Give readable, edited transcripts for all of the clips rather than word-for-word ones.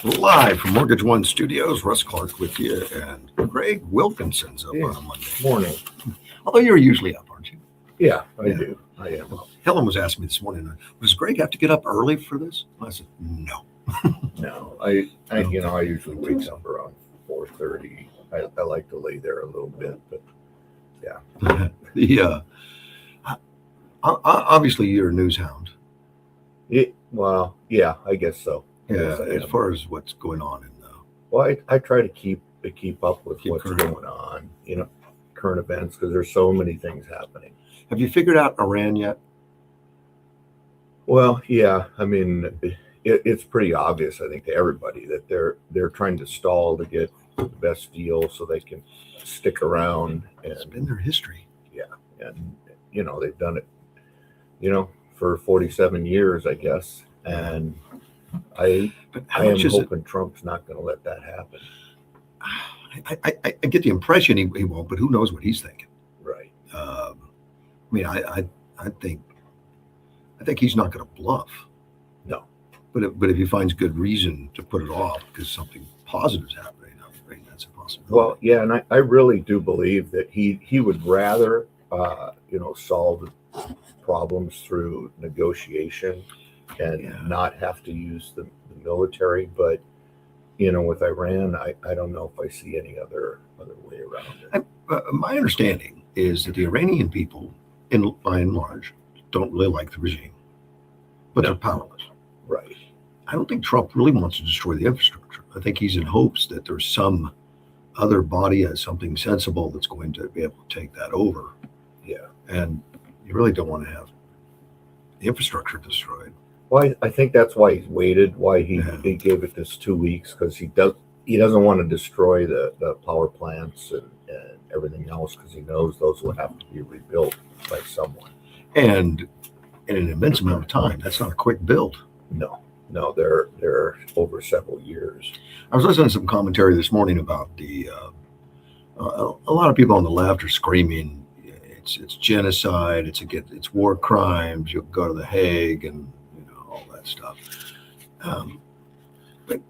Live from Mortgage One Studios, Russ Clark with you, and Greg Wilkinson's up on a Monday. Morning. Although you're usually up, aren't you? Yeah, I Yeah. do. I am up. Helen was asking me this morning, does Greg have to get up early for this? And I said, no. No, I usually wake up around 4:30. I like to lay there a little bit, but Obviously you're a news hound. well, yeah, I guess so. Yeah, Yes, I as am. far as what's going on in the Well, I try to keep up with Keep what's current. going on, current events, because there's so many things happening. Have you figured out Iran yet? Well, yeah, I mean, it's pretty obvious, I think, to everybody that they're trying to stall to get the best deal so they can stick around, It's and been their history. they've done it, for 47 years, I guess, and But I how am much is it? hoping Trump's not going to let that happen. I get the impression he won't, but who knows what he's thinking. Right. I mean, I think he's not going to bluff. No. But if he finds good reason to put it off because something positive is happening, I mean, that's a possibility. Well, yeah, and I really do believe that he would rather, solve problems through negotiation and Yeah. not have to use the military. But, with Iran, I don't know if I see any other way around it. My understanding is that the Iranian people, by and large, don't really like the regime, but No. they're powerless. Right. I don't think Trump really wants to destroy the infrastructure. I think he's in hopes that there's some other body as something sensible that's going to be able to take that over. Yeah. And you really don't want to have the infrastructure destroyed. Well, I think that's why he's waited, why he gave it this 2 weeks, because he doesn't want to destroy the power plants and everything else, because he knows those will have to be rebuilt by someone. And in an immense amount of time. That's not a quick build. No, they're over several years. I was listening to some commentary this morning about a lot of people on the left are screaming it's genocide, it's war crimes, you'll go to the Hague and all that stuff. But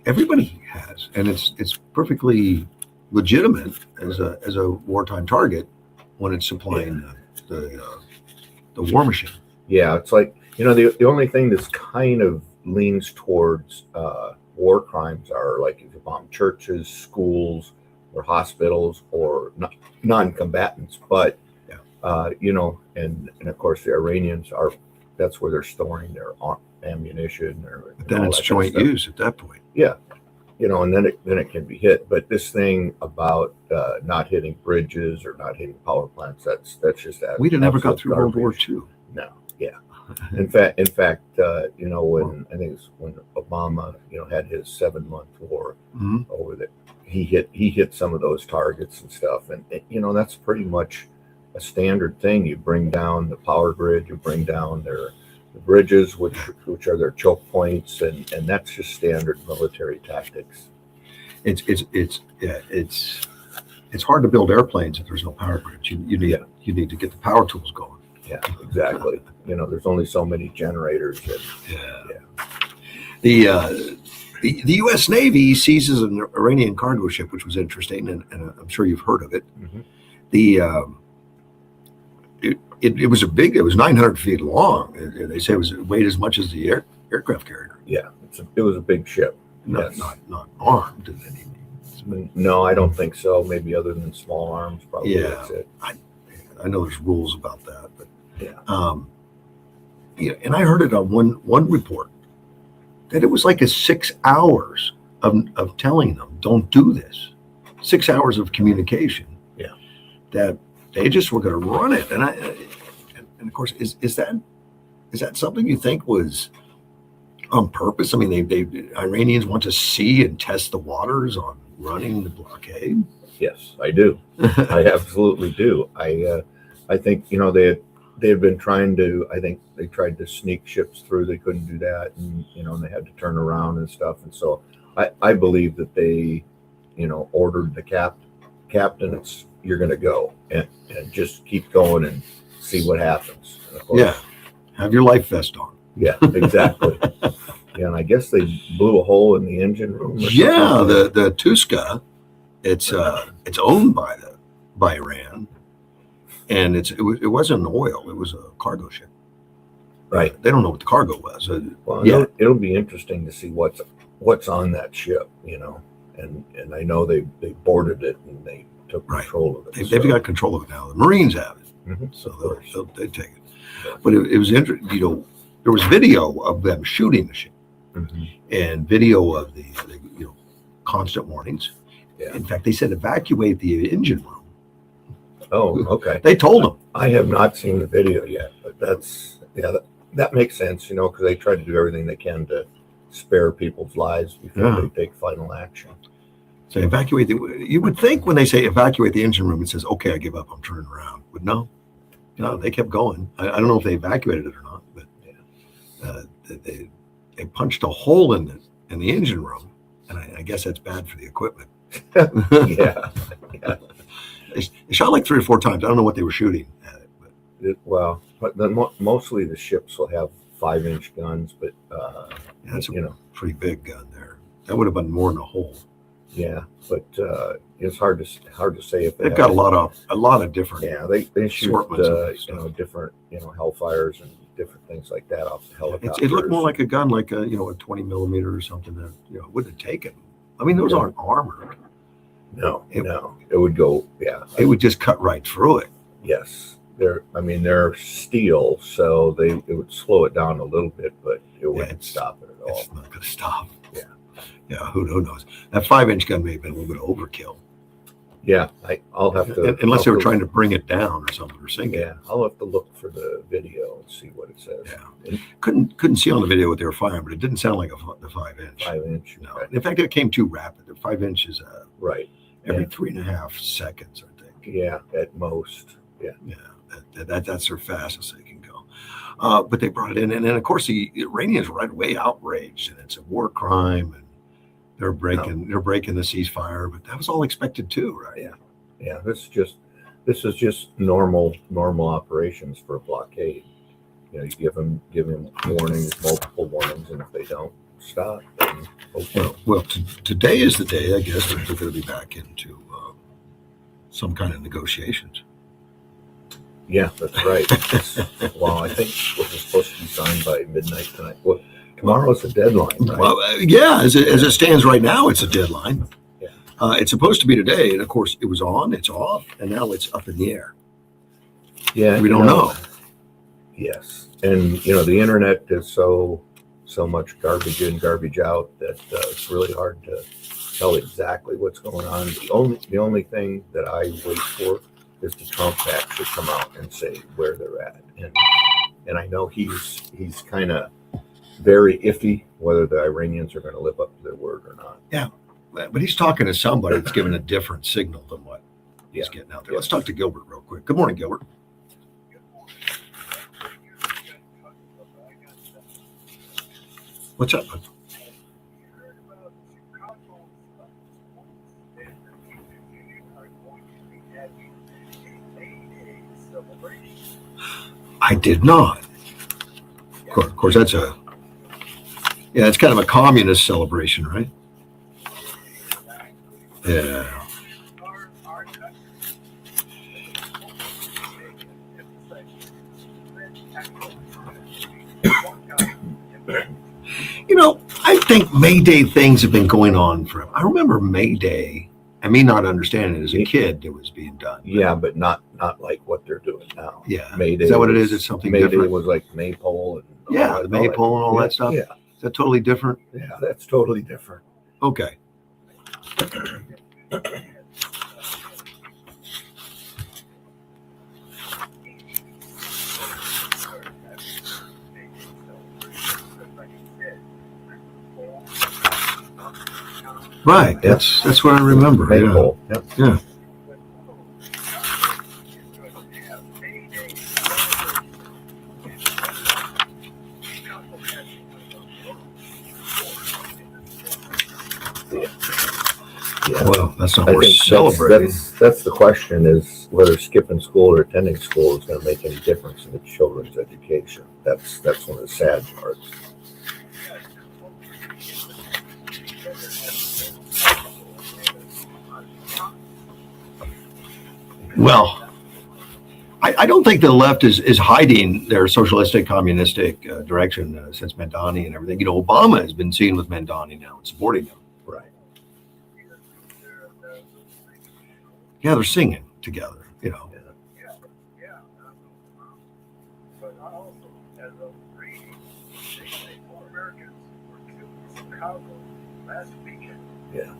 everybody has, and it's perfectly legitimate as a wartime target when it's supplying the war machine. Yeah, it's like, the only thing that's kind of leans towards war crimes are like if you bomb churches, schools, or hospitals, or non-combatants. But and of course the Iranians that's where they're storing their ammunition. But then it's joint use at that point. Yeah, and then it can be hit. But this thing about not hitting bridges or not hitting power plants, that's just that. We never got through garbage. World War II. No, yeah. In fact, when I think it's when Obama, had his 7-month war over there, he hit some of those targets and stuff, and that's pretty much a standard thing. You bring down the power grid, you bring down the bridges, which are their choke points, and that's just standard military tactics. It's hard to build airplanes if there's no power grids. You need to get the power tools going. Yeah, exactly. There's only so many generators. The U.S. Navy seizes an Iranian cargo ship, which was interesting, and I'm sure you've heard of it. Mm-hmm. It was it was 900 feet long. They say it weighed as much as the aircraft carrier. Yeah, it was a big ship. Not armed in any means. No, I don't think so. Maybe other than small arms, probably. Yeah. That's it. I know there's rules about that, but yeah. And I heard it on one report that it was like 6 hours of telling them don't do this. 6 hours of communication. Yeah. That they just were going to run it, and of course, is that something you think was on purpose? I mean, the Iranians want to see and test the waters on running the blockade. Yes, I do. I absolutely do. I think they had been trying to. I think they tried to sneak ships through. They couldn't do that, and and they had to turn around and stuff. And so I believe that they, ordered the captain. You're going to go and just keep going and see what happens. And of course, Yeah, have your life vest on. Yeah, exactly. Yeah, and I guess they blew a hole in the engine room. Or Yeah, something. the Tuska, it's owned by Iran, and it wasn't oil; it was a cargo ship. Right. They don't know what the cargo was. Well, Yeah. it'll be interesting to see what's on that ship, you know. And I know they boarded it and they took Right. control of it. They've got control of it now. The Marines have it, so they take it. But it was interesting. You know, there was video of them shooting the ship, and video of the constant warnings. Yeah. In fact, they said evacuate the engine room. Oh, okay. They told them. I have not seen the video yet, but that makes sense, you know, because they try to do everything they can to spare people's lives before they take final action. So evacuate you would think when they say evacuate the engine room, it says, okay, I give up, I'm turning around. But no, they kept going. I don't know if they evacuated it or not, but they punched a hole in the engine room, and I guess that's bad for the equipment. Yeah. They shot like 3 or 4 times. I don't know what they were shooting at it. But mostly the ships will have 5-inch guns, but that's a pretty big gun there. That would have been more than a hole. Yeah, but it's hard to say if they've got a lot of different. Yeah, they shoot different Hellfires and different things like that off the helicopters. It looked more like a gun, like a 20 millimeter or something that wouldn't have taken. I mean, those aren't armored. No, it would go. Yeah, it would just cut right through it. Yes, they're steel, so it would slow it down a little bit, but it wouldn't stop it at all. It's not going to stop. Yeah, who knows? That 5-inch gun may have been a little bit of overkill. Yeah, I'll have to. Unless they were trying to bring it down or something, or sink it. Yeah, I'll have to look for the video and see what it says. Yeah, couldn't see on the video what they were firing, but it didn't sound like the 5-inch. 5-inch. No, in fact, it came too rapid. The 5 inches. Right. Every 3.5 seconds, I think. Yeah, at most. Yeah. That's their fastest they can go. But they brought it in, and then of course the Iranians were right away outraged, and it's a war crime, and they're breaking the ceasefire. But that was all expected too, right? Yeah. This is just normal operations for a blockade. You know, you give them warnings, multiple warnings, and if they don't stop, then okay. Well, today is the day, I guess, that they're going to be back into some kind of negotiations. Yeah, that's right. Well, I think this is supposed to be signed by midnight tonight. Well, tomorrow's the deadline, right? Well, as it stands right now, it's a deadline. Yeah. It's supposed to be today, and of course, it was on, it's off, and now it's up in the air. Yeah, we don't know. Yes, and the internet is so much garbage in, garbage out that it's really hard to tell exactly what's going on. The only thing that I wait for is the Trump to actually come out and say where they're at, and I know he's kind of very iffy whether the Iranians are going to live up to their word or not. Yeah, but he's talking to somebody that's giving a different signal than what he's getting out there. Let's talk to Gilbert real quick. Good morning, Gilbert. What's up? I did not. Of course, that's it's kind of a communist celebration, right? Yeah. I think May Day things have been going on forever. I remember May Day. I may not understand it as a kid. It was being done. Yeah, but not like what they're doing now. Yeah, May Day. Is that what it is? It's something May different. Day was like maypole and the maypole and all that stuff. Yeah, is that totally different? Yeah, that's totally different. Okay. Right, that's what I remember. Maypole. Yeah. Well, that's not worth celebrating. That's the question: is whether skipping school or attending school is going to make any difference in the children's education. That's one of the sad parts. Well, I don't think the left is hiding their socialistic, communistic direction since Mandani and everything. You know, Obama has been seen with Mandani now and supporting him. Right. Yeah, they're singing together, you know. Yeah.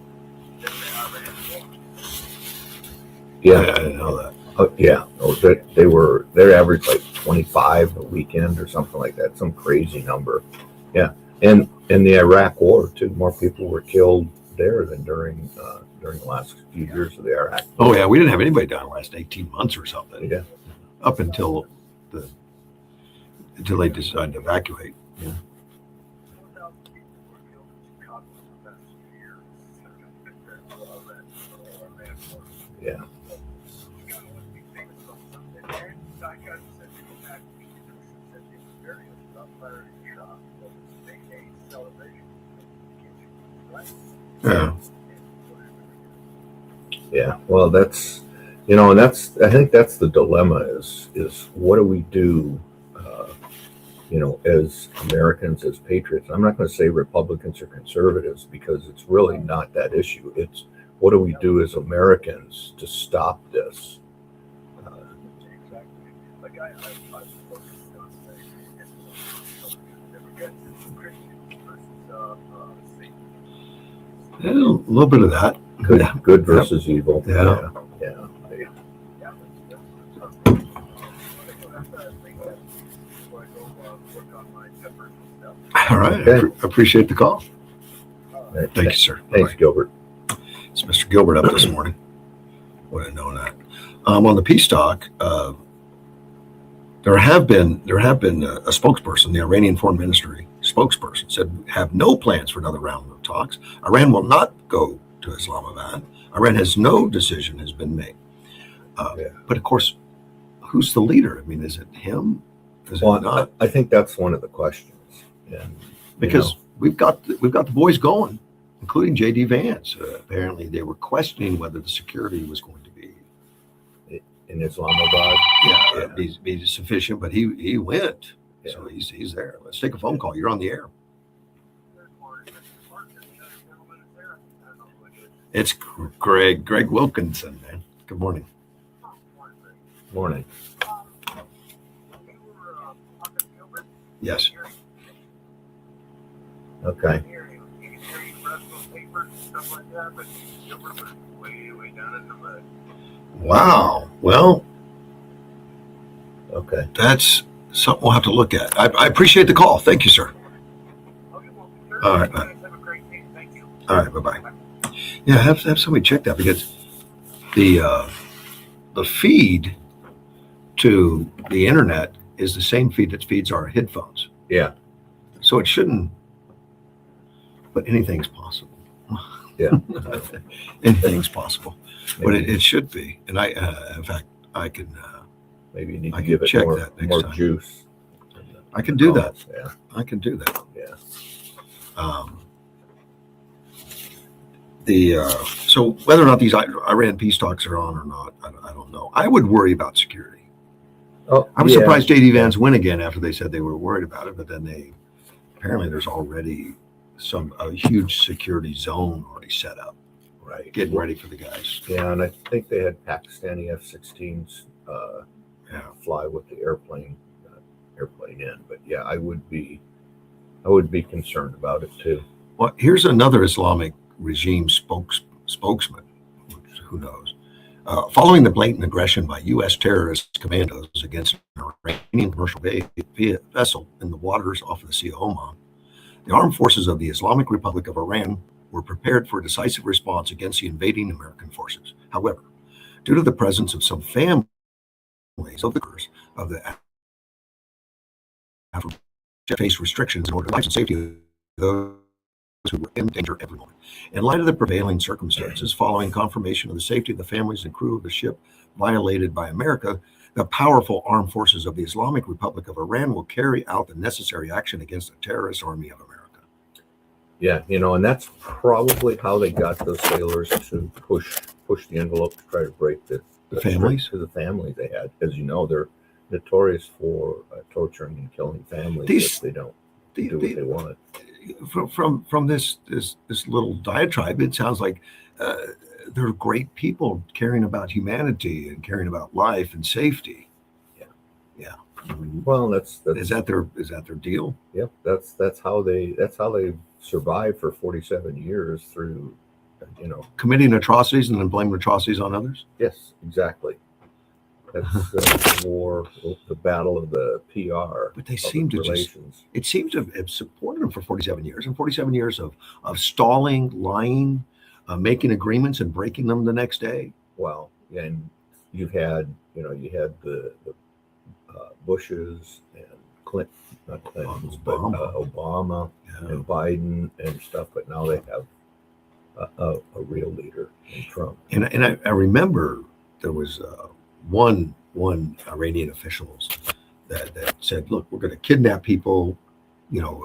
Yeah, I didn't know that. Yeah. Oh, they averaged like 25 a weekend or something like that. Some crazy number. Yeah. And in the Iraq War too, more people were killed there than during the last few years of the Iraq War. Oh yeah, we didn't have anybody down the last 18 months or something. Yeah. Up until they decided to evacuate. Yeah. Yeah. Yeah. Yeah. Well, that's, you know, and I think that's the dilemma is what do we do, you know, as Americans, as patriots? I'm not going to say Republicans or conservatives because it's really not that issue. It's what do we do as Americans to stop this? Yeah, a little bit of that. Good versus evil. Yeah. Yeah. All right. Okay. Appreciate the call. Right. Thank you, sir. Thanks, Bye. Gilbert. It's Mr. Gilbert up this morning. Would have known that. On the peace talk, there have been a spokesperson, the Iranian Foreign Ministry spokesperson, said have no plans for another round of talks. Iran will not go to Islamabad. Iran has no decision has been made. But of course, who's the leader? I mean, is it him? Is it not? I think that's one of the questions. And Because we've got the boys going, including J.D. Vance. Apparently, they were questioning whether the security was going to be in Islamabad, be sufficient. But he went, Yeah. so he's there. Let's take a phone call. You're on the air. It's Greg Wilkinson, man. Good morning. morning. Yes. Okay. Wow. Well, Okay. that's something we'll have to look at. I appreciate the call. Thank you, sir. All right. Bye. All right. Bye-bye. Yeah, have somebody check that because the feed to the internet is the same feed that feeds our headphones. Yeah. So it shouldn't, but anything's possible. Yeah. Anything's possible, but Maybe, it should be. And in fact, I can, maybe you need I to can give it check more, that next more time. juice. I can do that. Yeah. I can do that. Yeah. So whether or not these Iran peace talks are on or not, I don't know. I would worry about security. Oh, I was yeah. surprised J.D. Vance went again after they said they were worried about it, but then apparently there's already a huge security zone already set up, Right. getting ready for the guys. Yeah, and I think they had Pakistani F-16s fly with the airplane in. But yeah, I would be concerned about it too. Well, here's another Islamic regime spokesman, who knows. Following the blatant aggression by U.S. terrorist commandos against an Iranian commercial vessel in the waters off the Sea of Oman, the armed forces of the Islamic Republic of Iran were prepared for a decisive response against the invading American forces. However, due to the presence of some families of the face restrictions in order to life and safety of those who were in danger every moment. In light of the prevailing circumstances, following confirmation of the safety of the families and crew of the ship violated by America, the powerful armed forces of the Islamic Republic of Iran will carry out the necessary action against the terrorist army of America. Yeah, and that's probably how they got those sailors to push the envelope to try to break the The families? To the families they had. As you know, they're notorious for torturing and killing families These- if they don't The, do what they want. from this little diatribe, it sounds like they're great people caring about humanity and caring about life and safety. Yeah. Yeah. I mean, Well, that's is that their deal? Yep, that's how they survived for 47 years through, you know. Committing atrocities and then blaming atrocities on others? Yes, exactly. That's the war, the battle of the PR. But they seem to relations. It seems to have supported them for 47 years, and 47 years of stalling, lying, making agreements and breaking them the next day. Well, and you had the Bushes and not Clintons, but Obama Yeah. and Biden and stuff. But now they have a real leader in Trump. And I remember there was one Iranian officials that said, "Look, we're going to kidnap people,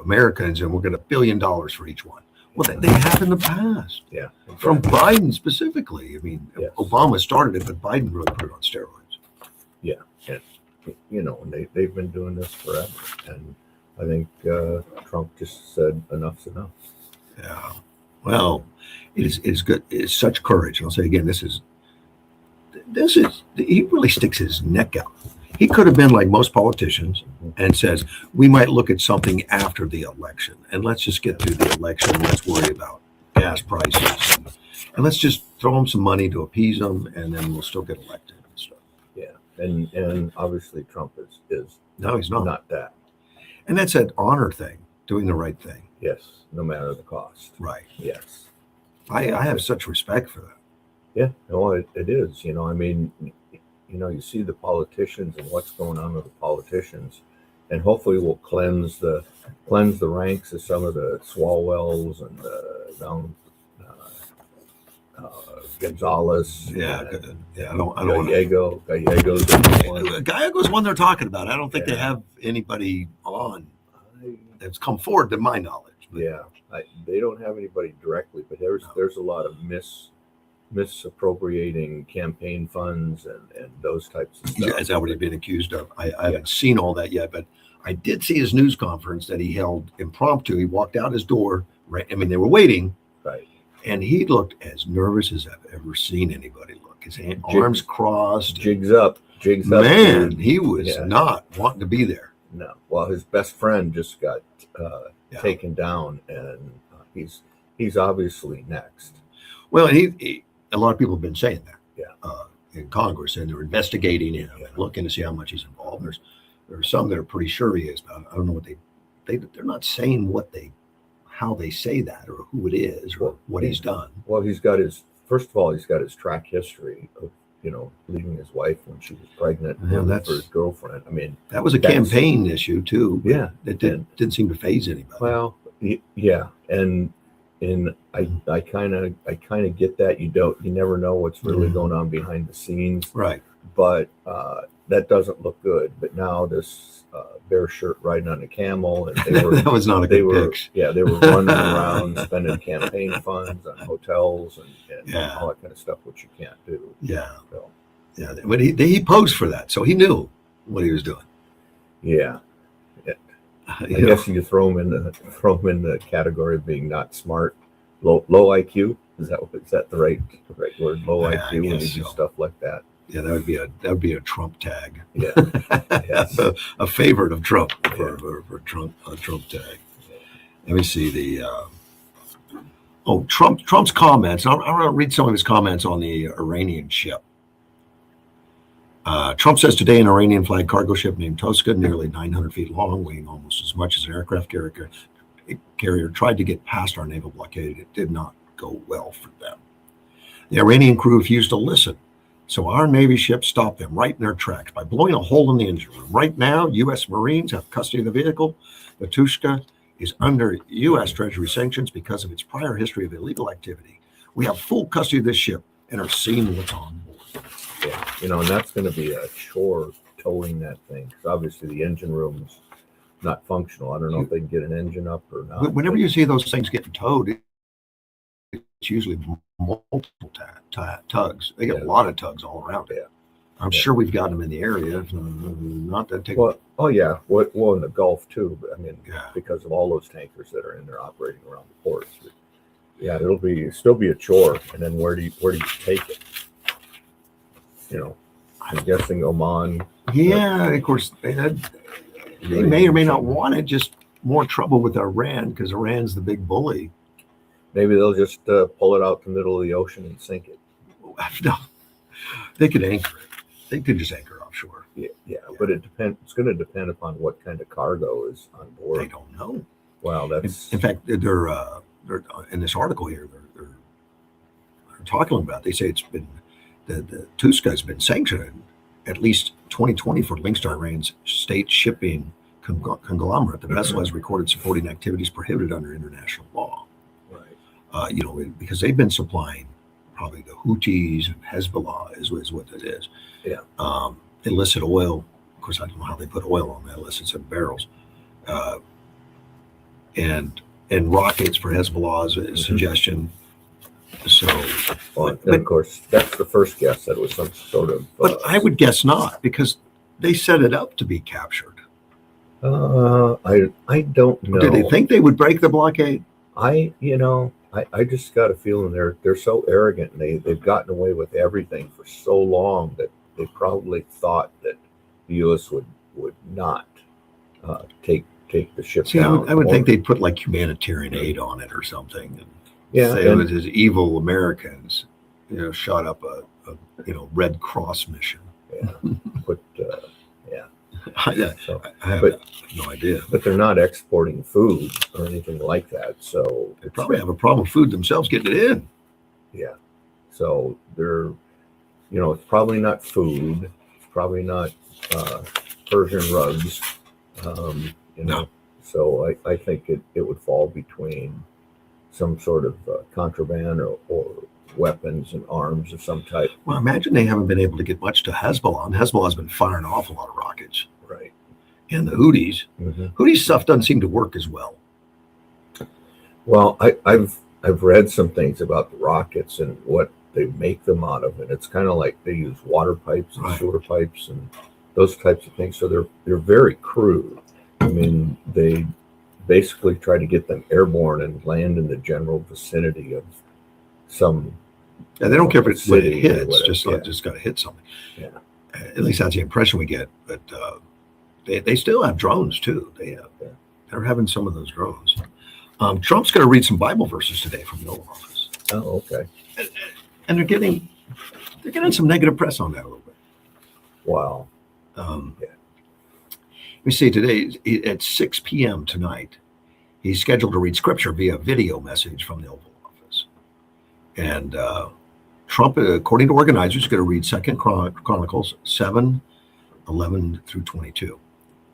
Americans, and we're going to $1 billion for each one." Well, they have in the past. Yeah, exactly. From Biden specifically. I mean, Yes. Obama started it, but Biden really put it on steroids. Yeah, and and they've been doing this forever, and I think Trump just said enough's enough. Yeah. Well, it's good. It's such courage. And I'll say again, this is he really sticks his neck out. He could have been like most politicians and says, we might look at something after the election, and let's just get through the election. Let's worry about gas prices, and let's just throw them some money to appease them, and then we'll still get elected and stuff. Yeah, and obviously Trump is No, he's not that. And that's an honor thing, doing the right thing. Yes, no matter the cost. Right. Yes. I have such respect for that. Yeah, no, it is. I mean, you see the politicians and what's going on with the politicians, and hopefully we'll cleanse the ranks of some of the Swalwells and Gonzalez. Yeah, I don't Gallegos. Gallego's one they're talking about. I don't think they have anybody on that's come forward to my knowledge. But. Yeah, they don't have anybody directly, but there's a lot of misappropriating campaign funds and those types of stuff. Is that what he's been accused of? I haven't seen all that yet, but I did see his news conference that he held impromptu. He walked out his door. Right, I mean, they were waiting. Right. And he looked as nervous as I've ever seen anybody look. His arms crossed. Jigs up. Man, dude. He was not wanting to be there. No. Well, his best friend just got taken down, and he's obviously next. Well, he a lot of people have been saying that. Yeah. In Congress, and they're investigating him, looking to see how much he's involved. There's some that are pretty sure he is, but I don't know what they're not saying how they say that or who it is or what he's done. Well, he's got his track history of leaving his wife when she was pregnant for his girlfriend. I mean, that was a campaign issue too. Yeah, it didn't seem to faze anybody. Well, yeah, and I kind of get that. You never know what's really going on behind the scenes, right? But that doesn't look good. But now this bear shirt riding on a camel, and they were that was not a good pitch. Yeah, they were running around spending campaign funds on hotels and all that kind of stuff, which you can't do. Yeah, yeah. But he posed for that, so he knew what he was doing. Yeah. I guess you throw him in the category of being not smart, low IQ. Is that the right word? Low IQ when you do stuff like that. Yeah, that would be a Trump tag. Yeah, yes. a favorite of Trump for Trump, a Trump tag. Let me see Trump's comments. I'm going to read some of his comments on the Iranian ship. Trump says today an Iranian flag cargo ship named Tosca, nearly 900 feet long, weighing almost as much as an aircraft carrier, tried to get past our naval blockade. It did not go well for them. The Iranian crew refused to listen. So our Navy ship stopped them right in their tracks by blowing a hole in the engine room. Right now, U.S. Marines have custody of the vehicle. The Tushka is under U.S. Treasury sanctions because of its prior history of illegal activity. We have full custody of this ship and are seeing what's on board. Yeah, and that's going to be a chore towing that thing, because obviously the engine room's not functional. I don't know if they can get an engine up or not. Whenever you see those things getting towed, usually multiple tugs. They get Yeah. a lot of tugs all around it. Yeah. I'm Yeah. sure we've got them in the area. Not that take. Well, oh yeah, well in the Gulf too. But I mean, Yeah. because of all those tankers that are in there operating around the ports. Yeah, it'll still be a chore. And then where do you take it? You know, I'm guessing Oman. Yeah, of course they may or may not want it. Just more trouble with Iran because Iran's the big bully. Maybe they'll just pull it out the middle of the ocean and sink it. No, they could anchor it. They could just anchor offshore. Yeah, but it depends. It's going to depend upon what kind of cargo is on board. They don't know. Well, that's in fact they're in this article here. They're talking about. They say it's been the Tuska has been sanctioned at least 2020 for links to Iran's state shipping conglomerate. The vessel has recorded supporting activities prohibited under international law. right. Because they've been supplying probably the Houthis and Hezbollah is what that is. Yeah. Illicit oil. Of course, I don't know how they put oil on that unless it's in barrels. And rockets for Hezbollah is a suggestion. So, Well, of course, that's the first guess that it was some sort of. But I would guess not because they set it up to be captured. I don't know. Did they think they would break the blockade? I just got a feeling they're so arrogant and they've gotten away with everything for so long that they probably thought that the U.S. would not take the ship See, down. I would think they'd put like humanitarian aid on it or something. And Yeah, say it was as evil Americans, shot up a Red Cross mission. yeah, but yeah. So, I have but- no idea. but they're not exporting food or anything like that. So They probably have a problem with food themselves getting it in. yeah. So they're, it's probably not food. It's probably not Persian rugs. No. So I think it would fall between some sort of contraband or weapons and arms of some type. Well, imagine they haven't been able to get much to Hezbollah, and Hezbollah's been firing off a lot of rockets. Right. And the Houthis. Mm-hmm. Houthis stuff doesn't seem to work as well. Well, I've read some things about the rockets and what they make them out of, and it's kind of like they use water pipes and Right. sewer pipes and those types of things. So they're very crude. I mean, they basically try to get them airborne and land in the general vicinity of some. Yeah, they don't care if it City or hits, whatever, just got to hit something. Yeah. At least that's the impression we get. But they still have drones too. They're having some of those drones. Trump's going to read some Bible verses today from the Oval Office. Oh, okay. And they're getting some negative press on that a little bit. Wow. Let me see, today at 6 p.m. tonight, he's scheduled to read scripture via video message from the Oval Office. And Trump, according to organizers, is going to read 2 Chronicles 7:11 through 22,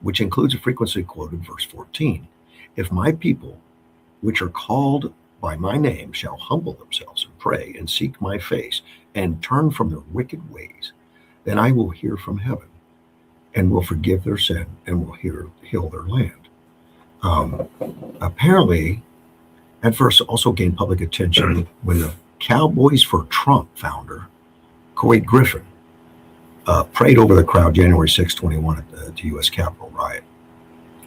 which includes a frequently quoted verse 14. If my people, which are called by my name, shall humble themselves and pray and seek my face and turn from their wicked ways, then I will hear from heaven and will forgive their sin and will heal their land. Apparently, that verse also gained public attention when the Cowboys for Trump founder, Corey Griffin, prayed over the crowd January 6, 21 at the U.S. Capitol riot.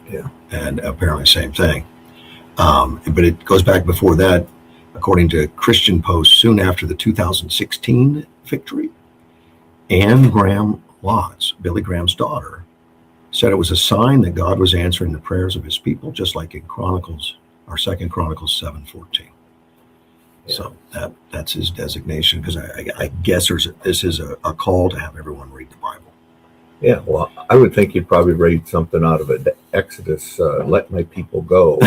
Yeah. And apparently same thing. But it goes back before that, according to Christian Post, soon after the 2016 victory, Anne Graham Lotz, Billy Graham's daughter, said it was a sign that God was answering the prayers of his people, just like in 2 Chronicles 7:14. Yeah. So that's his designation, because I guess this is a call to have everyone read the Bible. Yeah, well, I would think you'd probably read something out of it. Exodus, let my people go.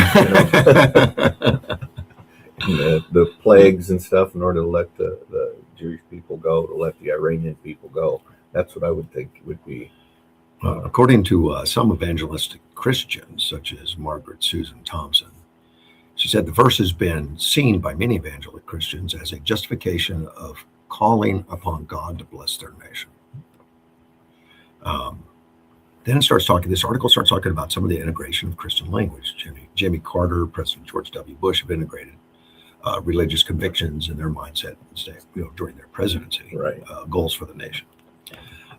And the plagues and stuff in order to let the Jewish people go, to let the Iranian people go. That's what I would think would be. According to some evangelistic Christians, such as Margaret Susan Thompson, she said the verse has been seen by many evangelical Christians as a justification of calling upon God to bless their nation. Then this article starts talking about some of the integration of Christian language. Jimmy Carter, President George W. Bush have integrated religious convictions and their mindset, during their presidency, Right. Goals for the nation.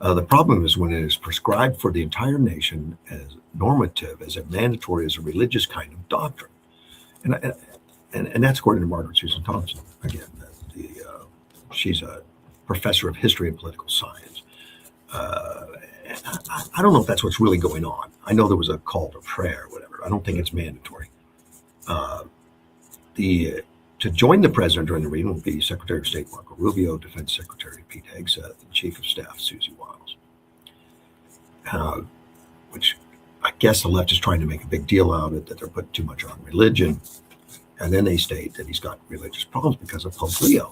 The problem is when it is prescribed for the entire nation as normative, as a mandatory, as a religious kind of doctrine, and that's according to Margaret Susan Thompson. Again, she's a professor of history and political science. I don't know if that's what's really going on. I know there was a call to prayer, whatever. I don't think it's mandatory. To join the president during the reading will be Secretary of State Marco Rubio, Defense Secretary Pete Hegseth, and Chief of Staff Susie Wiles. Which I guess the left is trying to make a big deal out of it, that they're putting too much on religion. And then they state that he's got religious problems because of Pope Leo.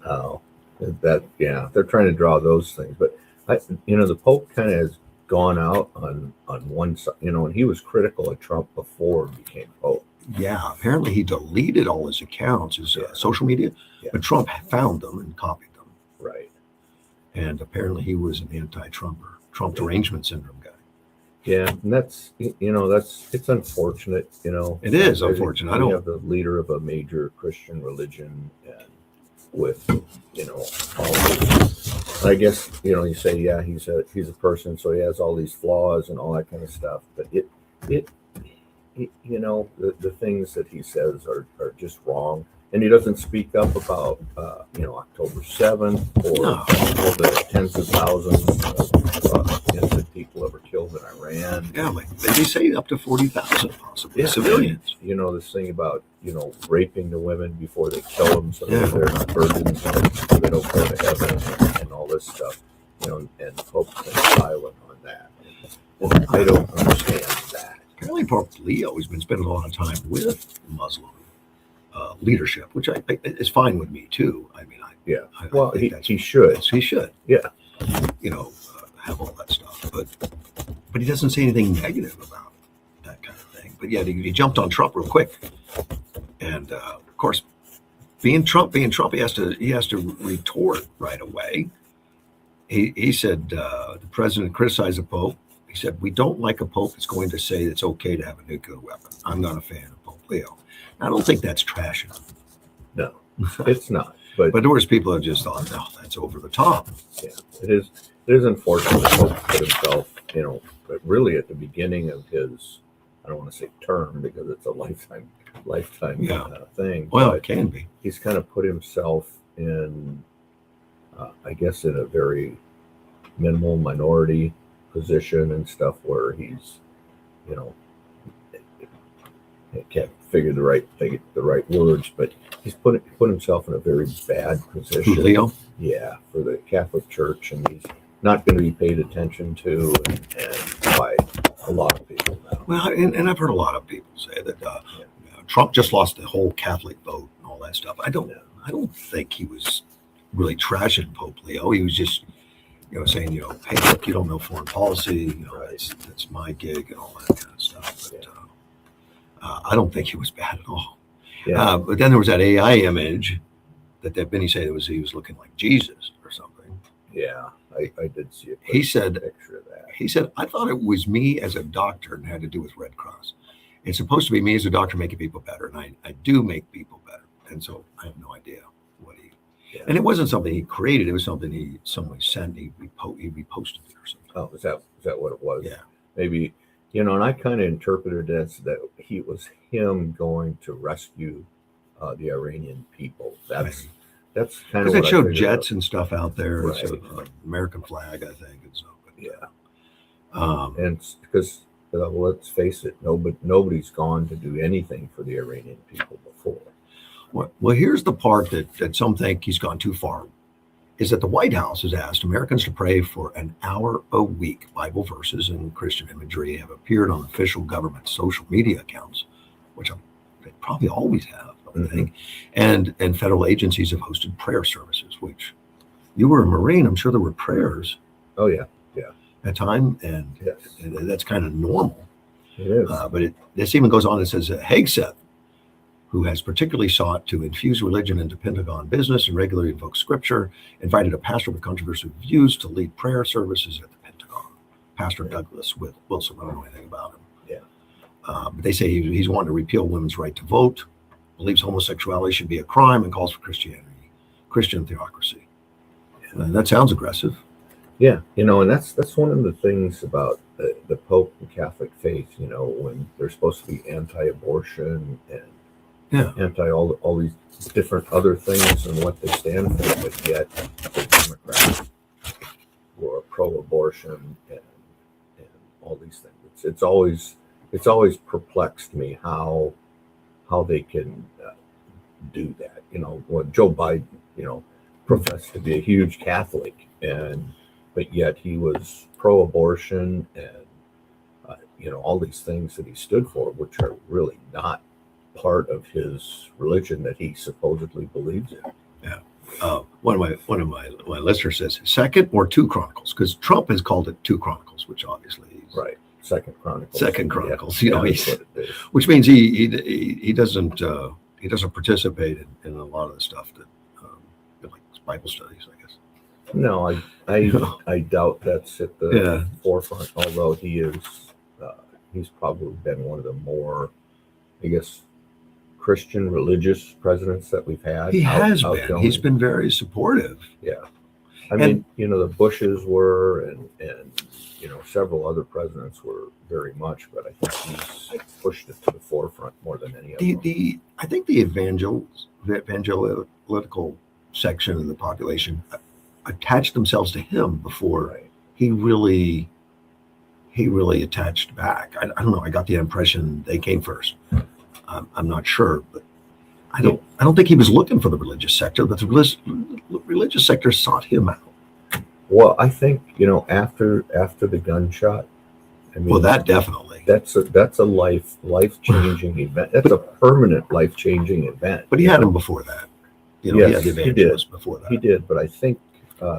Oh, they're trying to draw those things. But, the Pope kind of has gone out on one side, and he was critical of Trump before he became Pope. Yeah, apparently he deleted all his accounts, his social media, but Trump found them and copied them. Right. And apparently he was an anti-Trumper, Trump derangement syndrome guy. Yeah, and that's it's unfortunate, It is unfortunate. I don't have the leader of a major Christian religion, and with all this. I guess you say he's a person, so he has all these flaws and all that kind of stuff. But the things that he says are just wrong, and he doesn't speak up about October 7th or the tens of thousands of innocent people that were killed in Iran. Yeah, like they say up to 40,000 possibly civilians. This thing about raping the women before they kill them, so that they're not virgins, so they don't go to heaven, and all this stuff. And the Pope's been silent on that. And I don't understand that. Apparently, Pope Leo has been spending a lot of time with Muslim leadership, which is fine with me too. I mean, he should. He should. Yeah. Have all that stuff, but he doesn't say anything negative about that kind of thing. But he jumped on Trump real quick, and of course, being Trump, he has to retort right away. He said the president criticized the Pope. He said, "We don't like a Pope that's going to say it's okay to have a nuclear weapon." I'm not a fan of Pope Leo. I don't think that's trashing him. No, it's not. But there was people that just thought, "No, that's over the top." Yeah, it is. It is unfortunate that Pope put himself, but really at the beginning of his, I don't want to say term because it's a lifetime thing. Well, it can be. He's kind of put himself in, I guess, in a very minimal minority position and stuff where he's, can't figure the right words, but he's put himself in a very bad position. Leo? Yeah, for the Catholic Church, and he's not going to be paid attention to, and by a lot of people now. Well, and I've heard a lot of people say that Trump just lost the whole Catholic vote and all that stuff. I don't think he was really trashing Pope Leo. He was just saying, hey, look, you don't know foreign policy, that's my gig and all that kind of stuff. But I don't think he was bad at all. Yeah. But then there was that AI image that Benny said he was looking like Jesus or something. Yeah, I did see a picture of that. He said, I thought it was me as a doctor and had to do with Red Cross. It's supposed to be me as a doctor making people better, and I do make people better. And so I have no idea what he. Yeah. And it wasn't something he created; it was something somebody sent. He reposted it or something. Oh, is that what it was? Yeah, maybe. And I kind of interpreted it as that he was him going to rescue the Iranian people. That's kind of because it showed jets and stuff out there. Right. So, American flag, I think, and so. But, yeah. And because let's face it, nobody's gone to do anything for the Iranian people before. Well, here's the part that some think he's gone too far. Is that the White House has asked Americans to pray for an hour a week. Bible verses and Christian imagery have appeared on official government social media accounts, which they probably always have, I think. And federal agencies have hosted prayer services, which you were a Marine. I'm sure there were prayers. Oh, yeah. At time, and yes. That's kind of normal. It is. But this even goes on and says, Hegseth, who has particularly sought to infuse religion into Pentagon business and regularly invokes scripture, invited a pastor with controversial views to lead prayer services at the Pentagon. Pastor Douglas Wilson, I don't know anything about him. Yeah. But they say he's wanting to repeal women's right to vote, believes homosexuality should be a crime and calls for Christian theocracy. And that sounds aggressive. Yeah, and that's one of the things about the Pope and Catholic faith. When they're supposed to be anti-abortion and anti all these different other things and what they stand for, but yet the Democrats who are pro-abortion and all these things. It's always perplexed me how they can do that. When Joe Biden, professed to be a huge Catholic, but yet he was pro-abortion and all these things that he stood for, which are really not part of his religion that he supposedly believes in. Yeah. One of my listeners says Second or Two Chronicles, because Trump has called it Two Chronicles, which obviously is right. Second Chronicles. Second Chronicles. Yeah, which means he doesn't participate in a lot of the stuff that like Bible studies, I guess. No, I doubt that's at the forefront. Although he's probably been one of the more, I guess, Christian religious presidents that we've had. He has been. He's been very supportive. Yeah, I mean, the Bushes were, and several other presidents were very much, but I think he's pushed it to the forefront more than any other. I think the evangelical section of the population attached themselves to him before he really attached back. I don't know. I got the impression they came first. I'm not sure, but I don't think he was looking for the religious sector, but the religious sector sought him out. Well, I think after the gunshot. I mean, well, that definitely. That's a life-changing event. That's a permanent life-changing event. But he had him before that. Yes, he had the evangelist before that. He did, but I think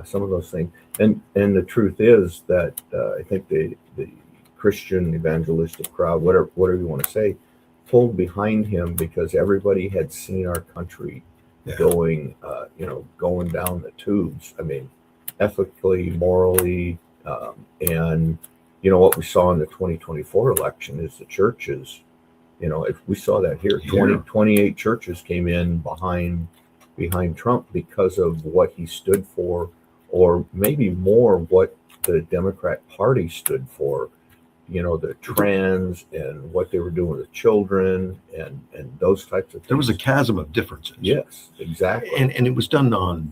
some of those things, and the truth is that I think the Christian evangelistic crowd, whatever you want to say, pulled behind him because everybody had seen our country going down the tubes. I mean, ethically, morally, and what we saw in the 2024 election is the churches. If we saw that here, 28 churches came in behind Trump because of what he stood for, or maybe more what the Democrat Party stood for. The trans and what they were doing with children and those types of things. There was a chasm of differences. Yes, exactly. And it was done on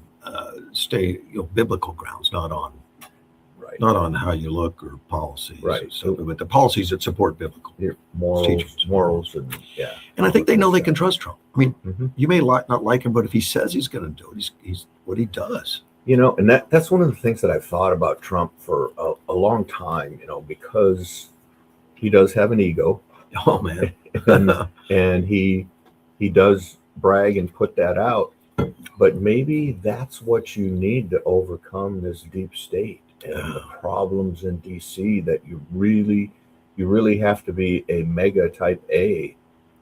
biblical grounds, not on how you look or policies. Right. But the policies that support biblical morals, and And I think they know they can trust Trump. I mean, you may not like him, but if he says he's going to do it, he's what he does. And that's one of the things that I've thought about Trump for a long time, because he does have an ego. Oh, man. and he does brag and put that out. But maybe that's what you need to overcome this deep state and the problems in D.C. that you really have to be a mega type A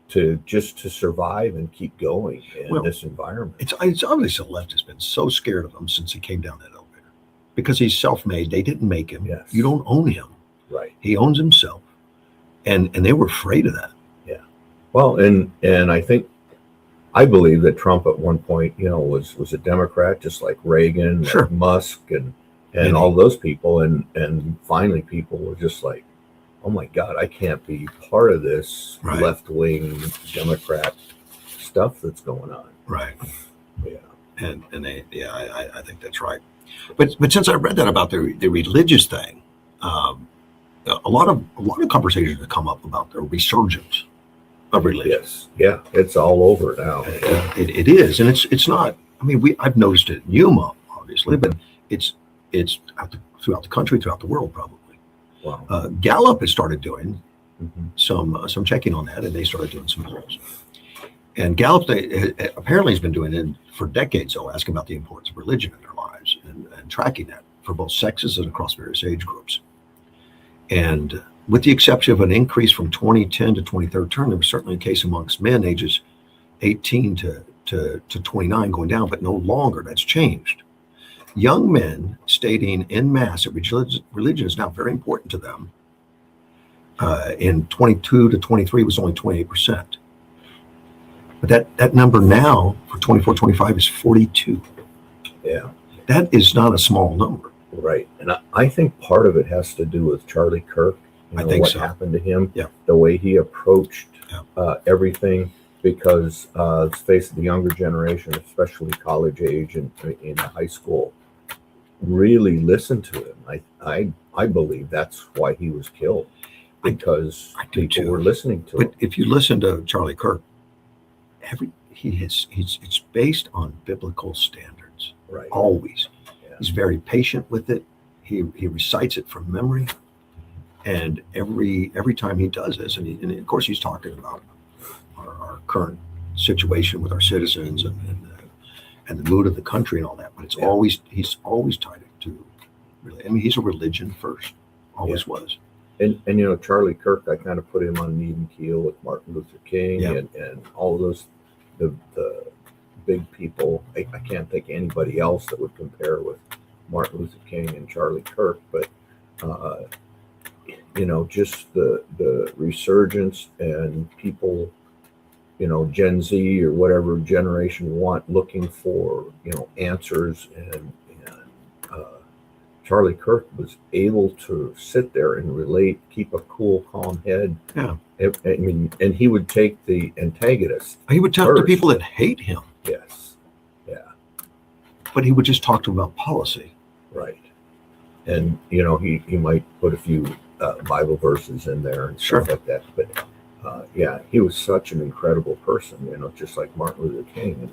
to survive and keep going in this environment. It's obvious the left has been so scared of him since he came down that elevator because he's self-made. They didn't make him. Yes. You don't own him. Right. He owns himself, and they were afraid of that. Yeah. Well, and I believe that Trump at one point, was a Democrat, just like Reagan, sure. like Musk, and all those people, and finally people were just like, oh my God, I can't be part of this left-wing Democrat stuff that's going on. Right. Yeah. And I think that's right. But since I read that about the religious thing, a lot of conversations have come up about the resurgence of religion. Yes. Yeah. It's all over now. It is, and it's not. I mean, I've noticed it in Yuma, obviously, but it's throughout the country, throughout the world, probably. Wow. Gallup has started doing some checking on that, and they started doing some polls. And Gallup apparently has been doing it for decades, asking about the importance of religion in their lives and tracking that for both sexes and across various age groups. And with the exception of an increase from 2010 to 2013, there was certainly a case amongst men ages 18 to 29 going down, but no longer. That's changed. Young men stating en masse that religion is now very important to them. In 22 to 23 was only 28%. But that number now for 24-25 is 42. Yeah. That is not a small number. Right. And I think part of it has to do with Charlie Kirk. I think what so. happened to him, Yeah. the way he approached Yeah. everything, because let's face it, the younger generation, especially college age and in high school, really listened to him. I believe that's why he was killed, because I do people too. were listening to him. But if you listen to Charlie Kirk, it's based on biblical standards. Right. Always. Yeah. He's very patient with it. He recites it from memory. And every time he does this, and of course he's talking about our current situation with our citizens and the mood of the country and all that. But he's always tied it to really. I mean, he's a religion first, always was. And Charlie Kirk, I kind of put him on an even keel with Martin Luther King and all of those the big people. I can't think of anybody else that would compare with Martin Luther King and Charlie Kirk, but just the resurgence and people, Gen Z or whatever generation looking for answers, and Charlie Kirk was able to sit there and relate, keep a cool, calm head. Yeah. I mean, and he would take the antagonist. He would talk to people that hate him. Yes. Yeah. But he would just talk to them about policy. Right. And, he might put a few Bible verses in there and Sure. stuff like that. But, he was such an incredible person, just like Martin Luther King. And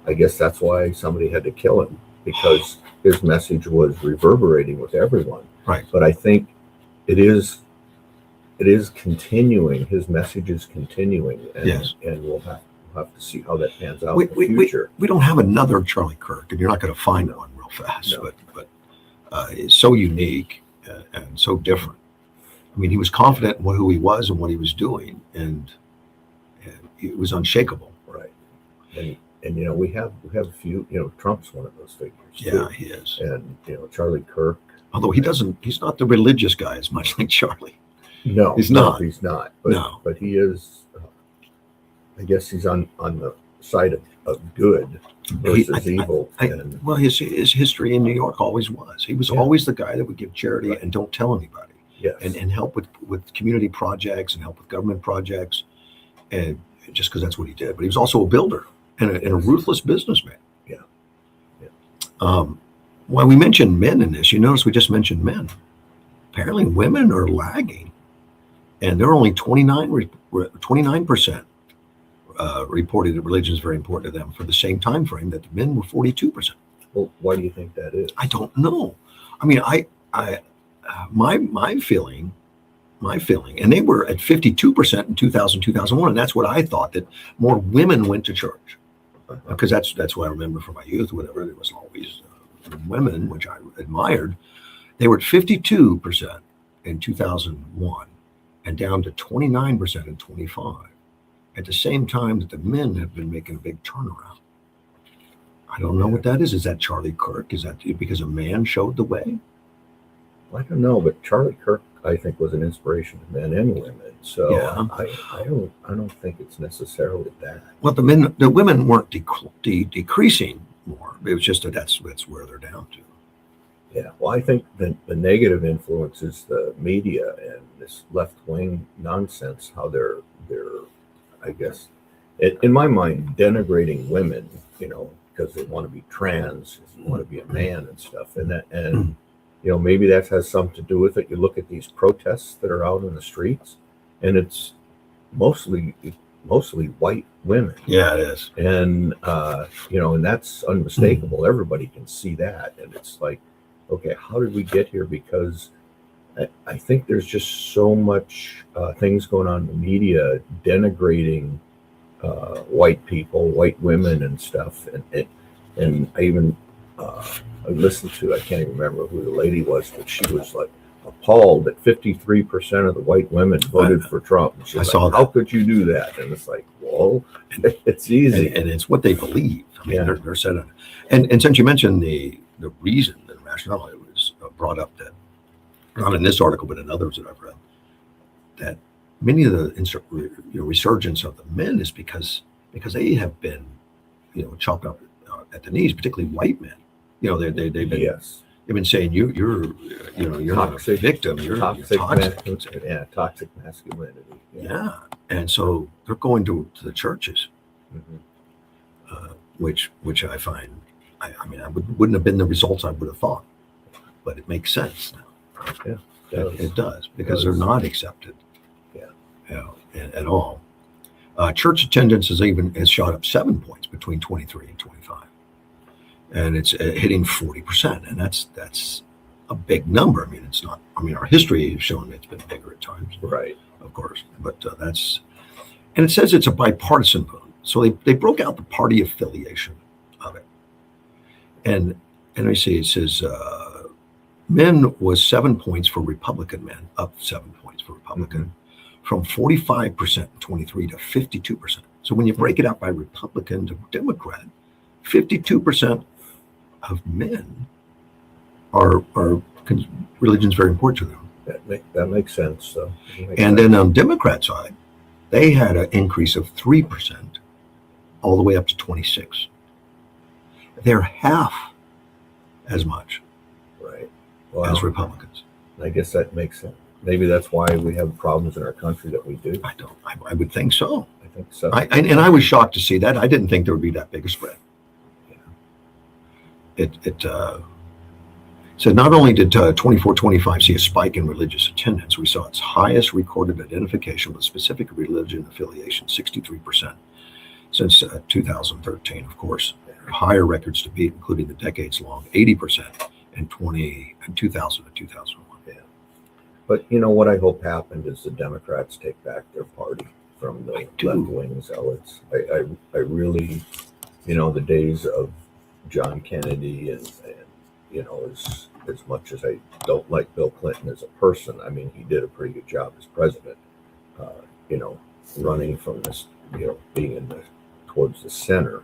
I guess that's why somebody had to kill him, because his message was reverberating with everyone. Right. But I think it is continuing. His message is continuing. And, yes. And we'll have to see how that pans out in the future. We don't have another Charlie Kirk, and you're not going to find one real fast. No. But it's so unique and so different. I mean, he was confident in who he was and what he was doing, and it was unshakable. Right. And we have a few. Trump's one of those figures. Yeah, too. he is. And Charlie Kirk. Although he's not the religious guy as much like Charlie. No, he's not. He's not. But he is. I guess he's on the side of good versus evil. Well, his history in New York always was. He was always the guy that would give charity and don't tell anybody. Yes. And help with community projects and help with government projects, and just because that's what he did. But he was also a builder and a ruthless businessman. Yeah. While we mentioned men in this, you notice we just mentioned men. Apparently, women are lagging, and they're only 29% reported that religion is very important to them for the same time frame that the men were 42%. Well, why do you think that is? I don't know. I mean, my feeling, and they were at 52% in 2000, 2001, and that's what I thought, that more women went to church, because that's what I remember from my youth. Whatever, there was always women, which I admired. They were at 52% in 2001, and down to 29% in 25. At the same time that the men have been making a big turnaround. I don't know what that is. Is that Charlie Kirk? Is that because a man showed the way? I don't know, but Charlie Kirk, I think, was an inspiration to men and women. So I don't think it's necessarily that. Well, the women weren't decreasing more. It was just that's where they're down to. Yeah. Well, I think the negative influence is the media and this left wing nonsense. How they're I guess, in my mind, denigrating women. Because they want to be trans, they want to be a man and stuff, and maybe that has something to do with it. You look at these protests that are out in the streets, and it's mostly white women. Yeah, it is. And and that's unmistakable. Everybody can see that, and it's like, okay, how did we get here? Because I think there's just so much things going on in the media denigrating white people, white women, and stuff, and I even I listened to, I can't even remember who the lady was, but she was like appalled that 53% of the white women voted for Trump. And she's saw that. How could you do that? And it's like, well, it's easy, and it's what they believe. I mean, they're set on. And since you mentioned the reason, the rationale, it was brought up that, not in this article, but in others that I've read, that many of the resurgence of the men is because because they have been, chopped up at the knees, particularly white men. They've been Yes. they've been saying you're not a victim, you're toxic. Toxic masculinity. Yeah, and so they're going to the churches, which I find, I wouldn't have been the results I would have thought, but it makes sense now. Yeah, it does, because they're not accepted. Yeah, at all. Church attendance has shot up 7 points between 23 and 25, and it's hitting 40%, and that's a big number. I mean, it's not. I mean, our history has shown it's been bigger at times, right? Of course, but and it says it's a bipartisan vote. So they broke out the party affiliation of it, and I see it says men was 7 points for Republican men, up 7 points for Republican. From 45% in 23 to 52%. So when you break it out by Republican to Democrat, 52% of men are religion's very important to them. That makes sense. So and then on Democrat side, they had an increase of 3% all the way up to 26. They're half as much, right, as Republicans. I guess that makes sense. Maybe that's why we have problems in our country that we do. I would think so. I think so. And I was shocked to see that. I didn't think there would be that big a spread. Yeah. It said not only did 24-25 see a spike in religious attendance, we saw its highest recorded identification with specific religion affiliation, 63%, since 2013, of course. Higher records to beat, including the decades-long 80% in 2000 to 2001. But what I hope happened is the Democrats take back their party from the left-wing zealots. I really, the days of John Kennedy and as much as I don't like Bill Clinton as a person, I mean, he did a pretty good job as president, running from this, being towards the center.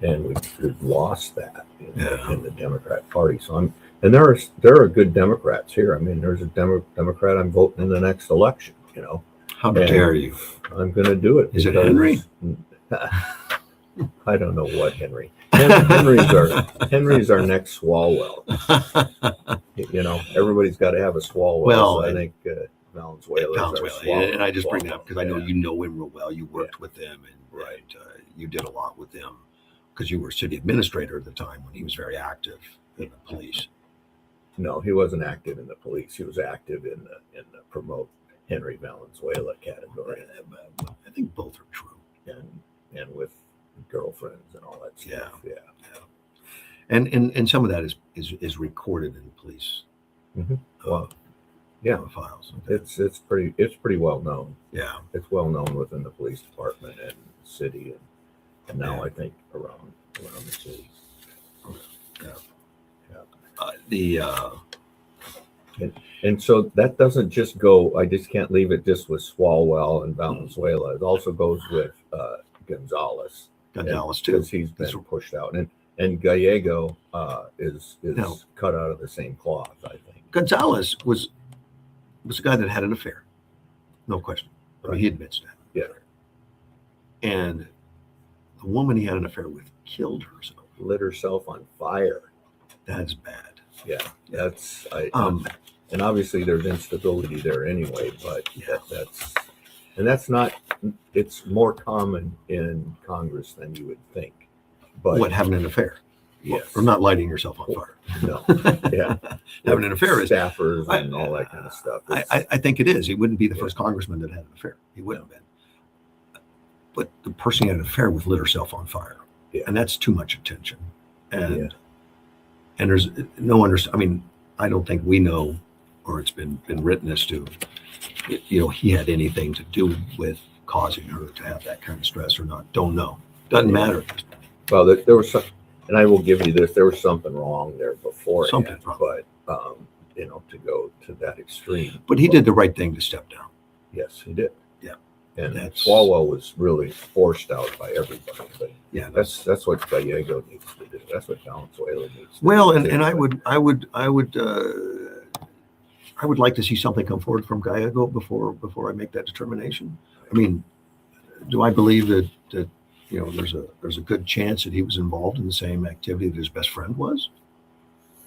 And we've lost that in the Democrat Party. So and there are good Democrats here. I mean, there's a Democrat I'm voting in the next election. How dare you? I'm going to do it. Is it Henry? I don't know what Henry. Henry's our next Swalwell. Everybody's got to have a Swalwell. Well, so I think Valenzuela is our Swalwell. And I just bring that up because I know you know him real well. You worked with them, and you did a lot with them because you were city administrator at the time when he was very active in the police. No, he wasn't active in the police. He was active in the promote Henry Valenzuela category. I think both are true. And with girlfriends and all that stuff. Yeah. And some of that is recorded in police. Files. It's pretty well known. Yeah, it's well known within the police department and the city, and now I think around the city. And so that doesn't just go. I just can't leave it just with Swalwell and Valenzuela. It also goes with Gonzalez too, because he's been pushed out, and Gallego is cut out of the same cloth. I think Gonzalez was a guy that had an affair, no question. I mean, he admits that. Yeah, and the woman he had an affair with killed herself, lit herself on fire. That's bad. Yeah, that's and obviously there's instability there anyway, but that's not. It's more common in Congress than you would think. But what, having an affair? Yes, or not lighting yourself on fire. No, yeah, having an affair is staffers and all that kind of stuff. I think it is. He wouldn't be the first congressman that had an affair. He wouldn't have been. But the person he had an affair with lit herself on fire, and that's too much attention. And there's no understanding. I mean, I don't think we know, or it's been written as to, he had anything to do with causing her to have that kind of stress or not. Don't know. Doesn't matter. Well, there was some, and I will give you this. There was something wrong there before, but to go to that extreme. But he did the right thing to step down. Yes, he did. Yeah, and Swalwell was really forced out by everybody. But that's what Gallego needs to do. That's what Valenzuela needs to do. Well, and I would like to see something come forward from Gallego before I make that determination. I mean, do I believe that there's a good chance that he was involved in the same activity that his best friend was.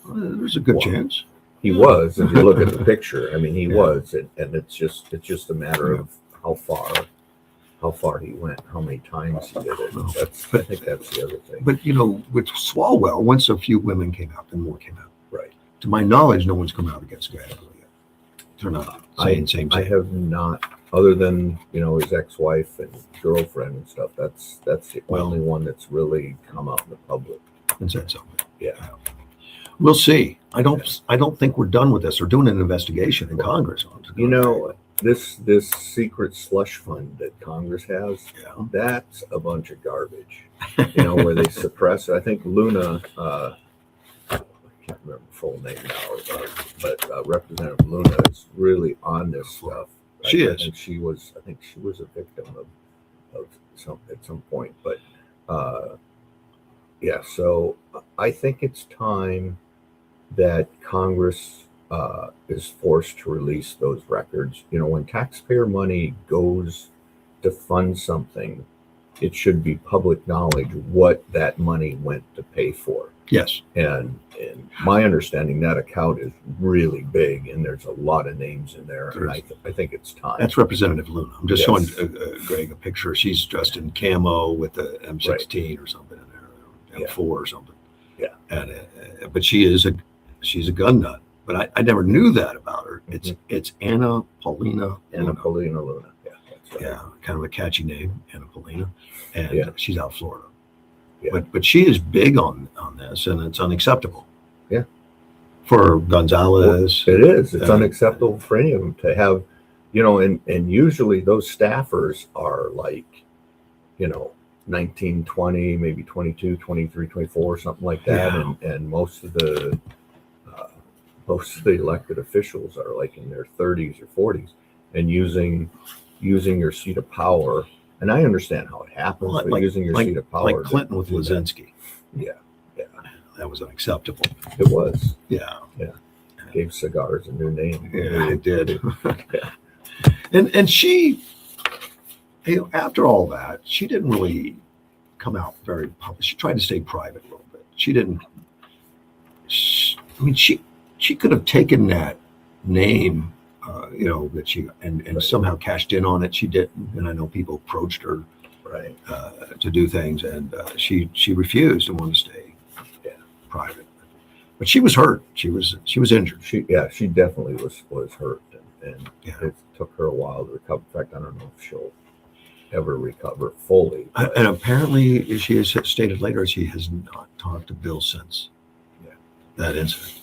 There's a good chance. He was, if you look at the picture. I mean, he was, and it's just a matter of how far he went, how many times he did it. I think that's the other thing. But with Swalwell, once a few women came out, then more came out. Right. To my knowledge, no one's come out against Gabriel yet. They're not saying same. I have not, other than his ex-wife and girlfriend and stuff. That's the only one that's really come out in the public and said something. Yeah. We'll see. I don't think we're done with this. We're doing an investigation in Congress on it. This secret slush fund that Congress has, that's a bunch of garbage. Where they suppress. I think Luna, I can't remember the full name now, but Representative Luna is really on this stuff. She is. And I think she was a victim of some at some point. But so I think it's time that Congress is forced to release those records. When taxpayer money goes to fund something, it should be public knowledge what that money went to pay for. Yes. And my understanding, that account is really big, and there's a lot of names in there. And I think it's time. That's Representative Luna. I'm just showing Greg a picture. She's dressed in camo with the M16 or something in there, M4 or something. Yeah. And but she's a gun nut. But I never knew that about her. It's Anna Paulina Luna. Yeah, that's right. Yeah, kind of a catchy name, Anna Paulina, and she's out of Florida. Yeah. But she is big on this, and it's unacceptable. Yeah. For Gonzalez. Well, it is. It's unacceptable for any of them to have, and usually those staffers are like, 19, 20, maybe 22, 23, 24, something like that. Yeah. And most of the elected officials are like in their 30s or 40s and using your seat of power. And I understand how it happens, but using your seat of power. Like Clinton with Lizinski. Yeah. That was unacceptable. It was. Yeah. Gave cigars a new name. Yeah, it did. And she, after all that, she didn't really come out very public. She tried to stay private a little bit. She didn't. She could have taken that name, that she and somehow cashed in on it. She didn't, and I know people approached her, to do things, and she refused and wanted to stay private. But she was hurt. She was injured. She definitely was hurt, and it took her a while to recover. In fact, I don't know if she'll ever recover fully. And apparently, she has stated later she has not talked to Bill since that incident.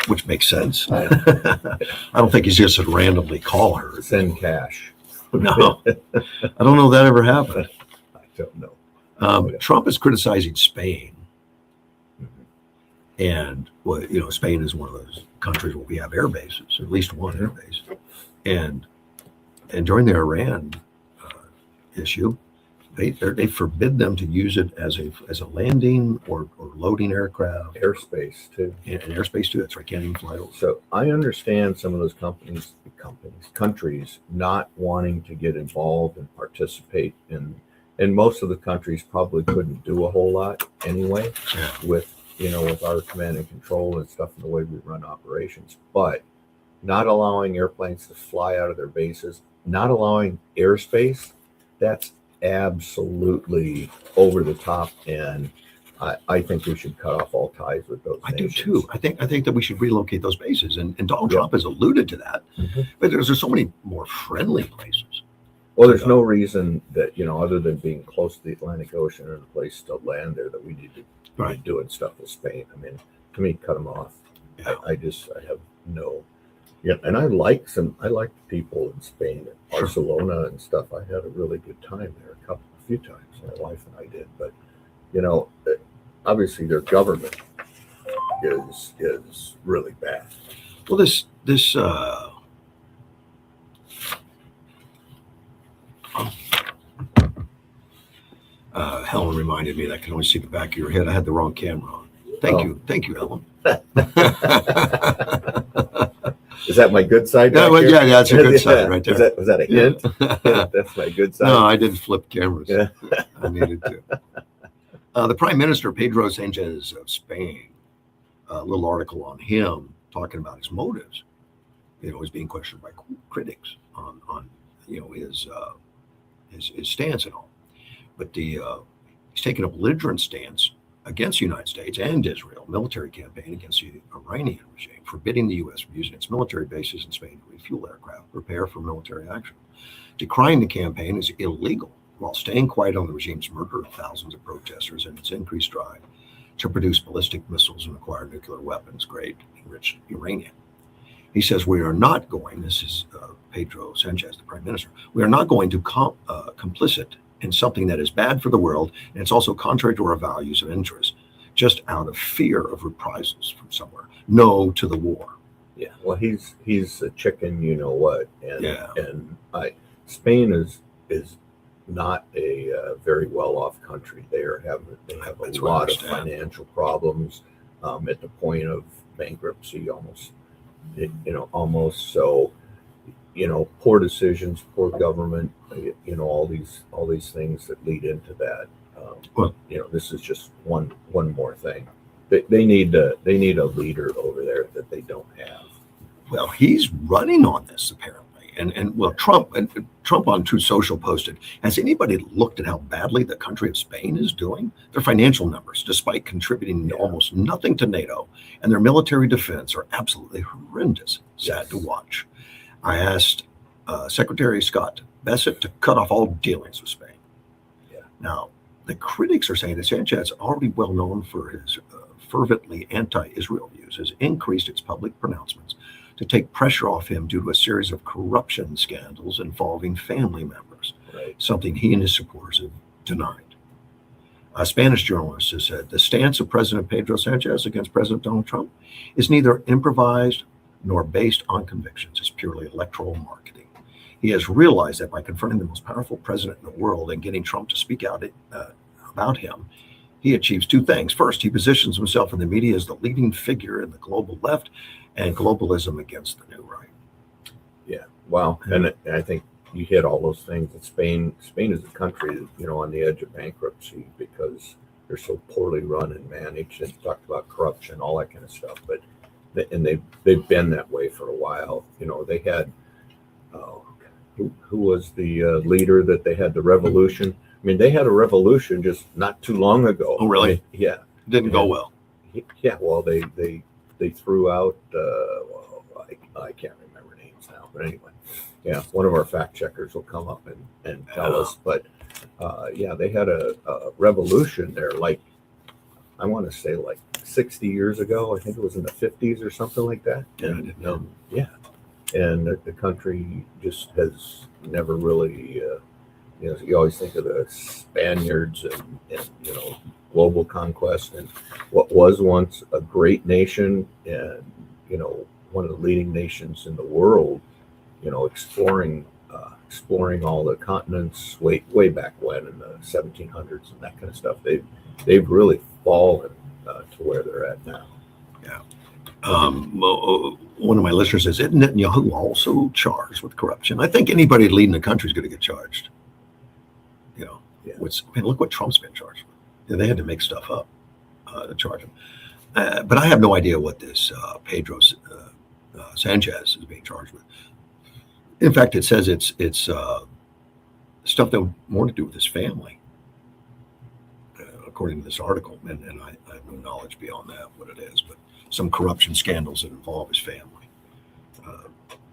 Which makes sense. I don't think he's just to randomly call her. Send cash. No, I don't know if that ever happened. I don't know. Trump is criticizing Spain. And Spain is one of those countries where we have air bases, at least one air base. And during the Iran issue, they forbid them to use it as a landing or loading aircraft. Airspace too. And airspace too. That's right. Can't even fly over. So I understand some of those countries not wanting to get involved and participate in, and most of the countries probably couldn't do a whole lot anyway with our command and control and stuff and the way we run operations. But not allowing airplanes to fly out of their bases, not allowing airspace, that's absolutely over the top, and I think we should cut off all ties with those nations. Do too. I think that we should relocate those bases, and Donald Trump has alluded to that. But there's so many more friendly places. Well, there's no reason that other than being close to the Atlantic Ocean and a place to land there, that we need to be doing stuff with Spain. I mean, to me, cut them off. I have no. Yeah, and I like the people in Spain, and Barcelona and stuff. I had a really good time there a few times. My wife and I did, but obviously their government is really bad. Well, this Helen reminded me that I can only see the back of your head. I had the wrong camera on. Thank you, Helen. Is that my good side? Yeah, back well, here? yeah, that's your good side right Was there. that a hint? That's my good side. No, I didn't flip cameras. Yeah. I needed to. The Prime Minister, Pedro Sanchez of Spain, a little article on him talking about his motives. He's being questioned by critics on his stance and all. But he's taken a belligerent stance against the United States and Israel, military campaign against the Iranian regime, forbidding the U.S. from using its military bases in Spain to refuel aircraft, prepare for military action. Decrying the campaign is illegal, while staying quiet on the regime's murder of thousands of protesters and its increased drive to produce ballistic missiles and acquire nuclear weapons grade enriched uranium. He says, we are not going, this is Pedro Sanchez, the prime minister, we are not going to complicit in something that is bad for the world, and it's also contrary to our values and interests, just out of fear of reprisals from somewhere. No to the war. Yeah, well, he's a chicken, you know what, and Yeah. and Spain is not a very well off country. They have That's a what I lot of understand. financial problems, at the point of bankruptcy, almost. So, poor decisions, poor government, all these things that lead into that. Well- This is just one more thing. They need a leader over there that they don't have. Well, he's running on this apparently, and well, Trump on Truth Social posted, has anybody looked at how badly the country of Spain is doing? Their financial numbers, despite contributing almost nothing to NATO, and their military defense are absolutely horrendous. Sad to watch. I asked Secretary Scott Bessent to cut off all dealings with Spain. Yeah. Now, the critics are saying that Sanchez, already well known for his fervently anti-Israel views, has increased its public pronouncements to take pressure off him due to a series of corruption scandals involving family members, Right. something he and his supporters have denied. A Spanish journalist has said the stance of President Pedro Sanchez against President Donald Trump is neither improvised nor based on convictions. It's purely electoral marketing. He has realized that by confronting the most powerful president in the world and getting Trump to speak out about him, he achieves two things. First, he positions himself in the media as the leading figure in the global left and globalism against the new right. Yeah. Well, and I think you hit all those things. And Spain is a country, on the edge of bankruptcy because they're so poorly run and managed. And talked about corruption, all that kind of stuff. But they've been that way for a while. They had who was the leader that they had the revolution. I mean, they had a revolution just not too long ago. Oh, really? Yeah. Didn't go well. Yeah. Well, they threw out. I can't remember names now, but anyway, yeah. One of our fact checkers will come up and tell us. But they had a revolution there. Like I want to say, like 60 years ago. I think it was in the 50s or something like that. Yeah, I didn't know. And the country just has never really. You always think of the Spaniards and global conquest and what was once a great nation and one of the leading nations in the world, exploring all the continents way back when in the 1700s and that kind of stuff. They've really fallen to where they're at now. Yeah. One of my listeners says, isn't Netanyahu also charged with corruption? I think anybody leading the country is going to get charged. Yeah. Look what Trump's been charged with. They had to make stuff up to charge him. But I have no idea what this Pedro Sanchez is being charged with. In fact, it says it's stuff that would more to do with his family, according to this article. And I have no knowledge beyond that, what it is. But some corruption scandals that involve his family.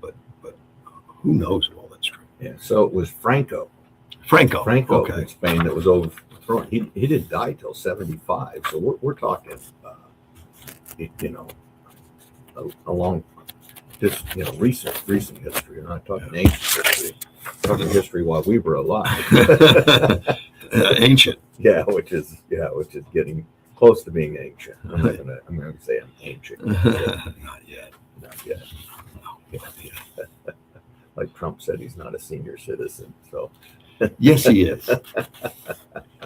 But who knows if all that's true? Yeah. So it was Franco Okay. in Spain that was overthrown. He didn't die till 75. So we're talking, a long, just recent history. We're not talking ancient history. We're talking history while we were alive. Ancient. Yeah, which is getting close to being ancient. I'm gonna say I'm ancient. Not yet. Not yet. No. Like Trump said, he's not a senior citizen. So. Yes, he is.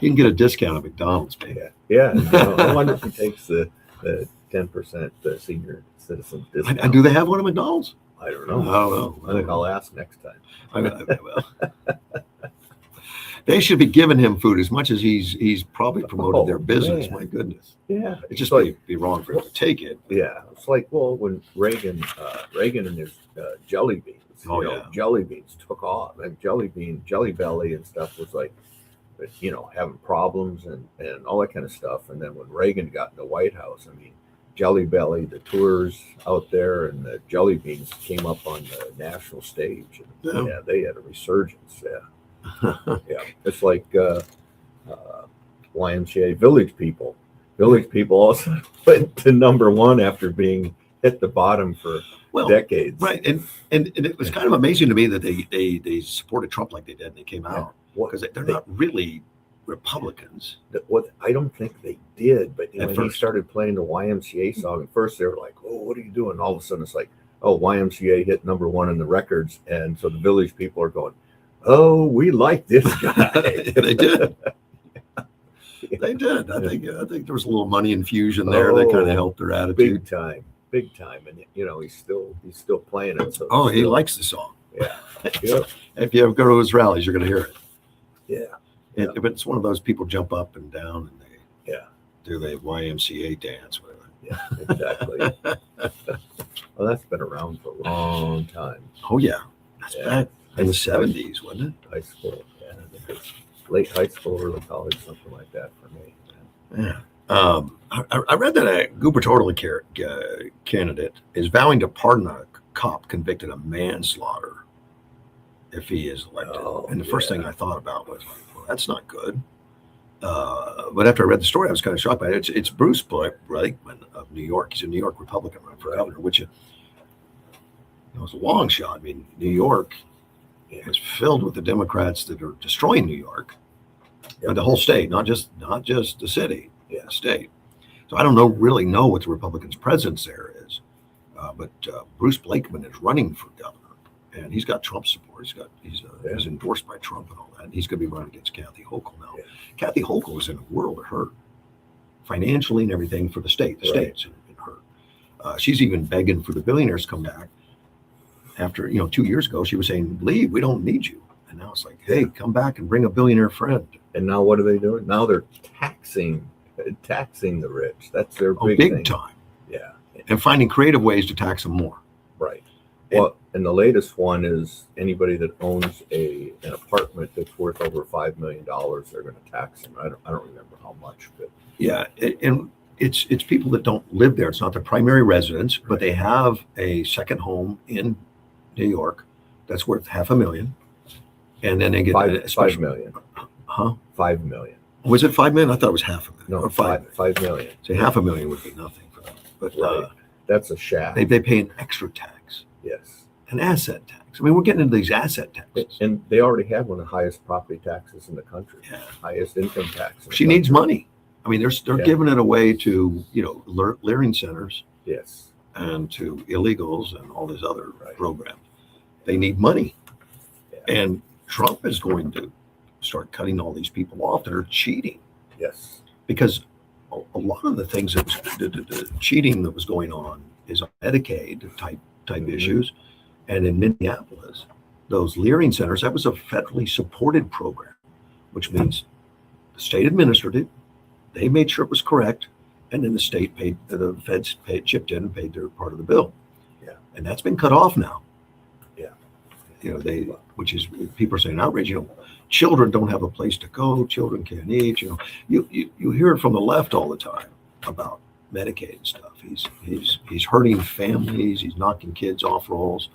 You can get a discount at McDonald's, man. Yeah. I wonder if he takes the 10% senior citizen discount. Do they have one at McDonald's? I don't know. I don't know. I think I'll ask next time. Well, they should be giving him food as much as he's probably promoted their business. Man. My goodness, Yeah, it just like, be wrong for him to take it. yeah, it's like, well, when Reagan and his jelly beans, Oh, yeah. jelly beans took off, and Jelly Belly and stuff was like, having problems and all that kind of stuff. And then when Reagan got in the White House, I mean, Jelly Belly, the tours out there, and the jelly beans came up on the national stage. And, Yeah. they had a resurgence. Yeah. Yeah, it's like YMCA Village People. Village People also went to #1 after being hit the bottom for decades. Right, and it was kind of amazing to me that they supported Trump like they did, and they came out because they're not really Republicans. What I don't think they did, but when he first. started playing the YMCA song, at first they were like, "Oh, what are you doing?" All of a sudden, it's like, "Oh, YMCA hit #1 in the records," and so the Village People are going, "Oh, we like this guy." They did. They did. I think there was a little money infusion there that kind of helped their attitude. Big time, and he's still playing it. So he likes the song. Yeah. Yep. If you ever go to his rallies, you're going to hear it. Yeah. But it's one of those people jump up and down and they Yeah. do the YMCA dance. Whatever. Yeah, exactly. Well, that's been around for a long time. Oh yeah, that's back in the 70s, wasn't it? High school, yeah. I think it's late high school, early college, something like that for me. Yeah. I read that a gubernatorial candidate is vowing to pardon a cop convicted of manslaughter if he is elected. And the first thing I thought about was, well, that's not good. But after I read the story, I was kind of shocked by it. It's Bruce Blakeman of New York. He's a New York Republican running for governor, which was a long shot. I mean, New York is filled with the Democrats that are destroying New York, but the whole state, not just the city, the state. So I don't really know what the Republicans' presence there is, but Bruce Blakeman is running for governor, and he's got Trump support. He's endorsed by Trump and all that. And he's going to be running against Kathy Hochul now. Yeah. Kathy Hochul is in a world of hurt, financially and everything for the state. The state's in hurt. She's even begging for the billionaires to come back. After 2 years ago, she was saying, "Leave, we don't need you." And now it's like, "Hey, come back and bring a billionaire friend." And now what are they doing? Now they're taxing the rich. That's their big thing. Time. Yeah. And finding creative ways to tax them more. Right. Well, and the latest one is anybody that owns an apartment that's worth over $5 million, they're going to tax them. I don't remember how much, but yeah, and it's people that don't live there. It's not their primary residence, but they have a second home in New York that's worth $500,000, and then they get $5 million. Huh? $5 million. Was it $5 million? I thought it was $500,000. No, or $5 million. So $500,000 would be nothing for them. But that's a shaft. They pay an extra tax. Yes. An asset tax. I mean, we're getting into these asset taxes. And they already have one of the highest property taxes in the country. Yeah. Highest income tax. She needs money. I mean, they're giving it away to learning centers. Yes. And to illegals and all these other programs. They need money. Yeah. And Trump is going to start cutting all these people off that are cheating. Yes. Because a lot of the things that the cheating that was going on is on Medicaid type issues. And in Minneapolis, those Leering centers, that was a federally supported program, which means the state administered it. They made sure it was correct. And then the state the feds chipped in and paid their part of the bill. Yeah. And that's been cut off now. Yeah. Which is, people are saying outrage, children don't have a place to go. Children can't eat. You hear it from the left all the time about Medicaid and stuff. He's hurting families. He's knocking kids off rolls.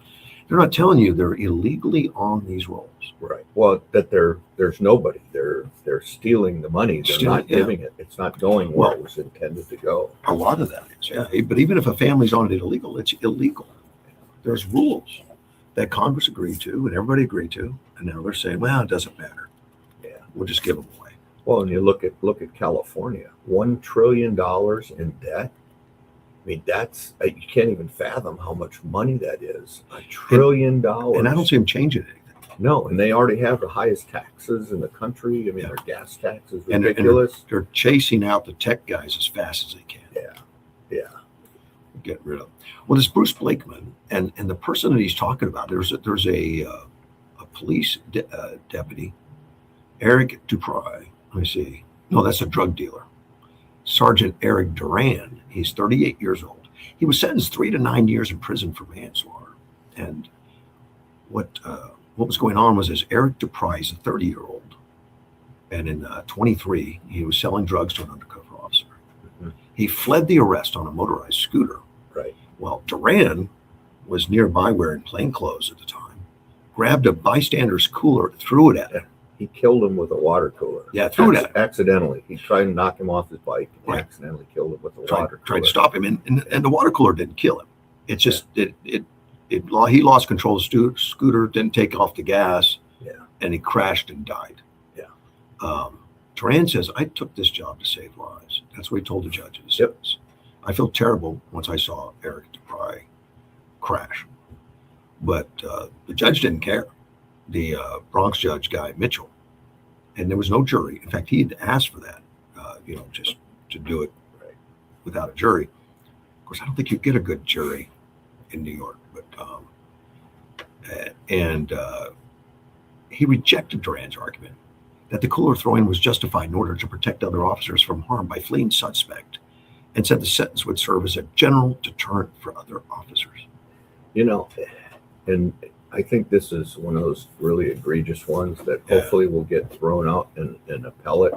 They're not telling you they're illegally on these rolls. Right. Well, that there's nobody. They're stealing the money. They're not giving it. It's not going where it was intended to go. A lot of that is, yeah. But even if a family's on it illegal, it's illegal. There's rules that Congress agreed to and everybody agreed to, and now they're saying, well, it doesn't matter. Yeah. We'll just give them away. Well, and you look at California, $1 trillion in debt. I mean, you can't even fathom how much money that is. $1 trillion. And I don't see them changing anything. No, and they already have the highest taxes in the country. I mean, their gas tax is ridiculous. And they're chasing out the tech guys as fast as they can. Yeah. get rid of. Well, this Bruce Blakeman and the person that he's talking about, there's a police deputy, Eric Dupri. Let me see. No, that's a drug dealer. Sergeant Eric Duran. He's 38 years old. He was sentenced 3 to 9 years in prison for manslaughter. And what was going on was this: Eric Dupri is a 30-year-old, and in 23, he was selling drugs to an undercover officer. Mhm. He fled the arrest on a motorized scooter. Right. Well, Duran was nearby wearing plain clothes at the time, grabbed a bystander's cooler, threw it at him. He killed him with a water cooler. Yeah, threw it at him. Accidentally. He tried to knock him off his bike and Right. accidentally killed him with a Tried, water tried cooler. to stop him, and the water cooler didn't kill him. It's just he lost control of the scooter, didn't take off the gas, Yeah. and he crashed and died. Yeah. Duran says, "I took this job to save lives." That's what he told the judges. Yep. I felt terrible once I saw Eric Dupri crash, but the judge didn't care. The Bronx judge, Guy Mitchell, and there was no jury. In fact, he had asked for that, just to do it Right. without a jury. Of course, I don't think you get a good jury in New York, but he rejected Duran's argument that the cooler throwing was justified in order to protect other officers from harm by fleeing suspect, and said the sentence would serve as a general deterrent for other officers. And I think this is one of those really egregious ones that hopefully will get thrown out in appellate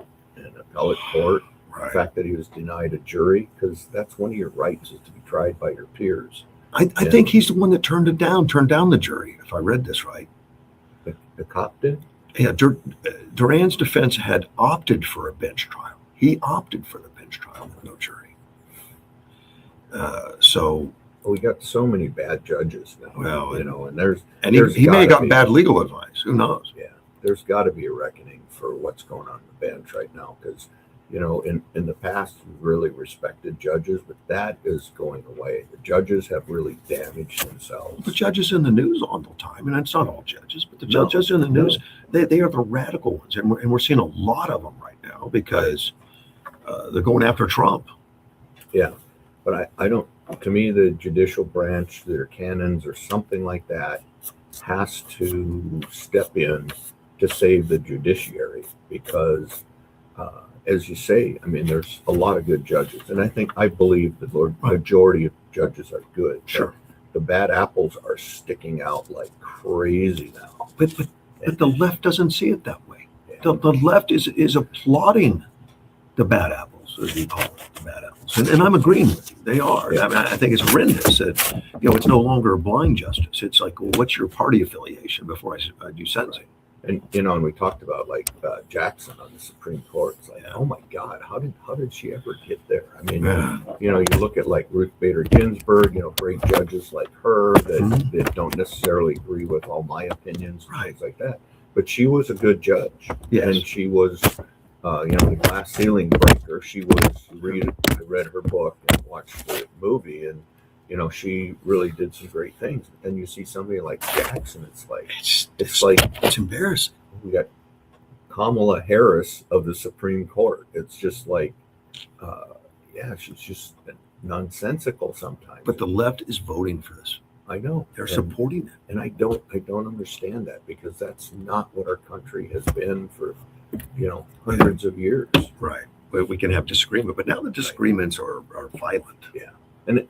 court. The fact that he was denied a jury, because that's one of your rights, is to be tried by your peers. I think he's the one that turned down the jury, if I read this right. The cop did? Yeah, Duran's defense had opted for a bench trial. He opted for the bench trial with no jury. So We got so many bad judges now. Well, and there's he may have gotta gotten be- bad legal advice. Who knows? Yeah, there's got to be a reckoning for what's going on in the bench right now, because in the past we really respected judges, but that is going away. The judges have really damaged themselves. The judges in the news all the time, and it's not all judges, but the No, judges in the no. news, they are the radical ones, and we're seeing a lot of them right now because they're going after Trump. Yeah, but I don't. To me, the judicial branch, their canons or something like that, has to step in to save the judiciary, because, as you say, I mean, there's a lot of good judges, and I believe the majority of judges are good. Sure. The bad apples are sticking out like crazy now. But the left doesn't see it that way. Yeah. The left is applauding the bad apples, as we call it, the bad apples. And I'm agreeing with you. They are. Yeah. I mean, I think it's horrendous that, it's no longer a blind justice. It's like, well, what's your party affiliation before I do sentencing? And and we talked about Jackson on the Supreme Court. It's like, oh my God, how did she ever get there? I mean, Yeah. you look at like Ruth Bader Ginsburg, great judges like her that don't necessarily agree with all my opinions, and things like that. But she was a good judge, Yes. and she was, the glass ceiling breaker. She was. I read her book and watched the movie, and she really did some great things. And you see somebody like Jackson, it's like It's embarrassing. we got Kamala Harris of the Supreme Court. It's just like, she's just nonsensical sometimes. But the left is voting for this. I know They're supporting it. and I don't understand that, because that's not what our country has been for, hundreds of years. Right. But we can have disagreement. But now the disagreements are violent. Yeah. And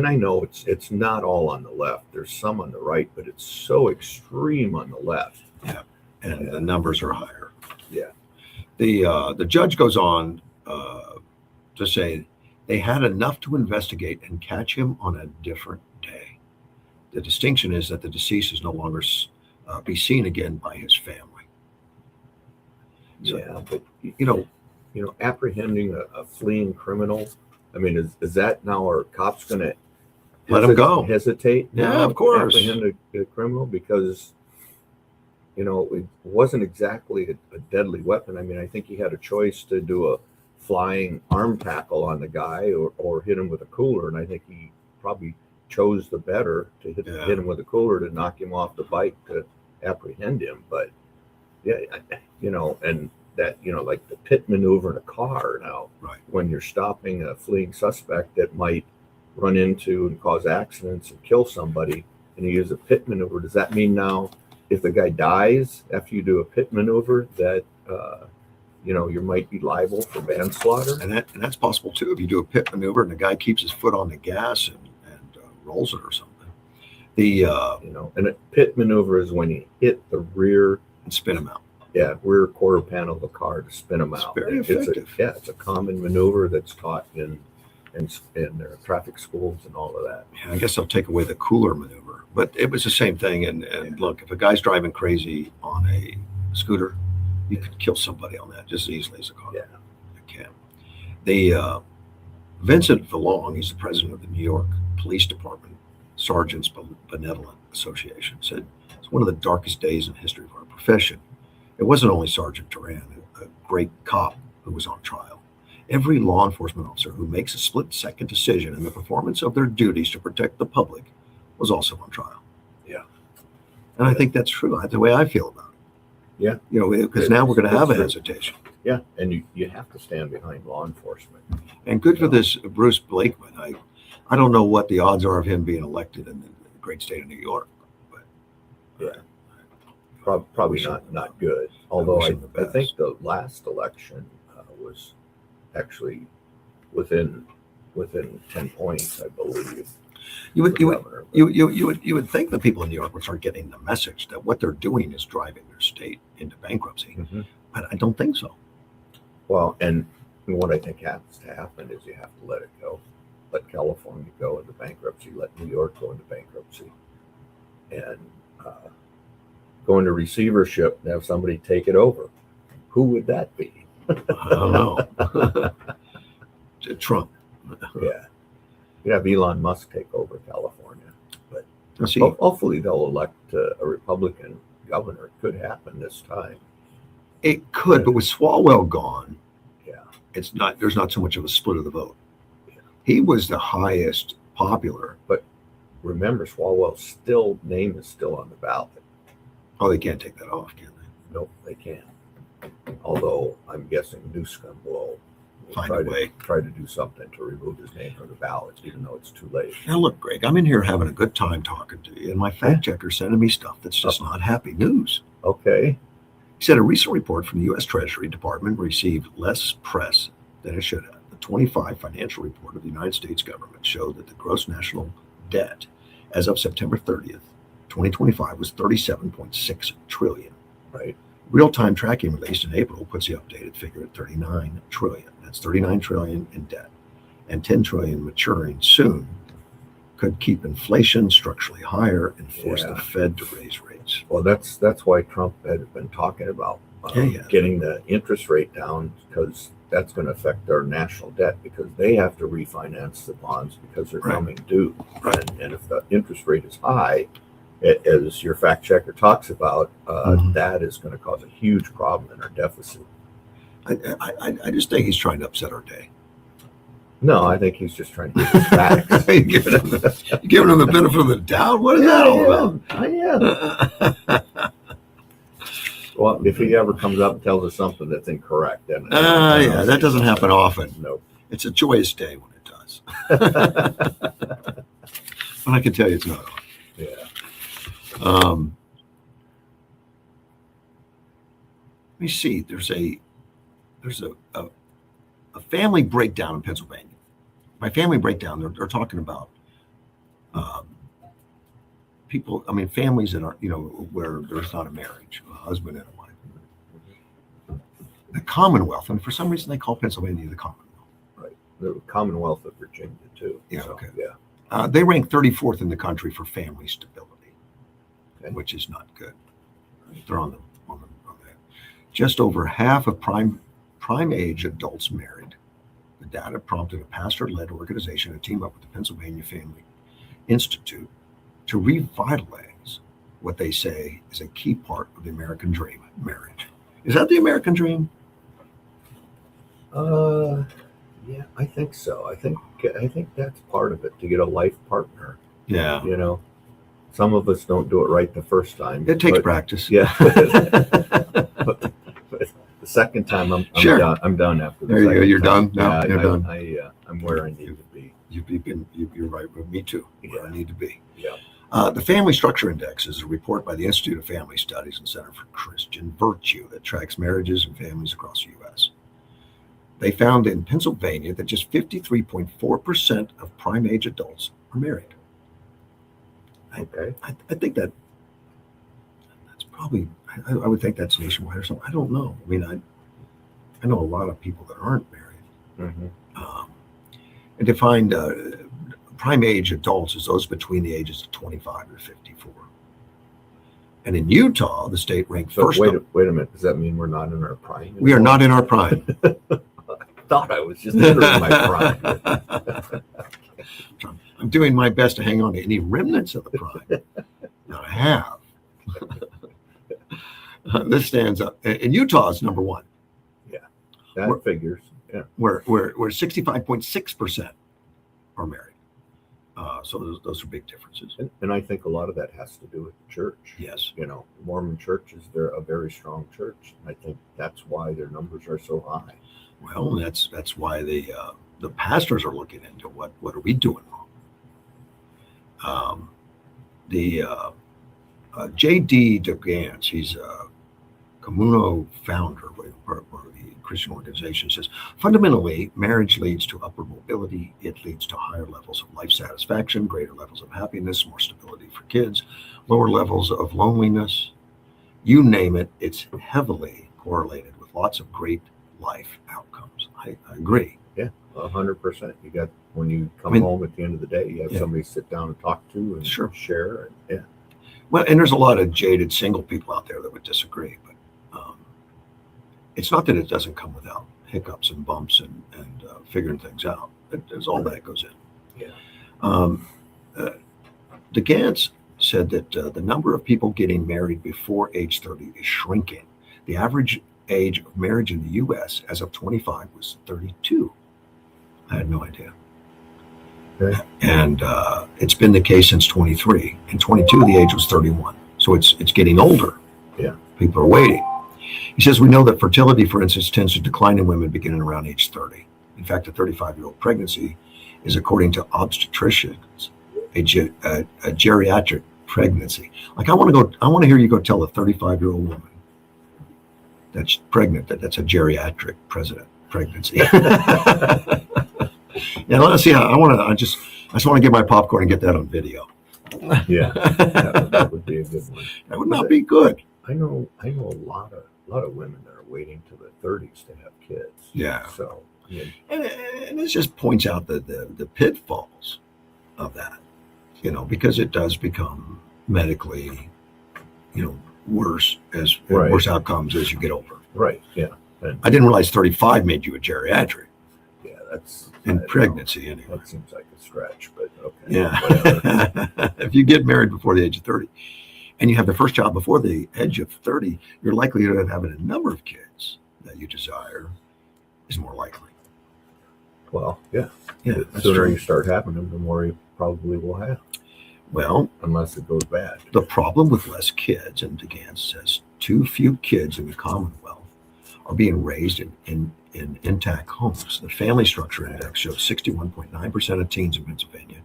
I know it's not all on the left. There's some on the right, but it's so extreme on the left. And the numbers are higher. Yeah. The judge goes on to say they had enough to investigate and catch him on a different day. The distinction is that the deceased is no longer be seen again by his family. So, Yeah, but you know, apprehending a fleeing criminal. I mean, is that now, are cops going to Let 'em go. Hesitate? Yeah, now of course. to apprehend a criminal, because it wasn't exactly a deadly weapon. I mean, I think he had a choice to do a flying arm tackle on the guy or hit him with a cooler, and I think he probably chose the better to hit him with a cooler to knock him off the bike to apprehend him. But and that like the pit maneuver in a car now, Right. when you're stopping a fleeing suspect that might run into and cause accidents and kill somebody, and you use a pit maneuver, does that mean now if the guy dies after you do a pit maneuver that you might be liable for manslaughter? And that's possible too if you do a pit maneuver and the guy keeps his foot on the gas and rolls it or something. And a pit maneuver is when you hit the rear and spin him out. Yeah, rear quarter panel of the car to spin them out. Very effective. It's a common maneuver that's taught in their traffic schools and all of that. Yeah, I guess they'll take away the cooler maneuver, but it was the same thing. And look, if a guy's driving crazy on a scooter, you could kill somebody on that just as easily as a car. Yeah, you can. The Vincent Vallone, he's the president of the New York Police Department Sergeants Benevolent Association, said it's one of the darkest days in the history of our profession. It wasn't only Sergeant Duran, a great cop who was on trial. Every law enforcement officer who makes a split-second decision in the performance of their duties to protect the public was also on trial. Yeah. And I think that's true. That's the way I feel about it. Yeah. Because now we're going to have a hesitation. Yeah, and you have to stand behind law enforcement. And good for this Bruce Blakeman. I don't know what the odds are of him being elected in the great state of New York. But yeah. Probably not good. Although I think the last election was actually within 10 points, I believe. You would think that people in New York would start getting the message that what they're doing is driving their state into bankruptcy, but I don't think so. Well, and what I think has to happen is you have to let it go. Let California go into bankruptcy. Let New York go into bankruptcy, and go into receivership and have somebody take it over. Who would that be? I don't know. Trump. Yeah. You have Elon Musk take over California, but See, hopefully they'll elect a Republican governor. It could happen this time. it could, but with Swalwell gone, Yeah. it's not. There's not so much of a split of the vote. Yeah. He was the highest popular. Remember, Swalwell's name is still on the ballot. Oh, they can't take that off, can they? Nope, they can't. Although I'm guessing Newsom will Find a way. try to do something to remove his name from the ballot, even though it's too late. Now, look, Greg, I'm in here having a good time talking to you, and my fact checker's sending me stuff that's just not happy news. Okay. He said a recent report from the U.S. Treasury Department received less press than it should have. The 25 financial report of the United States government showed that the gross national debt as of September 30th, 2025 was $37.6 trillion. Right. Real-time tracking released in April puts the updated figure at $39 trillion. That's $39 trillion in debt, and $10 trillion maturing soon could keep inflation structurally higher and force the Fed to raise rates. Well, that's why Trump had been talking about getting the interest rate down, because that's going to affect their national debt, because they have to refinance the bonds because they're coming due. Right. And if the interest rate is high, as your fact checker talks about, that is going to cause a huge problem in our deficit. I just think he's trying to upset our day. No, I think he's just trying to get facts. You're giving him the benefit of the doubt? What is that all about? I am. Well, if he ever comes up and tells us something that's incorrect, then that doesn't happen often. Nope. It's a joyous day when it does. But I can tell you it's not. Yeah. Let me see. There's a family breakdown in Pennsylvania. By family breakdown, they're talking about people. I mean, families that are where there's not a marriage, a husband and a wife. The Commonwealth, and for some reason they call Pennsylvania the Commonwealth. Right. The Commonwealth of Virginia too. Yeah. So, okay. Yeah. They rank 34th in the country for family stability, which is not good. They're on that. Just over half of prime age adults married. The data prompted a pastor-led organization to team up with the Pennsylvania Family Institute to revitalize what they say is a key part of the American dream, marriage. Is that the American dream? Yeah, I think so. I think that's part of it, to get a life partner. Yeah. Some of us don't do it right the first time. It takes practice. Yeah. but the second time, I'm done. I'm done after the There you second go. You're time. done? No, you're done. I'm where I need to be. You're right with me too. Where I need to be. Yeah. The Family Structure Index is a report by the Institute of Family Studies and Center for Christian Virtue that tracks marriages and families across the U.S. They found in Pennsylvania that just 53.4% of prime age adults are married. Okay. I think that's probably, I would think that's nationwide or something. I don't know. I mean, I know a lot of people that aren't married. And defined prime age adults as those between the ages of 25 and 54. And in Utah, the state ranked So first. wait a minute. Does that mean we're not in our prime? We are not in our prime. I thought I was just entering my prime. I'm doing my best to hang on to any remnants of the prime that I have. This stands up. And Utah is number one. Yeah, that figures. Yeah, where 65.6% are married. So those are big differences. And I think a lot of that has to do with the church. Yes. You know, Mormon churches, they're a very strong church. I think that's why their numbers are so high. Well, that's why the pastors are looking into what are we doing wrong. J.D. DeGance, he's a Communo founder of the Christian organization, says, fundamentally, marriage leads to upward mobility. It leads to higher levels of life satisfaction, greater levels of happiness, more stability for kids, lower levels of loneliness. You name it, it's heavily correlated with lots of great life outcomes. I agree. Yeah, 100%. You got, when you come home at the end of the day, you have somebody to sit down and talk to and share. And, Well, and there's a lot of jaded single people out there that would disagree, but it's not that it doesn't come without hiccups and bumps and figuring things out. There's all that goes in. Yeah. DeGance said that the number of people getting married before age 30 is shrinking. The average age of marriage in the U.S. as of 25 was 32. I had no idea. Okay. And it's been the case since 23. In 22, the age was 31. So it's getting older. Yeah. People are waiting. He says, we know that fertility, for instance, tends to decline in women beginning around age 30. In fact, a 35-year-old pregnancy is, according to obstetricians, a geriatric pregnancy. Like, I want to hear you go tell a 35-year-old woman that's pregnant that's a geriatric pregnancy. Yeah, let's see how I just want to get my popcorn and get that on video. Yeah, that would be a good one. That would not be good. I know a lot of women that are waiting to their 30s to have kids. Yeah. So, yeah. And it just points out the pitfalls of that, because it does become medically, worse worse outcomes as you get older. Right. Yeah. And I didn't realize 35 made you a geriatric. Yeah, that's in pregnancy anyway. That seems like a stretch, but okay. Yeah. If you get married before the age of 30 and you have the first child before the age of 30, your likelihood of having a number of kids that you desire is more likely. Well, yeah. Yeah. The sooner you start having them, the more you probably will have. Well, unless it goes bad. The problem with less kids, and DeGance says, too few kids in the Commonwealth are being raised in intact homes. The Family Structure Index shows 61.9% of teens in Pennsylvania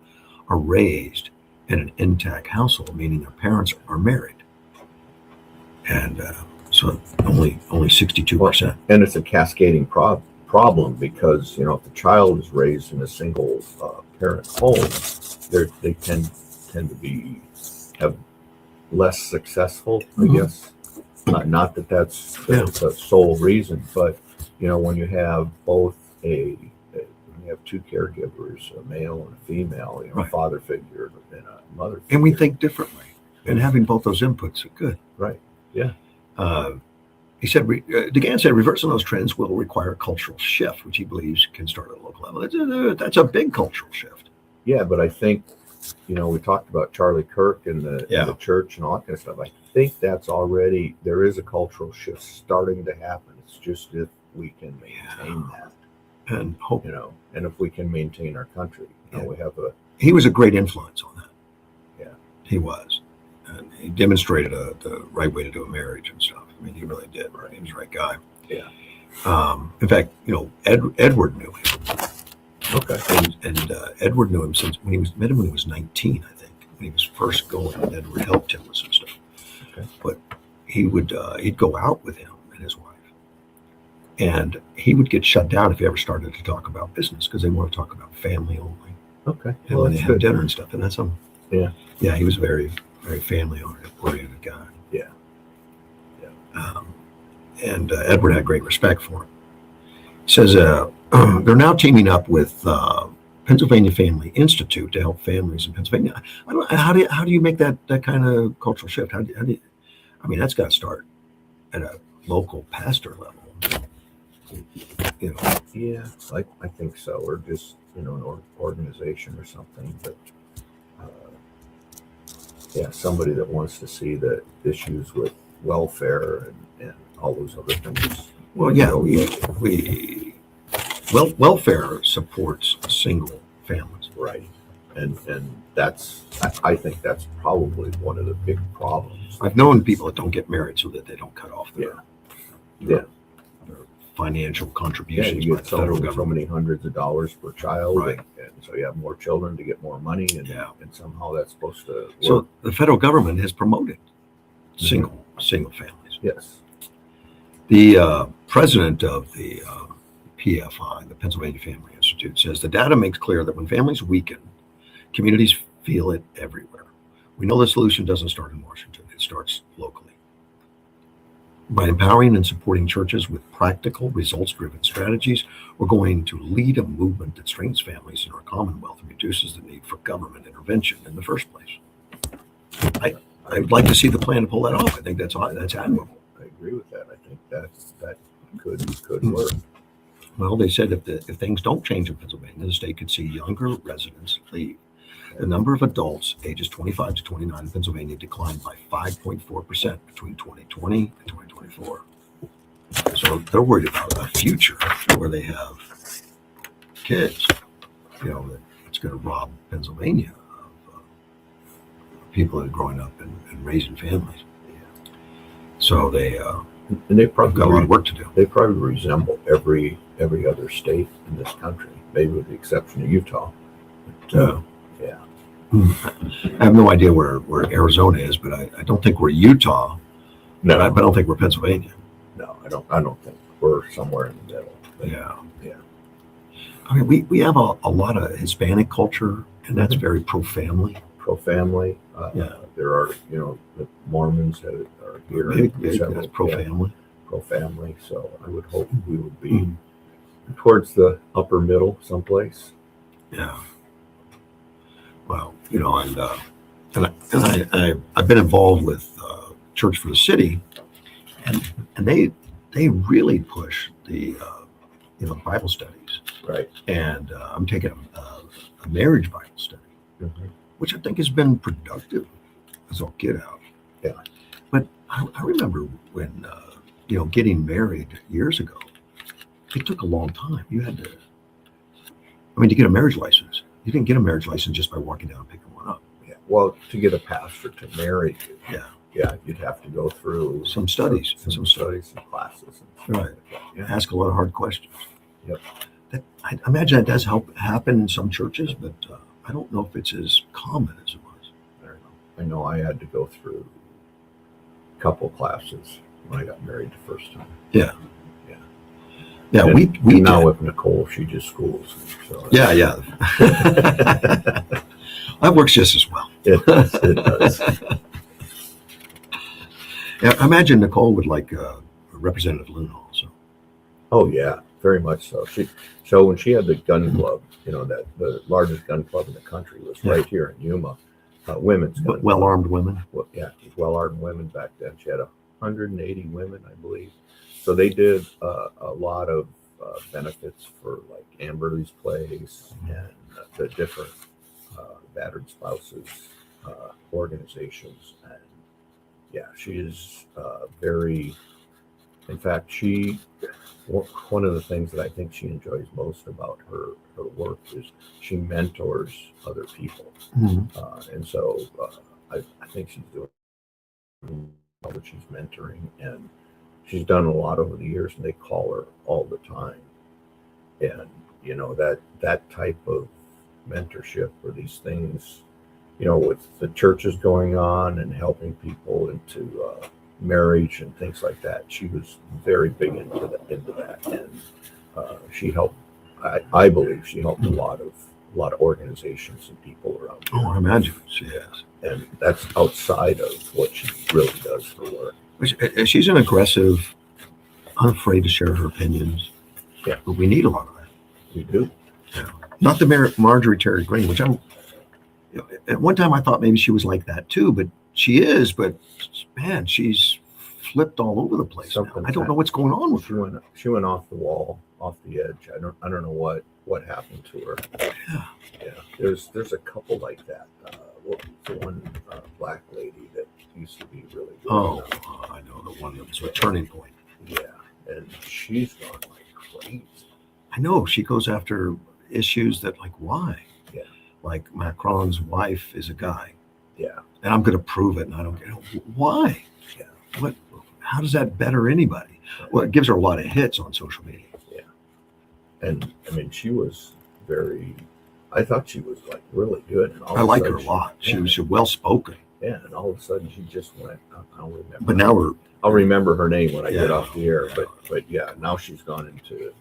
are raised in an intact household, meaning their parents are married. And so only 62%. And it's a cascading problem because, if the child is raised in a single parent home, they tend to have less successful, I guess. Not that that's the sole reason, but when you have both when you have two caregivers, a male and a female, a father figure and a mother figure. And we think differently, and having both those inputs are good. Right. Yeah. He said, DeGance said, reversing those trends will require a cultural shift, which he believes can start at a local level. That's a big cultural shift. Yeah, but I think, we talked about Charlie Kirk and the church and all that kind of stuff. I think that's already, there is a cultural shift starting to happen. It's just if we can maintain that. And hope. And if we can maintain our country. We have he was a great influence on that. Yeah. He was. And he demonstrated the right way to do a marriage and stuff. I mean, he really did. Right? He was the right guy. Yeah. In fact, Edward knew him. Okay. And Edward knew him since met him when he was 19, I think. When he was first going, and Edward helped him with some stuff. Okay. But he'd go out with him and his wife, and he would get shut down if he ever started to talk about business because they want to talk about family only. Okay. And when they have dinner and stuff, and that's Yeah. Yeah, he was a very, very family oriented guy. Yeah. And Edward had great respect for him. He says they're now teaming up with Pennsylvania Family Institute to help families in Pennsylvania. I don't, how do you make that kind of cultural shift? How do you, I mean, that's got to start at a local pastor level. You know. Yeah, I think so, or just an organization or something. But yeah, somebody that wants to see the issues with welfare and all those other things. Well, yeah, welfare supports single families, right, and that's I think that's probably one of the big problems. I've known people that don't get married so that they don't cut off their financial contributions. You by get the federal government. so many hundreds of dollars per child, right? And so you have more children to get more money, and somehow that's supposed to work. So the federal government has promoted single families. Yes. The president of the PFI, the Pennsylvania Family Institute, says the data makes clear that when families weaken, communities feel it everywhere. We know the solution doesn't start in Washington; it starts locally. By empowering and supporting churches with practical, results-driven strategies, we're going to lead a movement that strengthens families in our Commonwealth and reduces the need for government intervention in the first place. I'd like to see the plan to pull that off. I think that's admirable. I agree with that. I think that could work. Well, they said if things don't change in Pennsylvania, the state could see younger residents leave. The number of adults ages 25 to 29 in Pennsylvania declined by 5.4% between 2020 and 2024. So they're worried about a future where they have kids, that it's going to rob Pennsylvania of people that are growing up and raising families. So they probably got a lot of work to do. They probably resemble every other state in this country, maybe with the exception of Utah. But, yeah. I have no idea where Arizona is, but I don't think we're Utah. No, but I don't think we're Pennsylvania. No, I don't think we're somewhere in the middle. But yeah. I mean, we have a lot of Hispanic culture, and that's very pro-family. Pro-family. There are the Mormons that are here. That's pro-family. Pro-family. So I would hope we would be towards the upper middle someplace. Yeah. Well, I've been involved with Church for the City, and they really push the Bible studies, right? And I'm taking a marriage Bible study, which I think has been productive as all get out. Yeah. But I remember when getting married years ago, it took a long time. You had to get a marriage license. You didn't get a marriage license just by walking down and picking one up. Yeah. Well, to get a pastor to marry you, yeah, you'd have to go through some studies, some classes. Right. Ask a lot of hard questions. Yep. I imagine that does happen in some churches, but I don't know if it's as common as it was. I don't know. I know I had to go through a couple classes when I got married the first time. Yeah. Yeah, and we now with Nicole, she just schools. So yeah. That works just as well. It does. Yeah, I imagine Nicole would like Representative Loon also. Oh yeah, very much so. So when she had the gun club, that the largest gun club in the country was right here in Yuma, women's gun well-armed women. Well, yeah, well-armed women back then. She had 180 women, I believe. So they did a lot of benefits for like Amberley's Place and the different battered spouses organizations. And yeah, she is very. In fact, one of the things that I think she enjoys most about her work is she mentors other people, and so I think she's doing well that she's mentoring, and she's done a lot over the years, and they call her all the time. And that type of mentorship or these things, with the churches going on and helping people into marriage and things like that. She was very big into that, and she helped. I believe she helped a lot of organizations and people around here. Oh, I imagine she has. And that's outside of what she really does for work. She's an aggressive, unafraid to share her opinions. Yeah, but we need a lot of that. We do. Yeah. Not the Marjorie Terry Greene, which at one time I thought maybe she was like that too, but she is. But man, she's flipped all over the place now. I don't know what's going on with her. She went off the wall, off the edge. I don't know what happened to her. Yeah. There's a couple like that. What was the one black lady that used to be really good? Oh, I know the one that was a turning point. Yeah, and she's gone like crazy. I know she goes after issues that, like, why? Yeah. Like Macron's wife is a guy. Yeah. And I'm going to prove it, and I don't get it. Why? Yeah. What? How does that better anybody? Well, it gives her a lot of hits on social media. Yeah. And I mean, she was I thought she was like really good. And I like her a lot. She was well spoken. Yeah, and all of a sudden she just went. I'll remember. But now I'll remember her name when I get off the air. But yeah, now she's gone into,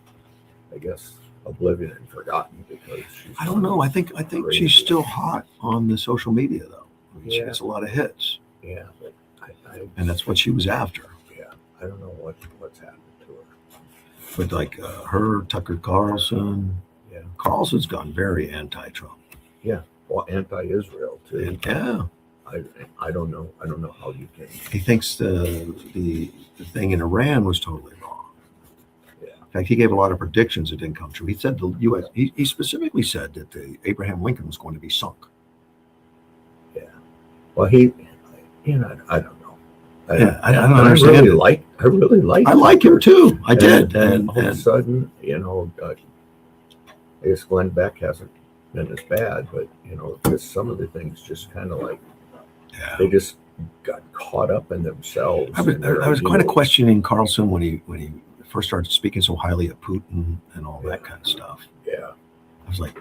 I guess, oblivion and forgotten because she's. I don't know. I think she's still hot on the social media though. I mean, she gets a lot of hits. Yeah, but and that's what she was after. Yeah, I don't know what's happened to her. But like her, Tucker Carlson. Yeah, Carlson's gone very anti-Trump. Yeah, well, anti-Israel too. Yeah. I don't know. I don't know how you can. He thinks the thing in Iran was totally wrong. Yeah. In fact, he gave a lot of predictions that didn't come true. He said the U.S. He specifically said that the Abraham Lincoln was going to be sunk. Yeah. Well, I don't know. I don't understand. I really like. I like him too. I did. And all of a sudden, I guess Glenn Beck hasn't been as bad, but because some of the things just kind of like. Yeah. They just got caught up in themselves. I was kind of questioning Carlson when he first started speaking so highly of Putin and all that kind of stuff. Yeah. I was like,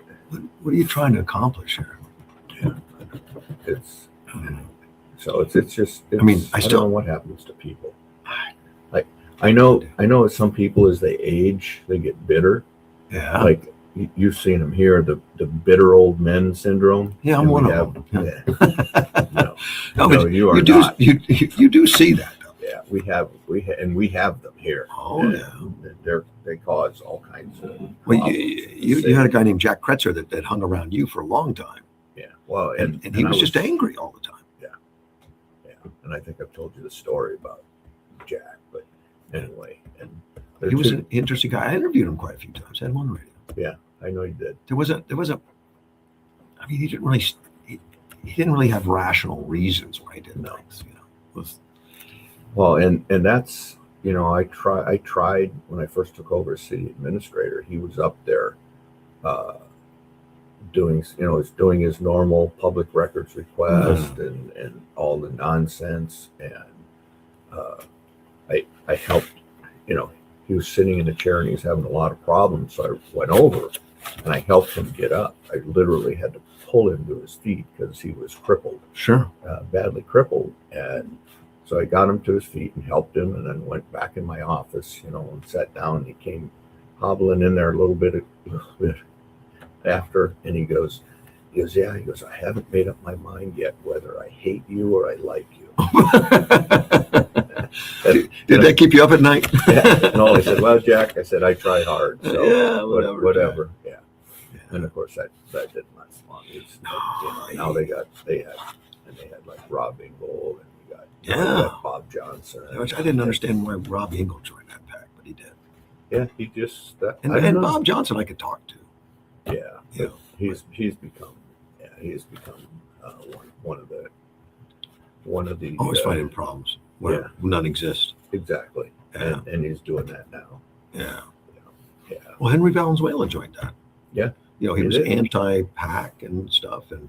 what are you trying to accomplish here? Yeah. It's just. I don't know what happens to people. Like I know some people as they age, they get bitter. Yeah. Like you've seen them here, the bitter old men syndrome. Yeah, I'm one of them. Yeah. No, you are not. You do see that. Though. Yeah, we have them here. Oh yeah, they cause all kinds of. Well, you had a guy named Jack Kretzer that hung around you for a long time. Yeah, well, and he was just angry all the time. Yeah, and I think I've told you the story about Jack, but anyway, and he was an interesting guy. I interviewed him quite a few times. I had him on the radio. Yeah, I know you did. There was a. I mean, he didn't really have rational reasons why he did things. Well, and that's I tried when I first took over as city administrator. He was up there, doing his normal public records request and all the nonsense, and I helped. He was sitting in a chair and he was having a lot of problems. So I went over and I helped him get up. I literally had to pull him to his feet because he was crippled. Sure. Badly crippled. And so I got him to his feet and helped him, and then went back in my office, and sat down. And he came hobbling in there a little bit after, and he goes, yeah, I haven't made up my mind yet whether I hate you or I like you. Did that keep you up at night? Yeah. No, I said, well, Jack, I tried hard. So yeah, whatever. Yeah. And of course that didn't last long. Now they had like Rob Engel, and we got Bob Johnson. Which I didn't understand why Rob Engel joined that pack, but he did. Yeah, he just and Bob Johnson I could talk to. Yeah, he's become one of the always finding problems where none exist. Exactly. Yeah. And he's doing that now. Yeah. Well, Henry Valenzuela joined that. Yeah. He was anti-PAC and stuff, and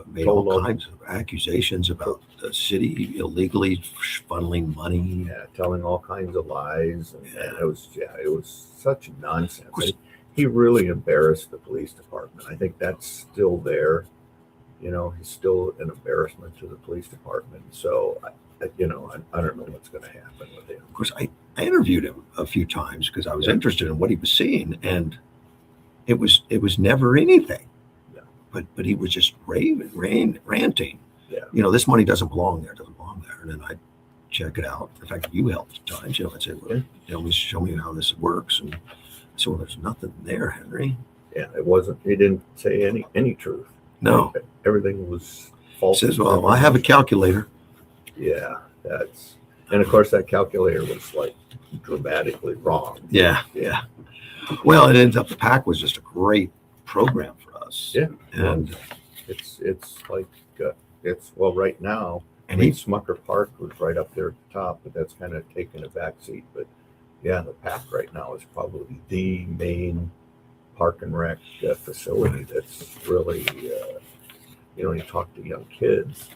made all kinds of accusations about the city illegally funneling money. Yeah, telling all kinds of lies, and it was such nonsense. he really embarrassed the police department. I think that's still there. He's still an embarrassment to the police department. So, I don't know what's going to happen with him. Of course, I interviewed him a few times because I was interested in what he was seeing, and it was never anything. Yeah. But he was just ranting. Yeah. This money doesn't belong there, and then I check it out. In fact, you helped at times. I'd say, well, show me how this works, and so there's nothing there, Henry. Yeah, it wasn't. He didn't say any truth. No, everything was false. He says, well, I have a calculator. Yeah, and of course that calculator was like dramatically wrong. Yeah. Well, it ends up the PAC was just a great program for us. Yeah, and it's like right now. And Smucker Park was right up there at the top, but that's kind of taken a back seat. But yeah, the PAC right now is probably the main park and rec facility that's really, you talk to young kids,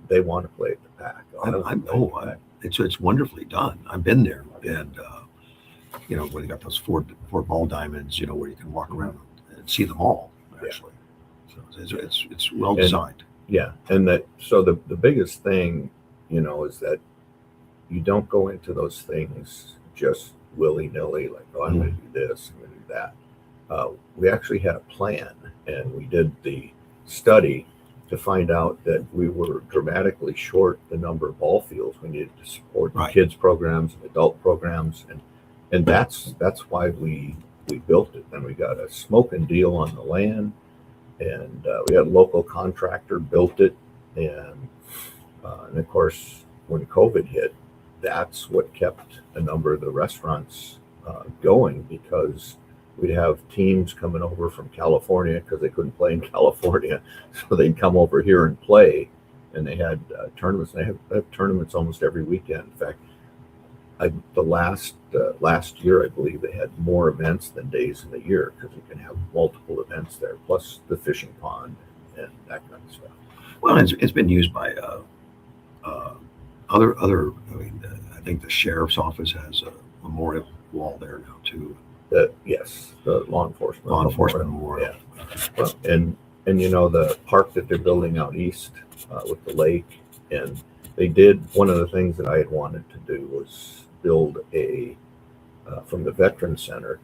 they want to play at the PAC. I know. It's wonderfully done. I've been there, and where they got those four ball diamonds, where you can walk around and see them all actually. Yeah. So it's well designed. Yeah, and the biggest thing, is that you don't go into those things just willy-nilly, like, oh, I'm going to do this, I'm going to do that. We actually had a plan, and we did the study to find out that we were dramatically short the number of ball fields we needed to support the kids programs and adult programs, and that's why we built it. Then we got a smoking deal on the land, and we had a local contractor built it, and of course when COVID hit, that's what kept a number of the restaurants going, because we'd have teams coming over from California because they couldn't play in California, so they'd come over here and play, and they had tournaments. They have tournaments almost every weekend. In fact, the last year, I believe they had more events than days in the year, because you can have multiple events there, plus the fishing pond and that kind of stuff. Well, it's been used by other. I think the sheriff's office has a memorial wall there now too. Yes, the law enforcement memorial. Yeah. Well, and the park that they're building out east with the lake, and they did, one of the things that I had wanted to do was build from the Veterans Center,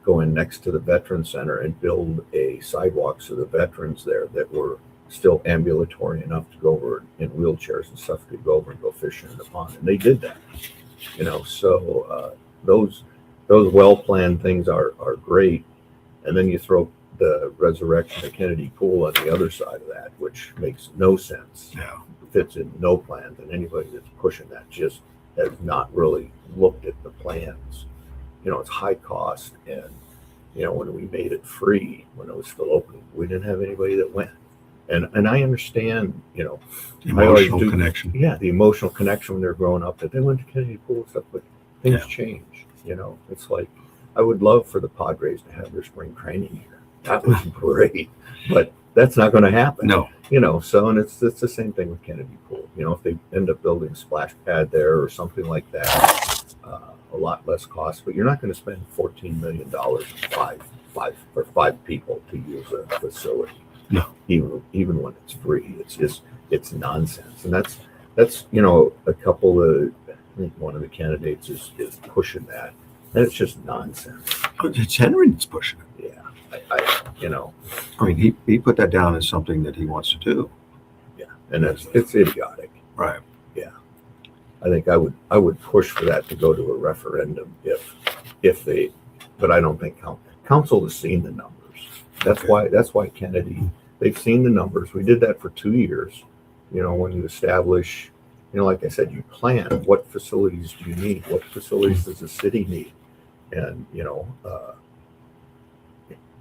go in next to the Veterans Center and build a sidewalk so the veterans there that were still ambulatory enough to go over in wheelchairs and stuff could go over and go fishing in the pond. And they did that, so those well-planned things are great. And then you throw the resurrection of Kennedy Pool on the other side of that, which makes no sense. Yeah. Fits in no plans, and anybody that's pushing that just has not really looked at the plans. It's high cost, and when we made it free, when it was still open, we didn't have anybody that went. And I understand, the emotional connection. Yeah, the emotional connection when they're growing up, that they went to Kennedy Pool and stuff, but things change. It's like, I would love for the Padres to have their spring training here. That was great, but that's not going to happen. No. So, and it's the same thing with Kennedy Pool. If they end up building a splash pad there or something like that, a lot less cost, but you're not going to spend $14 million for five people to use a facility. No. Even when it's free, it's nonsense. And that's a couple of, I think one of the candidates is pushing that, and it's just nonsense. It's Henry that's pushing it. Yeah. He put that down as something that he wants to do. Yeah, and it's idiotic. Right. Yeah, I think I would push for that to go to a referendum if they, but I don't think council has seen the numbers. That's why Kennedy, they've seen the numbers. We did that for 2 years. When you establish, like I said, you plan what facilities do you need, what facilities does the city need, and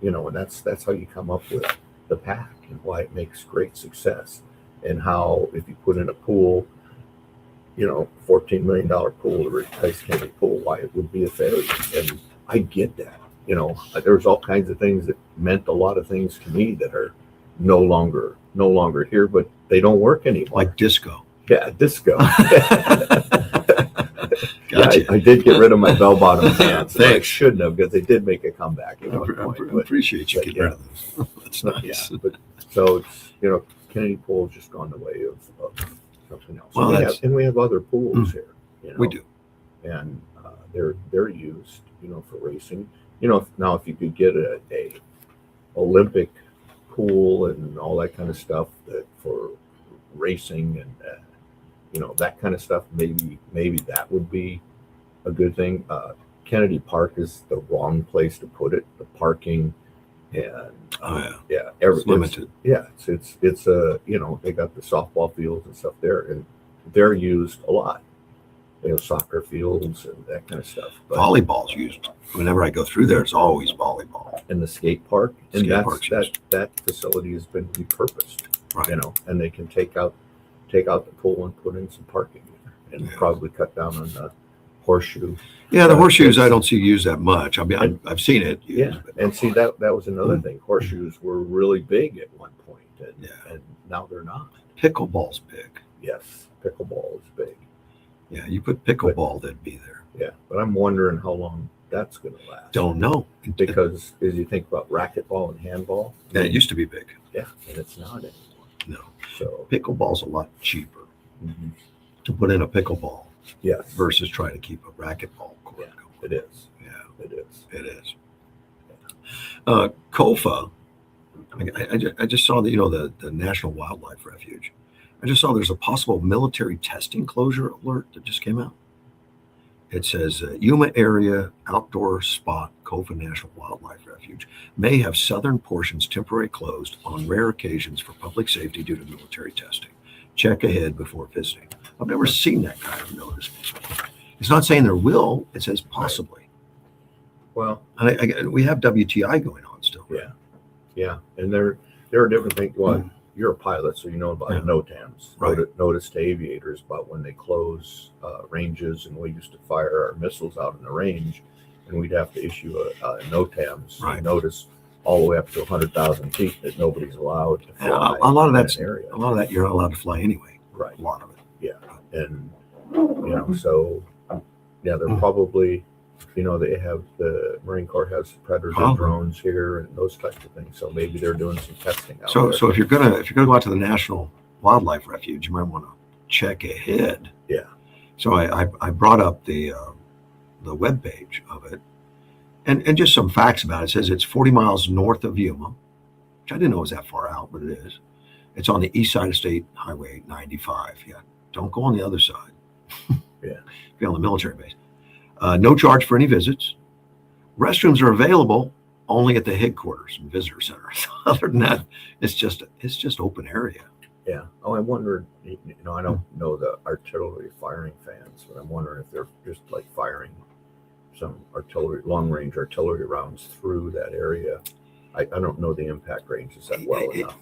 and that's how you come up with the PAC and why it makes great success, and how if you put in a pool, $14 million pool, the Rice Kennedy pool, why it would be a failure. And I get that. There's all kinds of things that meant a lot of things to me that are no longer here, but they don't work anymore. Like disco. Yeah, disco. Gotcha. I did get rid of my bell-bottom pants. I Thanks. shouldn't have, because they did make a comeback at I one point. I appreciate you but getting rid of them. That's Yeah, nice. but so it's, Kennedy Pool's just gone the way of something else. Well, And we have other pools here. We do. And they're used, for racing. Now if you could get a Olympic pool and all that kind of stuff that for racing and that kind of stuff, maybe that would be a good thing. Kennedy Park is the wrong place to put it. The parking and It's limited. It's they got the softball fields and stuff there, and they're used a lot. They have soccer fields and that kind of stuff. But, Volleyball's used. Whenever I go through there, it's always volleyball. and the skate park, and park's that facility has been repurposed. Right. And they can take out the pool and put in some parking there, and Yeah. probably cut down on the horseshoe. Yeah, the horseshoes I don't see used that much. I mean, I've seen it. Yeah, and see that was another thing. Horseshoes were really big at one point, and now they're not. Pickleball's big. Yes, pickleball is big. Yeah, you put pickleball, that'd be there. Yeah, but I'm wondering how long that's going to last. Don't know. Because as you think about racquetball and handball, Yeah, it used to be big. yeah, and it's not anymore. No. So Pickleball's a lot cheaper to put in a pickleball yes, versus trying to keep a racquetball court Yeah. going. it is. Yeah, It is. it is. COFA, I just saw that, the National Wildlife Refuge. I just saw there's a possible military testing closure alert that just came out. It says Yuma area outdoor spot COFA National Wildlife Refuge may have southern portions temporarily closed on rare occasions for public safety due to military testing. Check ahead before visiting. I've never seen that kind of notice before. It's not saying there will, it says possibly. Well, And we have WTI going on still. Right? yeah, and there are different things. Well, you're a pilot, so you know about NOTAMs, Right. notice to aviators, about when they close ranges, and we used to fire our missiles out in the range, and we'd have to issue a NOTAMs notice all the way up to 100,000 feet that nobody's allowed to fly. A lot of in that's that area. a lot of that you're not allowed to fly anyway. Right. A lot of it. Yeah, and so they're probably. They have the Marine Corps has Predator drones here and those types of things. So maybe they're doing some testing out there. So if you're gonna go out to the National Wildlife Refuge, you might want to check ahead. Yeah. So I brought up the web page of it, and just some facts about it. It says it's 40 miles north of Yuma, which I didn't know was that far out, but it is. It's on the east side of State Highway 95. Yeah, don't go on the other side. Yeah. If you're on the military base. No charge for any visits. Restrooms are available only at the headquarters and visitor center. So other than that, it's just open area. Yeah. Oh, I wondered. I don't know the artillery firing fans, but I'm wondering if they're just like firing some long range artillery rounds through that area. I don't know the impact ranges that well enough.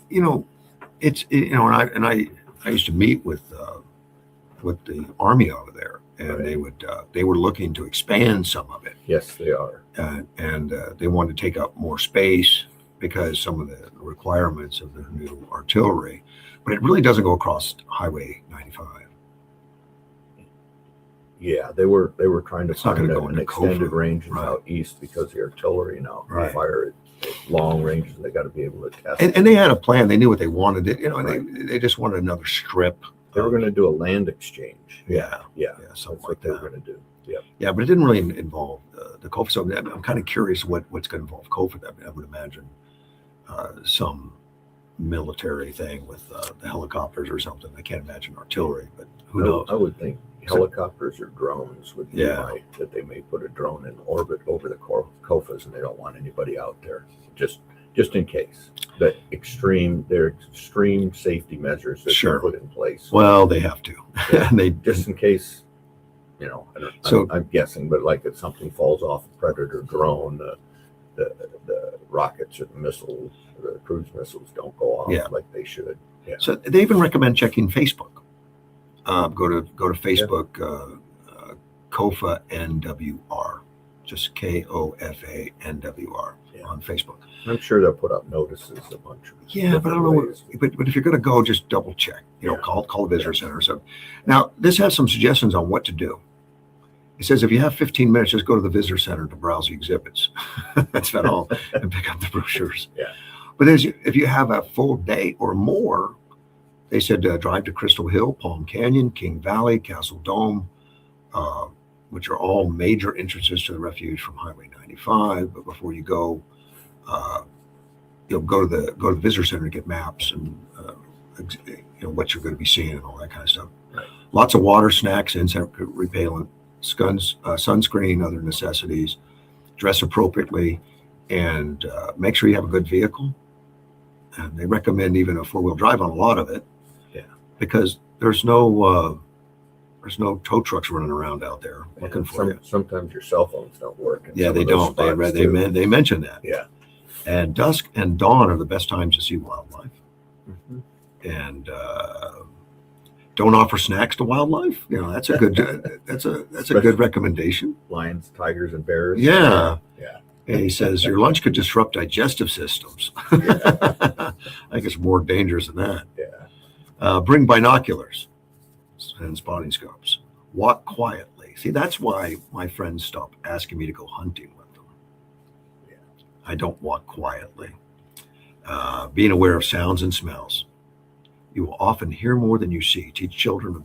And I used to meet with the Army over there, and they were looking to expand some of it. Yes, they are. And they wanted to take up more space because some of the requirements of the new artillery, but it really doesn't go across Highway 95. Yeah, they were trying to It's not find gonna go an into extended COFA. range Right. out east because the artillery now can Right. fire at long ranges. They got to be able to test. And they had a plan. They knew what they wanted. And Right. they just wanted another strip. They were going to do a land exchange. Yeah, Yeah, something that's like what they were that. going to do. Yeah. Yeah, but it didn't really involve the COFA. So I'm kind of curious what's going to involve COFA. I would imagine some military thing with the helicopters or something. I can't imagine artillery, but who knows? I would think helicopters or drones would be Yeah. that they may put a drone in orbit over the COFAs, and they don't want anybody out there, just in case. They're extreme safety measures that Sure. they put in place. Well, they have to. Yeah. And they Just in case, So- I'm guessing, but like if something falls off a Predator drone, the rockets or the missiles, the cruise missiles don't go off like they should. Yeah. So they even recommend checking Facebook. Go to Facebook, COFA NWR, just KOFA NWR on Facebook. I'm sure they'll put up notices a bunch of Yeah, but I don't know. ways. But if you're going to go, just double check. Call the visitor center. So now this has some suggestions on what to do. He says, if you have 15 minutes, just go to the visitor center to browse the exhibits. That's about all, and pick up the brochures. Yeah. But if you have a full day or more, they said drive to Crystal Hill, Palm Canyon, King Valley, Castle Dome, which are all major entrances to the refuge from Highway 95. But before you go, you'll go to the visitor center to get maps and what you're going to be seeing and all that kind of stuff. Right. Lots of water, snacks, insect repellent, sunscreen, other necessities. Dress appropriately, and make sure you have a good vehicle. And they recommend even a 4-wheel drive on a lot of it. Yeah. Because there's no tow trucks running around out there looking for you. Sometimes your cell phones don't work. Yeah, they don't. They mention that. Yeah. And dusk and dawn are the best times to see wildlife. Mm-hmm. And don't offer snacks to wildlife. That's a good that's a good recommendation. Lions, tigers, and bears. Yeah. Yeah. And he says your lunch could disrupt digestive systems. Yeah. I think it's more dangerous than that. Yeah. Bring binoculars and spotting scopes. Walk quietly. See, that's why my friends stop asking me to go hunting with them. Yeah. I don't walk quietly. Being aware of sounds and smells. You will often hear more than you see. Teach children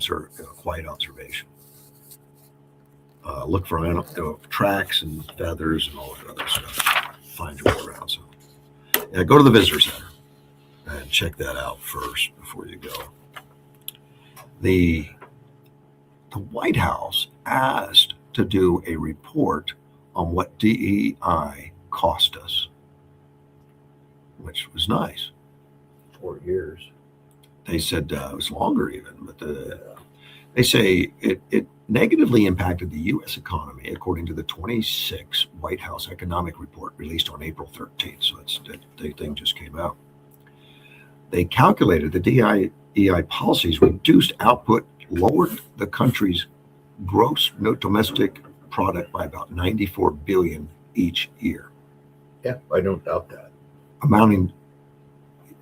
quiet observation. Look for tracks and feathers and all that other stuff. Find your way around. So, go to the visitor center and check that out first before you go. The White House asked to do a report on what DEI cost us, which was nice. 4 years. They said it was longer even, but they say it negatively impacted the U.S. economy, according to the 26 White House economic report released on April 13th. So the thing just came out. They calculated the DEI policies reduced output, lowered the country's gross domestic product by about 94 billion each year. Yeah, I don't doubt that. Amounting,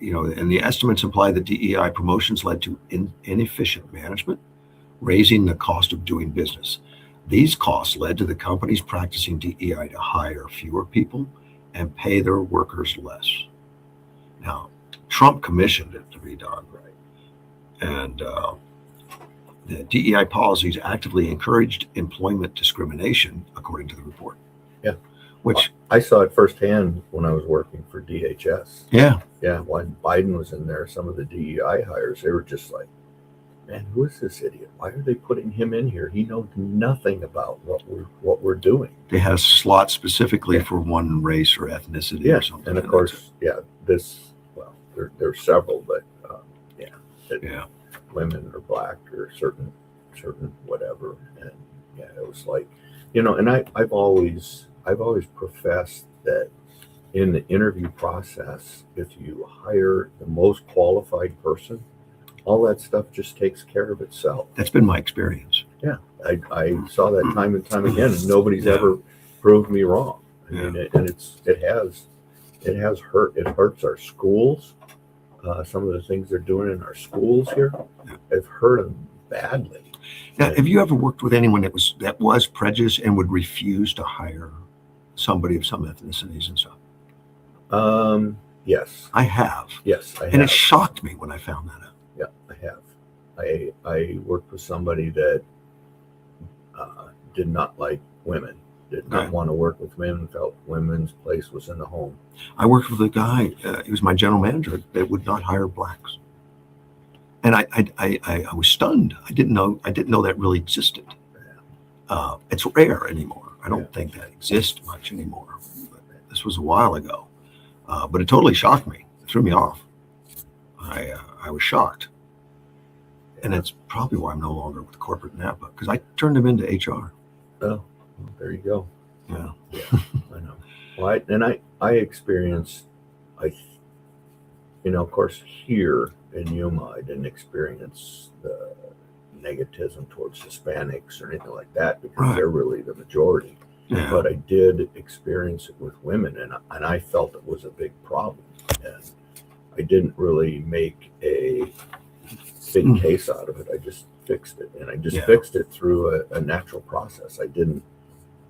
and the estimates imply that DEI promotions led to inefficient management, raising the cost of doing business. These costs led to the companies practicing DEI to hire fewer people and pay their workers less. Now, Trump commissioned it to be done, right? And the DEI policies actively encouraged employment discrimination, according to the report. Yeah. Which I saw it firsthand when I was working for DHS. Yeah. Yeah. When Biden was in there, some of the DEI hires, they were just like, man, who is this idiot? Why are they putting him in here? He knows nothing about what we're doing. They had a slot specifically for one race or ethnicity or something. And of course, there's several, but women or black or certain whatever. And it was like, and I've always professed that in the interview process, if you hire the most qualified person, all that stuff just takes care of itself. That's been my experience. Yeah, I saw that time and time again, and nobody's ever proved me wrong. I mean, it has hurt. It hurts our schools. Some of the things they're doing in our schools here have hurt them badly. Now, have you ever worked with anyone that was prejudiced and would refuse to hire somebody of some ethnicities and stuff? Yes. I have. Yes, I have. And it shocked me when I found that out. Yeah, I have. I worked with somebody that did not like women, did not want to work with women, felt women's place was in the home. I worked with a guy, he was my general manager, that would not hire blacks. And I was stunned. I didn't know that really existed. It's rare anymore. I don't think that exists much anymore. But this was a while ago. But it totally shocked me. It threw me off. I was shocked. And that's probably why I'm no longer with corporate Napa, because I turned them into HR. Oh, well, there you go. Yeah. I know. Well, I experienced, of course, here in Yuma, I didn't experience the negativism towards Hispanics or anything like that, because they're really the majority. Yeah. But I did experience it with women, and I felt it was a big problem. And I didn't really make a big case out of it. I just fixed it, and I just Yeah. fixed it through a natural process. I didn't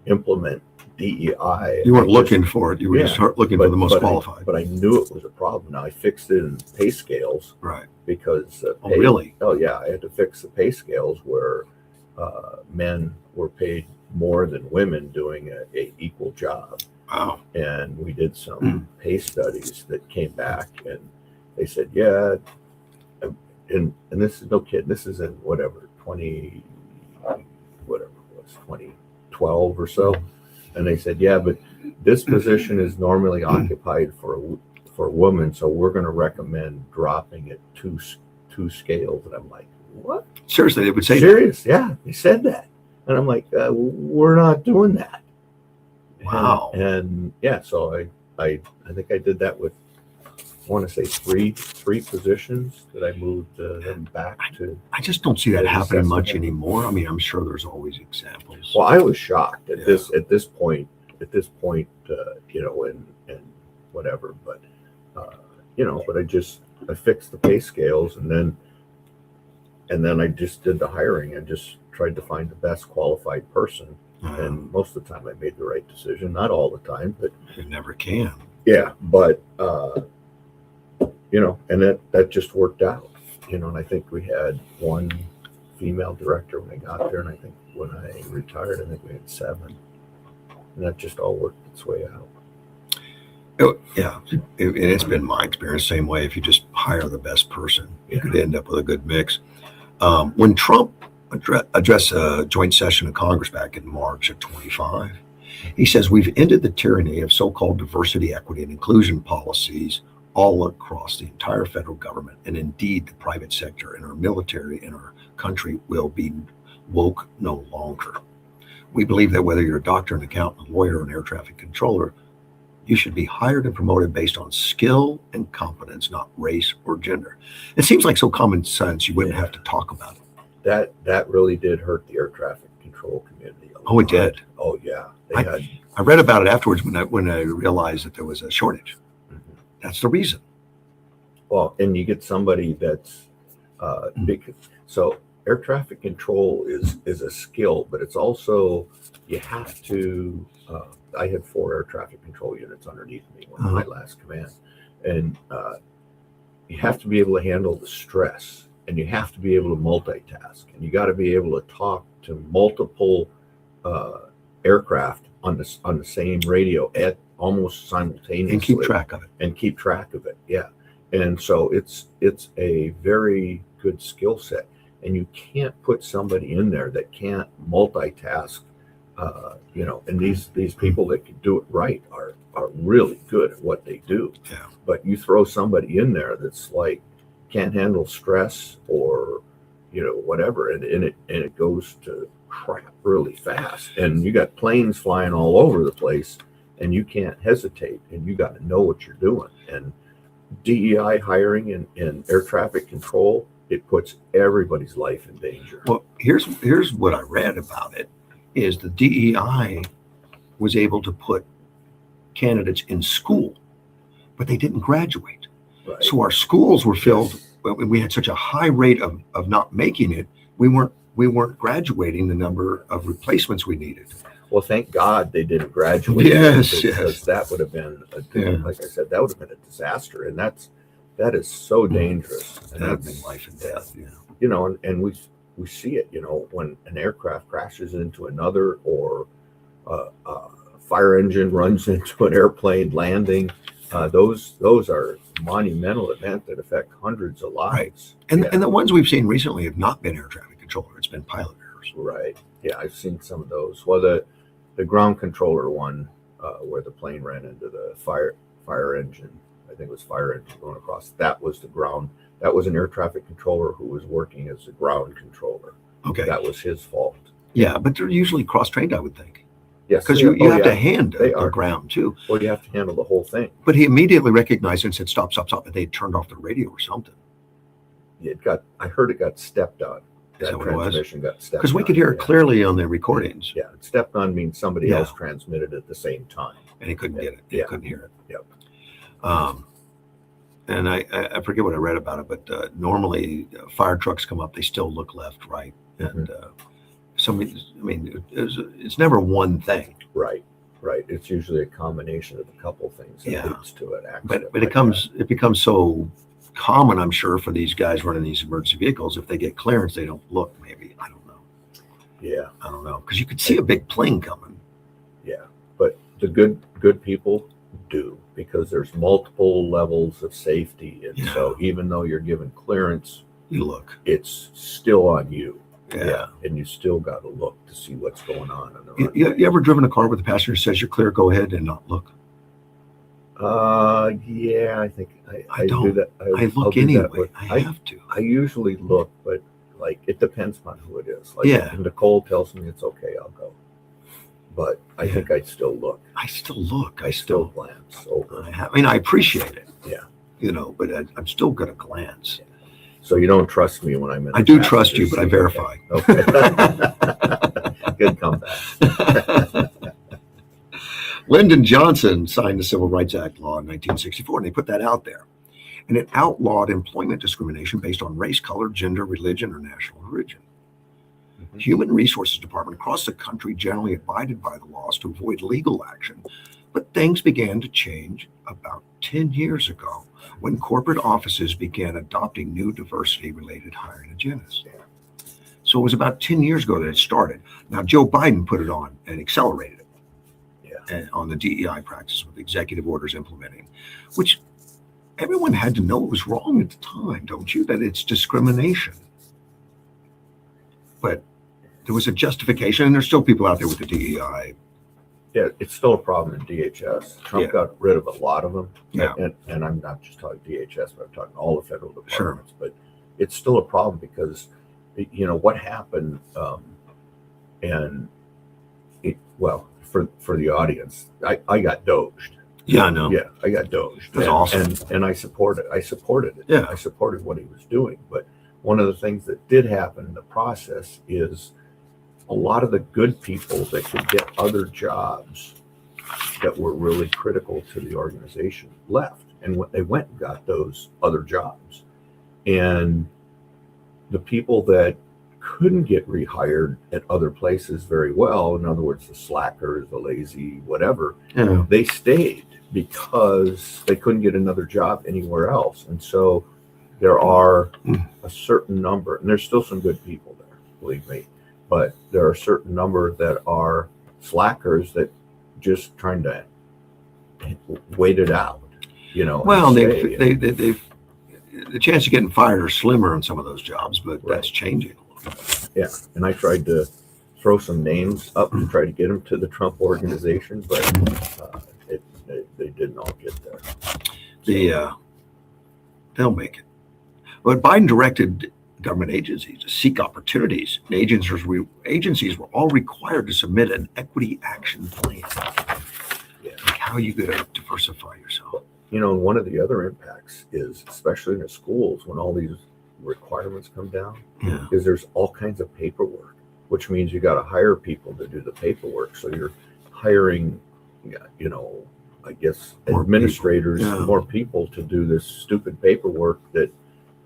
implement DEI. You weren't I just- looking for it. You were Yeah, just looking for the most qualified. But I knew it was a problem. Now I fixed it in pay scales Right. because Oh, really? Oh yeah, I had to fix the pay scales where men were paid more than women doing a equal job. Wow. And we did some pay studies that came back, and they said, yeah, and this is no kid. This is in whatever 2012 or so, and they said, yeah, but this position is normally occupied for a woman, so we're going to recommend dropping it two scales. And I'm like, what? Seriously, they would say Serious? Yeah, they said that, and I'm like, we're not doing that. Wow. And yeah, so I think I did that with, I want to say three positions that I moved them back to. I just don't see that Yeah, happening much necessity. anymore. I mean, I'm sure there's always examples. Well, I was shocked at Yeah. this point, you know, and whatever, but you know, but I fixed the pay scales, and then I just did the hiring. I just tried to find the best qualified person, and most of the time I made the right decision. Not all the time, but You never can. yeah, but you know, and that just worked out, you know. And I think we had one female director when I got there, and I think when I retired, I think we had 7, and that just all worked its way out. Yeah, and it's been my experience same way. If you just hire the best person, you could end up with a good mix. When Trump addressed a joint session of Congress back in March of 25, he says, we've ended the tyranny of so-called diversity, equity, and inclusion policies all across the entire federal government, and indeed the private sector and our military and our country will be woke no longer. We believe that whether you're a doctor, an accountant, a lawyer, or an air traffic controller, you should be hired and promoted based on skill and competence, not race or gender. It seems like so common sense you wouldn't have to talk about it. That really did hurt the air traffic control community a lot. Oh, it did. Oh yeah, I read about it afterwards when I realized that there was a shortage. That's the reason. Well, and you get somebody that's big. So air traffic control is a skill, but it's also, you have to. I had 4 air traffic control units underneath me when my last command, and you have to be able to handle the stress, and you have to be able to multitask, and you got to be able to talk to multiple aircraft on the same radio at almost simultaneously, And keep track of it. Yeah, and so it's a very good skill set, and you can't put somebody in there that can't multitask. You know, and these people that can do it right are really good at what they do. Yeah. But you throw somebody in there that's like can't handle stress or, you know, whatever, and it goes to crap really fast. And you got planes flying all over the place, and you can't hesitate, and you got to know what you're doing. And DEI hiring and air traffic control, it puts everybody's life in danger. Well, here's what I read about it, is the DEI was able to put candidates in school, but they didn't graduate. Right. So our schools were filled. We had such a high rate of not making it. We weren't graduating the number of replacements we needed. Well, thank God they didn't graduate. Because that would have been, like I said, that would have been a disaster, and that is so dangerous. And That would that's be life and death. Yeah. You know, and we see it. You know, when an aircraft crashes into another, or a fire engine runs into an airplane landing, those are monumental events that affect hundreds of lives. Right. And the ones we've seen recently have not been air traffic controller. It's been pilot errors. Right. Yeah, I've seen some of those. Well, the ground controller one, where the plane ran into the fire engine, I think it was fire engine going across. That was the ground. That was an air traffic controller who was working as a ground controller. Okay. That was his fault. Yeah, but they're usually cross-trained, I would think. Yes. Because you have to hand the ground too. Well, you have to handle the whole thing. But he immediately recognized and said, stop, and they turned off the radio or something. I heard it got stepped on. Is that what it was? Transmission got stepped on. Because we could hear it clearly on the recordings. Yeah, stepped on means somebody else transmitted at the same time. And he couldn't get it. He couldn't hear it. Yep. And I forget what I read about it, but normally fire trucks come up, they still look left, right, and it's never one thing. Right. It's usually a combination of a couple things that leads to an accident. But it becomes so common, I'm sure, for these guys running these emergency vehicles. If they get clearance, they don't look. Maybe I don't know. Yeah, I don't know, because you could see a big plane coming. Yeah, but the good people do, because there's multiple levels of safety, and so even though you're given clearance, you look. It's still on you. Yeah. And you still got to look to see what's going on. You ever driven a car where the passenger says you're clear, go ahead, and not look? Yeah, I think I don't do that. I look anyway. I have to. I usually look, but like it depends on who it is. Like Yeah. if Nicole tells me it's okay, I'll go. But I think I'd still look. I still look. I still glance over. I appreciate it. Yeah. But I'm still going to glance. Yeah. So you don't trust me when I'm in. I do trust you, but I verify. Okay. Good comeback. Lyndon Johnson signed the Civil Rights Act law in 1964, and they put that out there. And it outlawed employment discrimination based on race, color, gender, religion, or national origin. Mm-hmm. Human Resources Department across the country generally abided by the laws to avoid legal action. But things began to change about 10 years ago when corporate offices began adopting new diversity-related hiring agendas. So it was about 10 years ago that it started. Now, Joe Biden put it on and accelerated it on the DEI practice with executive orders implementing, which everyone had to know it was wrong at the time, don't you? That it's discrimination. But there was a justification, and there's still people out there with the DEI. Yeah, it's still a problem in DHS. Trump got rid of a lot of them. Yeah. And I'm not just talking DHS, but I'm talking all the federal departments. Sure. But it's still a problem because, what happened, for the audience, I got doged. Yeah, I know. Yeah, I got doged. That's awesome. And I supported it. Yeah. I supported what he was doing. But one of the things that did happen in the process is a lot of the good people that could get other jobs that were really critical to the organization left. And when they went and got those other jobs. And the people that couldn't get rehired at other places very well, in other words, the slackers, the lazy, whatever, they stayed because they couldn't get another job anywhere else. And so there are a certain number, and there's still some good people there, believe me, but there are a certain number that are slackers that just trying to wait it out, Well, they've the chance of getting fired are slimmer on some of those jobs, but that's changing. Yeah, and I tried to throw some names up and try to get them to the Trump organization, but they didn't all get there. They'll make it. But Biden directed government agencies to seek opportunities. And agencies were all required to submit an equity action plan. Like how are you going to diversify yourself? One of the other impacts is, especially in the schools, when all these requirements come down, is there's all kinds of paperwork, which means you got to hire people to do the paperwork. So you're hiring, I guess, administrators, more people to do this stupid paperwork that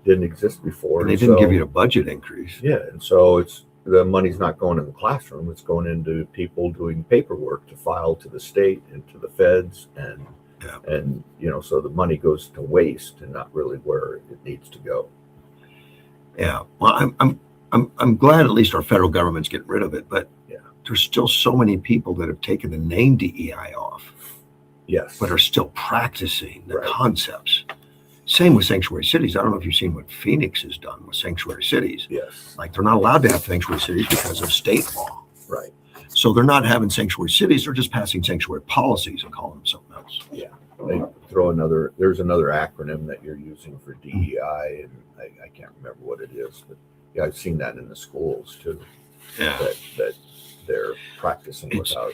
didn't exist before. And they didn't give you a budget increase. Yeah, and so the money's not going in the classroom; it's going into people doing paperwork to file to the state and to the feds, and so the money goes to waste and not really where it needs to go. Yeah, well, I'm glad at least our federal government's getting rid of it, but there's still so many people that have taken the name DEI off. Yes, but are still practicing the concepts. Same with sanctuary cities. I don't know if you've seen what Phoenix has done with sanctuary cities. Yes, like they're not allowed to have sanctuary cities because of state law. Right. So they're not having sanctuary cities. They're just passing sanctuary policies and calling them something else. Yeah. They throw there's another acronym that you're using for DEI, and I can't remember what it is, but I've seen that in the schools too. Yeah. That they're practicing without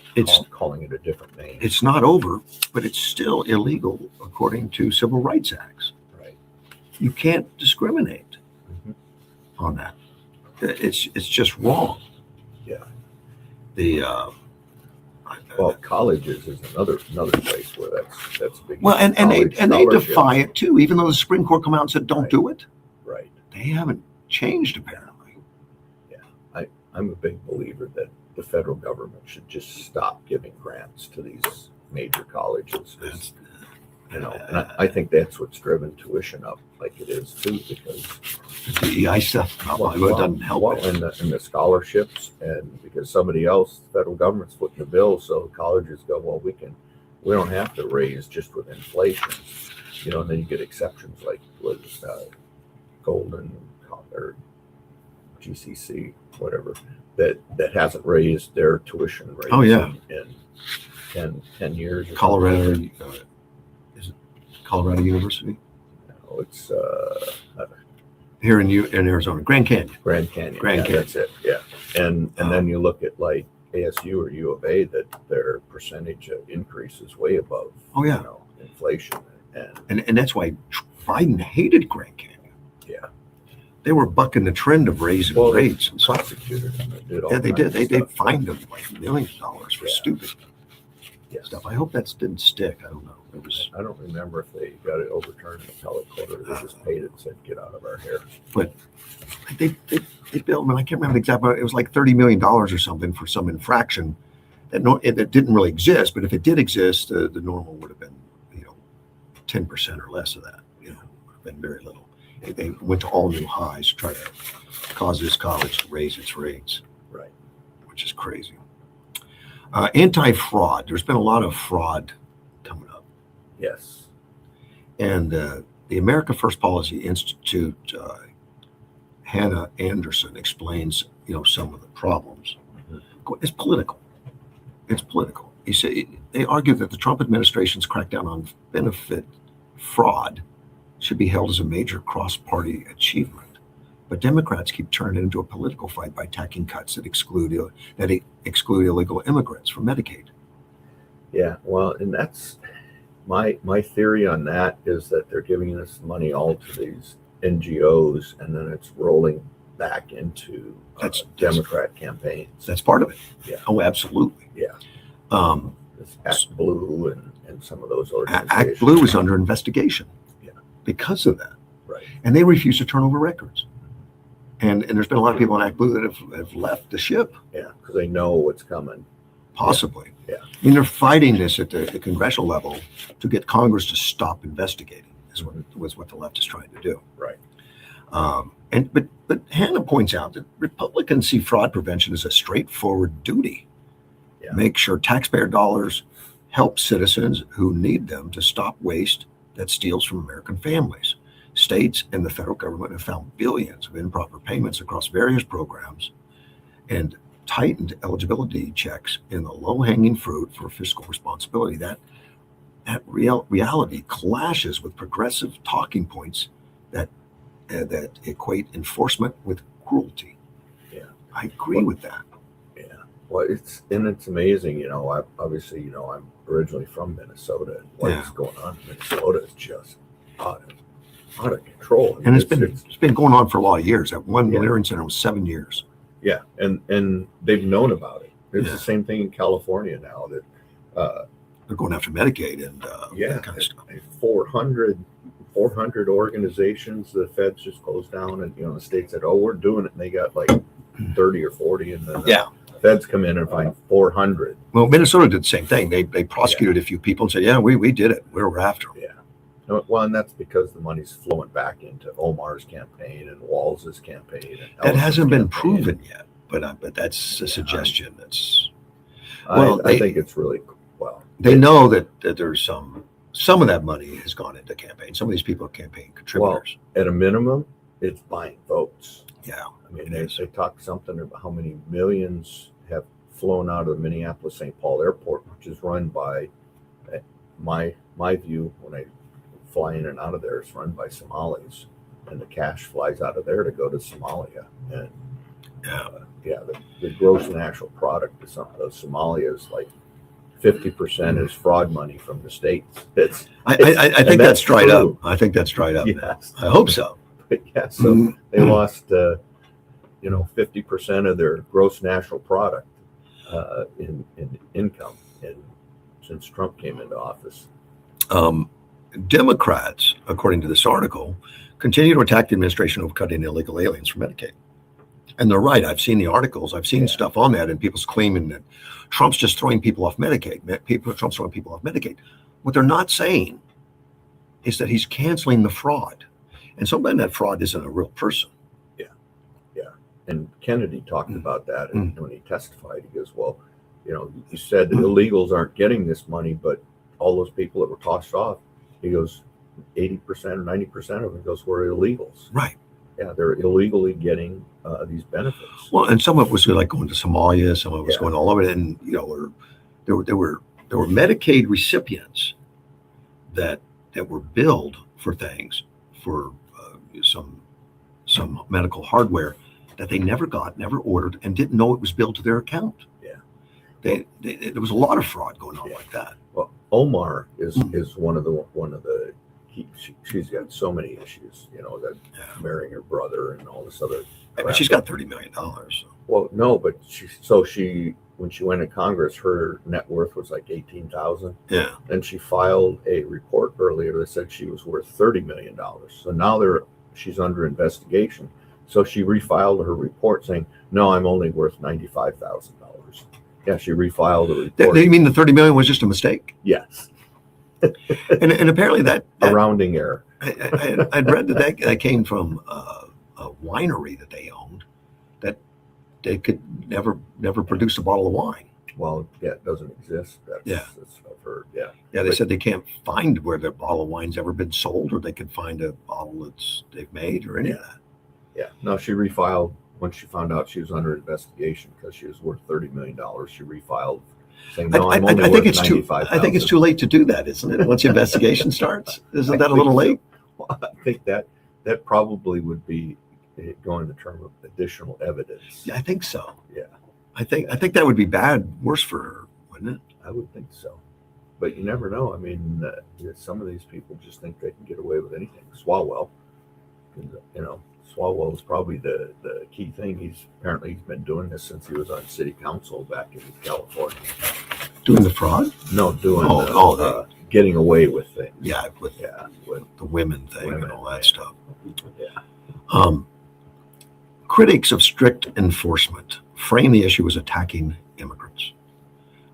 calling it a different name. It's not over, but it's still illegal according to civil rights acts. Right. You can't discriminate on that. It's just wrong. Yeah. Well, colleges is another place where that's big. Well, and they Scholarships. defy it too. Even though the Supreme Court come out and said don't Right. do it, Right. they haven't changed apparently. I'm a big believer that the federal government should just stop giving grants to these major colleges. That's, And I think that's what's driven tuition up like it is too, because the DEI stuff probably doesn't help well, it. and the scholarships, and because somebody else, the federal government's footing the bill, so colleges go, well, we don't have to raise just with inflation, and then you get exceptions like was Golden or GCC, whatever, that hasn't raised their tuition rates Oh, yeah. in 10 years. or Colorado, something. is it Colorado University No, it's here in Arizona, Grand Canyon. Grand Canyon. Grand Yeah, Canyon. that's it. Yeah, and then you look at like ASU or U of A, that their percentage of increase is way above. Oh, yeah. Inflation, And that's why Biden hated Grand Canyon. Yeah. They were bucking the trend of raising rates and stuff. prosecuted them. They did all Yeah, they kinds did. of They stuff. fined them like millions of dollars for Yeah. stupid Yes. stuff. I hope that didn't stick. I don't know. It was, I don't remember if they got it overturned in appellate court or they just paid it and said, "Get out of our hair." they billed, and I can't remember the exact, but it was like $30 million or something for some infraction that didn't really exist. But if it did exist, the normal would have been, 10% or less of that. Would have been very little. They went to all new highs to try to cause this college to raise its rates. Right. Which is crazy. Anti-fraud. There's been a lot of fraud coming up. Yes. And the America First Policy Institute, Hannah Anderson explains, some of the problems. It's political. It's political. They argue that the Trump administration's crackdown on benefit fraud should be held as a major cross-party achievement. But Democrats keep turning it into a political fight by tacking cuts that exclude illegal immigrants from Medicaid. Yeah. Well, and that's my theory on that is that they're giving this money all to these NGOs, and then it's rolling back into Democrat campaigns. That's part of it. Yeah. Oh, absolutely. Yeah. Um, This Act Blue and some of those organizations. Act Blue is under investigation. Yeah. Because of that. Right. And they refuse to turn over records. And there's been a lot of people in Act Blue that have left the ship. Yeah, because they know what's coming. Possibly. Yeah. I mean, they're fighting this at the congressional level to get Congress to stop investigating, was what the left is trying to do. Right. But Hannah points out that Republicans see fraud prevention as a straightforward duty. Yeah. Make sure taxpayer dollars help citizens who need them to stop waste that steals from American families. States and the federal government have found billions of improper payments across various programs and tightened eligibility checks in the low-hanging fruit for fiscal responsibility. That reality clashes with progressive talking points that equate enforcement with cruelty. Yeah, I agree with that. Yeah. Well, it's amazing. Obviously, I'm originally from Minnesota, and what's going on in Minnesota is just out of control. And it's been going on for a lot of years. That one Learning Center was 7 years. Yeah, and they've known about it. It's the same thing in California now that they're going after Medicaid and that kind of stuff. 400 organizations the feds just closed down, and the state said, "Oh, we're doing it," and they got like 30 or 40, and then the feds come in and find 400. Well, Minnesota did the same thing. They prosecuted a few people and said, "Yeah, we did it. We were after them." Yeah. Well, and that's because the money's flowing back into Omar's campaign and Walz's campaign. And that hasn't been campaign. proven yet, but that's a suggestion. I think it's really well. They know that there's some of that money has gone into campaigns. Some of these people are campaign contributors. Well, at a minimum, it's buying votes. Yeah. I mean, they talk something about how many millions have flown out of the Minneapolis-St. Paul airport, which is run by, my view, when I fly in and out of there, it's run by Somalis. And the cash flies out of there to go to Somalia. And the gross national product of some of those Somalia is like 50% is fraud money from the states. I think that's dried up. I think that's dried up. Yes. I hope so. Yeah, so they lost, 50% of their gross national product in income since Trump came into office. Democrats, according to this article, continue to attack the administration over cutting illegal aliens from Medicaid. And they're right. I've seen the articles. I've seen stuff on that, and people's claiming that Trump's just throwing people off Medicaid. Trump's throwing people off Medicaid. What they're not saying is that he's canceling the fraud. And sometimes that fraud isn't a real person. And Kennedy talked about that, and when he testified, he goes, well, he said that illegals aren't getting this money, but all those people that were tossed off, he goes, 80% or 90% of them goes were illegals. Right. Yeah, they're illegally getting these benefits. Well, and some of it was like going to Somalia, some of it was going all over it, and there were Medicaid recipients that were billed for things, for some medical hardware that they never got, never ordered, and didn't know it was billed to their account. There was a lot of fraud going on like that. Well, Omar is one of the she's got so many issues, that marrying her brother and all this other crap. But she's got $30 million. So. Well, no, but she when she went to Congress, her net worth was like $18,000. Yeah. And she filed a report earlier that said she was worth $30 million. So now she's under investigation. So she refiled her report saying, no, I'm only worth $95,000. Yeah, she refiled the report. You mean the $30 million was just a mistake? Yes. and apparently that a rounding error. I'd read that came from a winery that they owned, that they could never produce a bottle of wine. Well, it doesn't exist. That's I've heard. They said they can't find where the bottle of wine's ever been sold, or they could find a bottle they've made, or any of that. Yeah. No, she refiled when she found out she was under investigation because she was worth $30 million. She refiled, saying, "No, I'm only worth $95,000." I think it's too late to do that, isn't it? Once the investigation starts, isn't that a little late? Well, I think that probably would be going the term of additional evidence. Yeah, I think so. Yeah, I think that would be worse for her, wouldn't it? I would think so, but you never know. I mean, some of these people just think they can get away with anything. Swalwell, Swalwell is probably the key thing. He's been doing this since he was on city council back in California. Doing the fraud? No, doing getting away with things. Yeah, with the women thing and all that stuff. Yeah. Critics of strict enforcement frame the issue as attacking immigrants,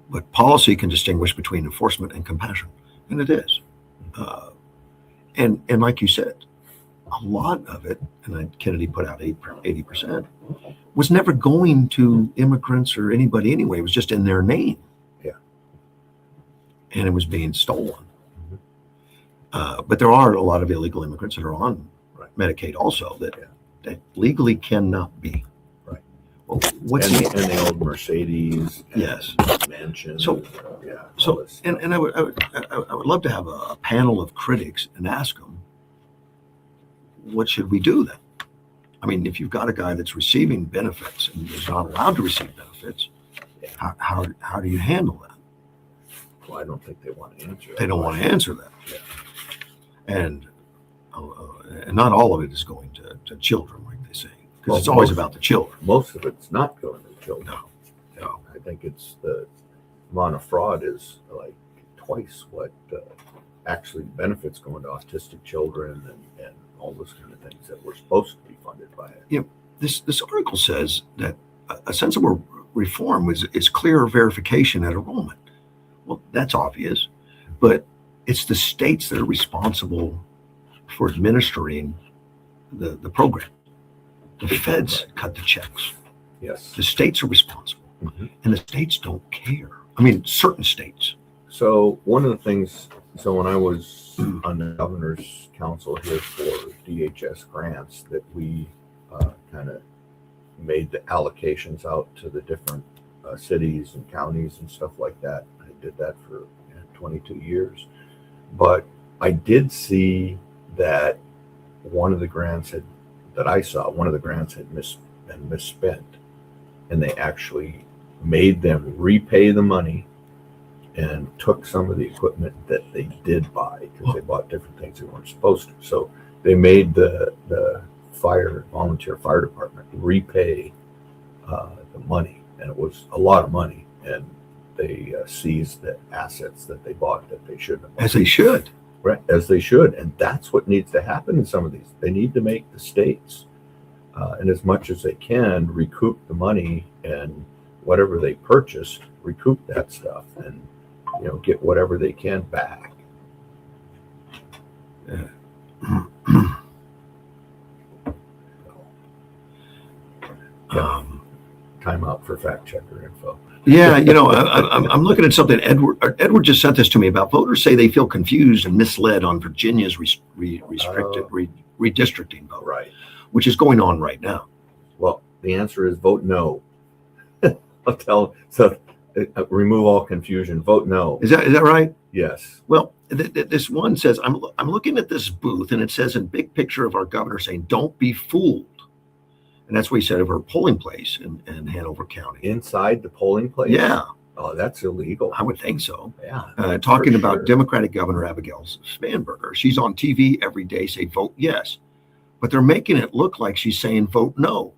but policy can distinguish between enforcement and compassion, and it is. And like you said, a lot of it, and Kennedy put out 80%, was never going to immigrants or anybody anyway. It was just in their name. Yeah. And it was being stolen. But there are a lot of illegal immigrants that are on Medicaid also that legally cannot be. Right. Well, and the old Mercedes. Yes. Mansion. So I would love to have a panel of critics and ask them, what should we do then? I mean, if you've got a guy that's receiving benefits and is not allowed to receive benefits, how do you handle that? Well, I don't think they want to answer that. They don't want to answer that. Yeah. And not all of it is going to children, like they say, because it's always about the children. Most of it's not going to children. No. I think it's the amount of fraud is like twice what actually benefits going to autistic children and all those kind of things that were supposed to be funded by it. This article says that a sensible reform is clearer verification at enrollment. Well, that's obvious, but it's the states that are responsible for administering the program. The feds cut the checks. Yes. The states are responsible, and the states don't care. I mean, certain states. So one of the things, when I was on the governor's council here for DHS grants, that we kind of made the allocations out to the different cities and counties and stuff like that. I did that for 22 years. But I did see that one of the grants had been misspent, and they actually made them repay the money and took some of the equipment that they did buy because they bought different things they weren't supposed to. So they made the volunteer fire department repay the money, and it was a lot of money. and they seize the assets that they bought that they shouldn't have bought. As they should. Right, as they should. And that's what needs to happen in some of these. They need to make the states, and as much as they can, recoup the money and whatever they purchased, recoup that stuff and, get whatever they can back. Yeah. Time out for fact checker info. Yeah, I'm looking at something. Edward just sent this to me about voters say they feel confused and misled on Virginia's restricted redistricting vote, Right. which is going on right now. Well, the answer is vote no. Remove all confusion. Vote no. Is that right? Yes. Well, this one says, I'm looking at this booth, and it says in big picture of our governor saying, "Don't be fooled." And that's what he said of her polling place in Hanover County. Inside the polling place? Yeah. Oh, that's illegal. I would think so. Yeah. Talking about sure. Democratic Governor Abigail Spanberger. She's on TV every day saying, "Vote yes." But they're making it look like she's saying, "Vote no."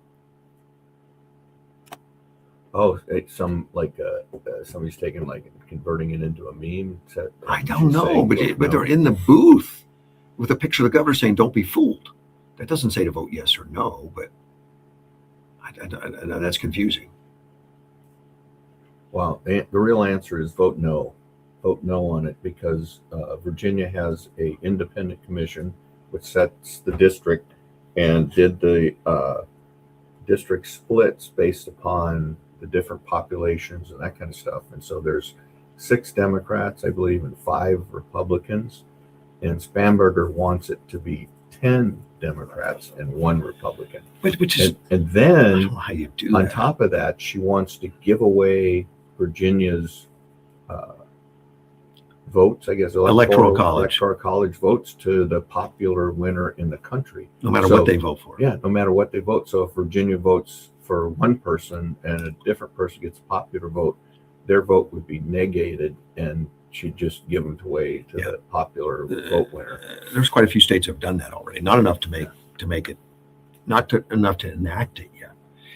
Oh, it's somebody's taking converting it into a meme. I don't know, but they're in the booth with a picture of the governor saying, "Don't be fooled." That doesn't say to vote yes or no, but I know that's confusing. Well, the real answer is vote no. Vote no on it because Virginia has a independent commission which sets the district and did the district splits based upon the different populations and that kind of stuff. And so there's 6 Democrats, I believe, and 5 Republicans. And Spanberger wants it to be 10 Democrats and 1 Republican. Which is, and then I don't know how you do on that. top of that, she wants to give away Virginia's votes, I guess, Electoral college votes to the popular winner in the country. No matter what they vote for. Yeah, no matter what they vote. So if Virginia votes for one person and a different person gets a popular vote, their vote would be negated and she'd just give them away to the popular vote winner. There's quite a few states have done that already. Not enough to make it, enough to enact it yet.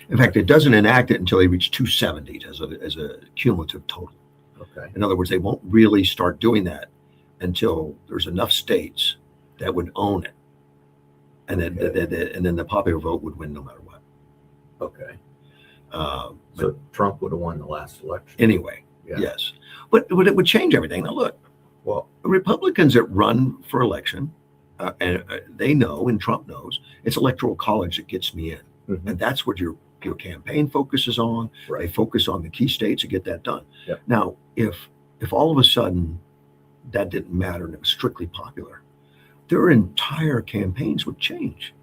In fact, it doesn't enact it until they reach 270 as a cumulative total. Okay. In other words, they won't really start doing that until there's enough states that would own it, and then the popular vote would win no matter what. Okay. So So Trump would have won the last election. anyway, Yeah. yes, but it would change everything. Now look, Well, Republicans that run for election, and they know, and Trump knows, it's electoral college that gets me in, mhm, and that's what your campaign focuses on. They right. focus on the key states to get that done. Yep. Now, if all of a sudden that didn't matter and it was strictly popular, their entire campaigns would change.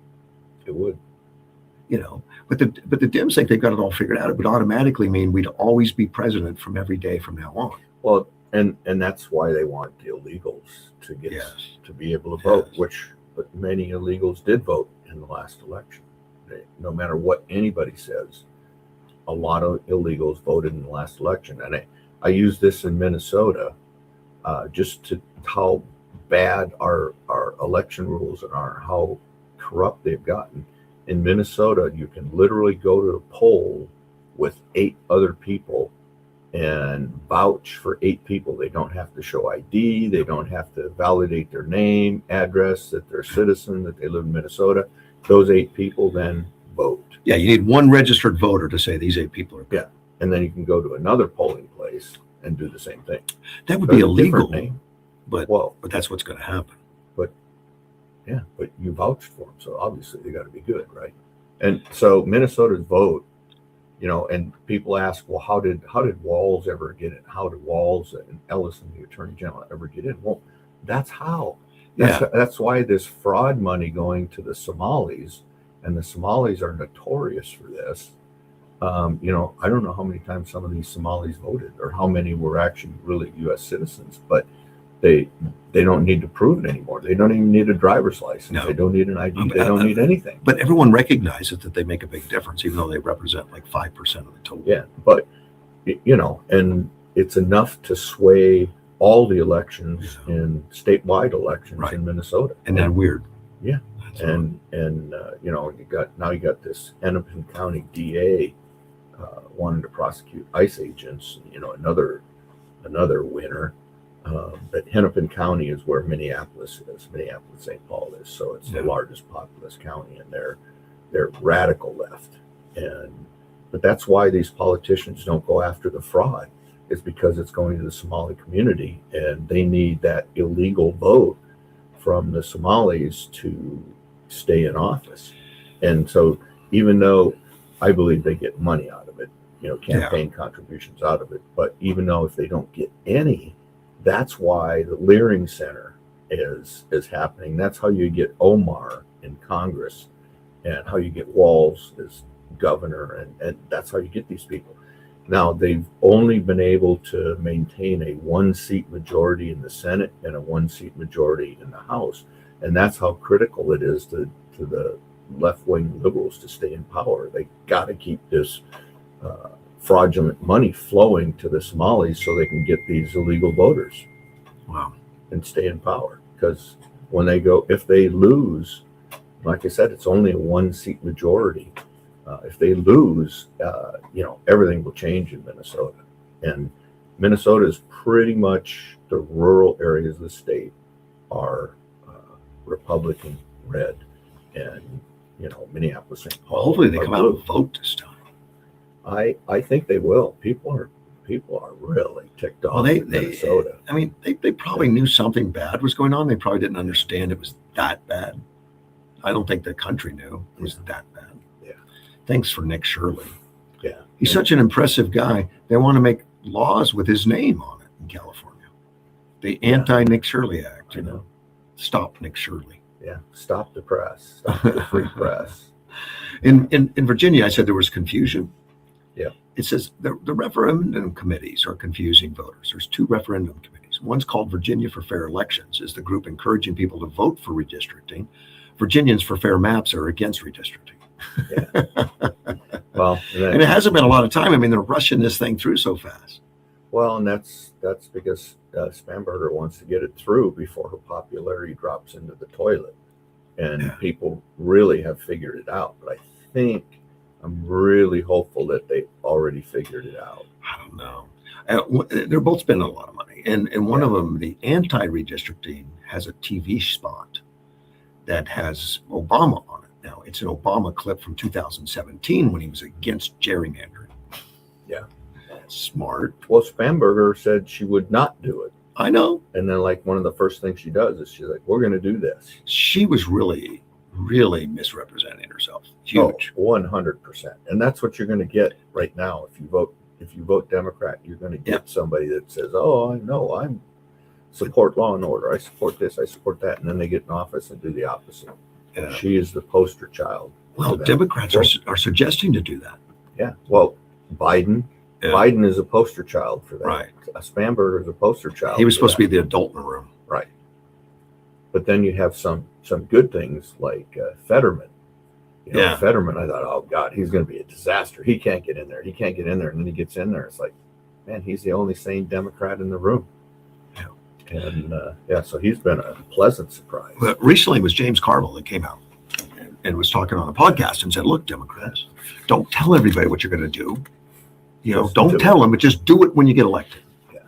It would. But the Dems think they've got it all figured out. It would automatically mean we'd always be president from every day from now on. Well, and that's why they want the illegals to get Yes. to be able to vote, Yes. but many illegals did vote in the last election. No matter what anybody says, a lot of illegals voted in the last election. And I use this in Minnesota just to how bad our election rules are, how corrupt they've gotten. In Minnesota, you can literally go to a poll with 8 other people and vouch for 8 people. They don't have to show ID. They don't have to validate their name, address, that they're a citizen, that they live in Minnesota. Those 8 people then vote. Yeah, you need one registered voter to say these 8 people are. Yeah. And then you can go to another polling place and do the same thing. That would be There's a different illegal, name. but Well, that's what's going to happen. yeah, but you vouched for them, so obviously they got to be good, right? And so Minnesota's vote, and people ask, well, how did Walz ever get it? How did Walz and Ellison, the Attorney General, ever get in? Well, that's how. That's why this fraud money going to the Somalis, and the Somalis are notorious for this. I don't know how many times some of these Somalis voted, or how many were actually really U.S. citizens, but they don't need to prove it anymore. They don't even need a driver's license. No. They don't need an ID. They don't need anything. But everyone recognizes that they make a big difference, even though they represent like 5% of the total. Yeah, but and it's enough to sway all the elections in statewide elections Right. in Minnesota. And then weird. Yeah. That's And you got this Hennepin County DA wanted to prosecute ICE agents. Another winner. But Hennepin County is where Minneapolis is. Minneapolis, St. Paul is. So it's the largest populous county, and they're radical left. But that's why these politicians don't go after the fraud. It's because it's going to the Somali community, and they need that illegal vote from the Somalis to stay in office. And so even though I believe they get money out of it, campaign contributions out of it, but even though if they don't get any, that's why the Leering Center is happening. That's how you get Omar in Congress, and how you get Walz as governor, and that's how you get these people. Now, they've only been able to maintain a 1-seat majority in the Senate and a 1-seat majority in the House, and that's how critical it is to the left-wing liberals to stay in power. They got to keep this fraudulent money flowing to the Somalis so they can get these illegal voters. Wow. And stay in power. Because if they lose, like I said, it's only a 1-seat majority. If they lose, everything will change in Minnesota. And Minnesota is pretty much, the rural areas of the state are Republican red. And, Minneapolis, St. Paul. Hopefully they come out and vote this time. I think they will. People are really ticked off in Minnesota. They probably knew something bad was going on. They probably didn't understand it was that bad. I don't think the country knew it was that bad. Yeah. Thanks for Nick Shirley. Yeah. He's such an impressive guy. They want to make laws with his name on it in California. The Anti-Nick Shirley Act, Stop Nick Shirley. Yeah. Stop the press. Stop the free press. In Virginia, I said there was confusion. Yeah. It says the referendum committees are confusing voters. There's 2 referendum committees. One's called Virginia for Fair Elections, is the group encouraging people to vote for redistricting. Virginians for Fair Maps are against redistricting. Yeah. Well, and it hasn't been a lot of time. They're rushing this thing through so fast. Well, and that's because Spamberger wants to get it through before her popularity drops into the toilet. And people really have figured it out. But I'm really hopeful that they already figured it out. I don't know. They're both spending a lot of money. And one of them, the anti-redistricting, has a TV spot that has Obama on it. Now, it's an Obama clip from 2017 when he was against gerrymandering. Yeah. Smart. Well, Spamberger said she would not do it. I know. And then, one of the first things she does is she's like, we're going to do this. She was really misrepresenting herself. Huge. 100%. And that's what you're going to get right now. If you vote Democrat, you're going to get somebody that says, oh, I know, I support law and order. I support this, I support that. And then they get in office and do the opposite. She is the poster child. Well, Democrats are suggesting to do that. Yeah. Well, Biden is a poster child for that. Right. Spamberger is a poster child. He was supposed to be the adult in the room. Right. But then you have some good things like Fetterman. Fetterman, I thought, oh God, he's going to be a disaster. He can't get in there. And then he gets in there. It's like, man, he's the only sane Democrat in the room. Yeah. And so he's been a pleasant surprise. But recently it was James Carville that came out and was talking on a podcast and said, look, Democrats, don't tell everybody what you're going to do. Don't tell them, but just do it when you get elected. Yeah.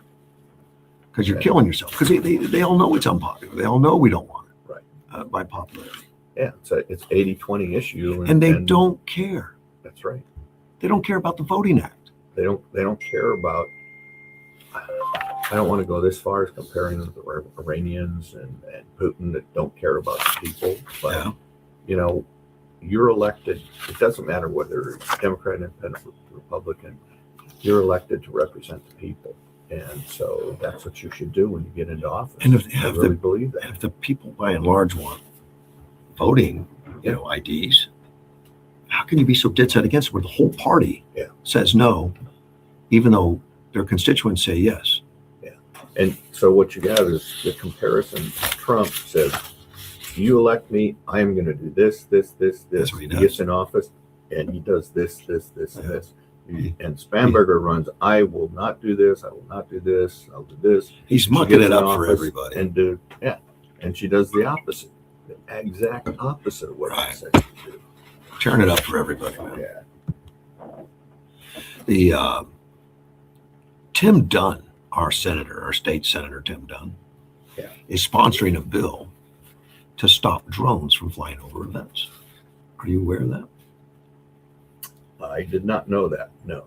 Because you're killing yourself. Because they all know it's unpopular. They all know we don't want it. Right. By popularity. Yeah, it's 80-20 issue. And they don't care. That's right. They don't care about the Voting Act. They don't care about, I don't want to go this far as comparing them to the Iranians and Putin that don't care about the people. But, you're elected. It doesn't matter whether it's Democrat, Independent, Republican. You're elected to represent the people. And so that's what you should do when you get into office. And I really believe that. If the people by and large want voting, IDs, how can you be so dead set against it where the whole party says no, even though their constituents say yes? Yeah. And so what you got is the comparison. Trump says, you elect me, I'm going to do this. That's what he gets in office, and he does this, and this. And Spamberger runs, I will not do this, I will not do this, I'll do this. He's mucking it up for everybody. And she does the opposite. The exact opposite of what I said to do. Turn it up for everybody, man. Yeah. The Tim Dunn, our senator, our state senator, Tim Dunn, Yeah. is sponsoring a bill to stop drones from flying over events. Are you aware of that? I did not know that. No.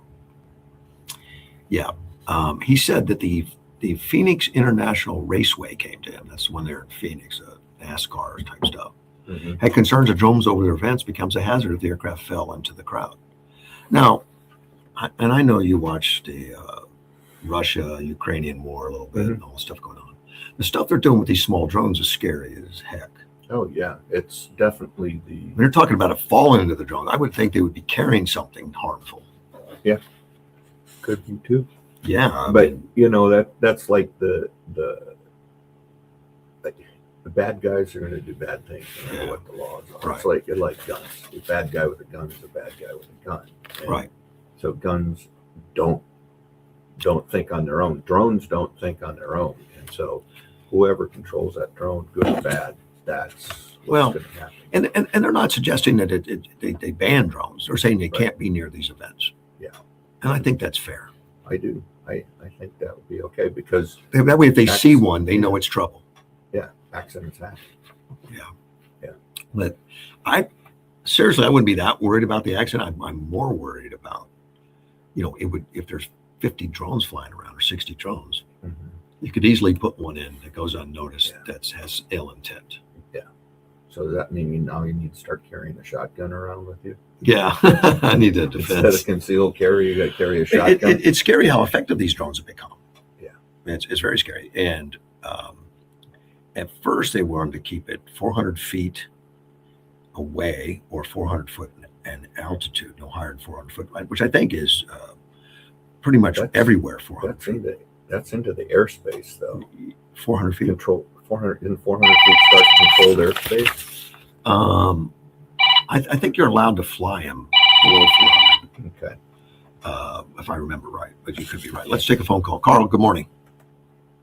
Yeah. He said that the Phoenix International Raceway came to him. That's the one there in Phoenix, NASCAR type stuff. Mm-hmm. Had concerns that drones over their events becomes a hazard if the aircraft fell into the crowd. Now, and I know you watched the Russia-Ukrainian war a little bit and all the stuff going on. The stuff they're doing with these small drones is scary as heck. Oh yeah, it's definitely When they're talking about it falling into the drone, I would think they would be carrying something harmful. could be too. Yeah, I But mean, that's like the bad guys are going to do bad things no matter what the laws are. Right. It's like guns. The bad guy with a gun is a bad guy with a gun. And right. So guns don't think on their own. Drones don't think on their own. And so whoever controls that drone, good or bad, that's what's going to happen. And they're not suggesting that they ban drones. They're saying they Right. can't be near these events. Yeah. And I think that's fair. I do. I think that would be okay because That way, if they see That's- one, they know it's trouble. accidents happen. But I wouldn't be that worried about the accident. I'm more worried about, if there's 50 drones flying around or 60 drones, Mm-hmm. you could easily put one in that goes unnoticed Yeah. that has ill intent. So does that mean now you need to start carrying a shotgun around with you? Yeah, I need a Instead defense. of concealed carry, you got to carry a shotgun. It's scary how effective these drones have become. Yeah. It's very scary. And at first, they wanted to keep it 400 feet away or 400 foot in altitude, no higher than 400 foot, which I think is pretty much That's- everywhere 400 feet. That's into the airspace though. 400 feet. Control 400 feet starts controlled airspace. I think you're allowed to fly them below 400, Okay. if I remember right, but you could be right. Let's take a phone call. Carl, good morning.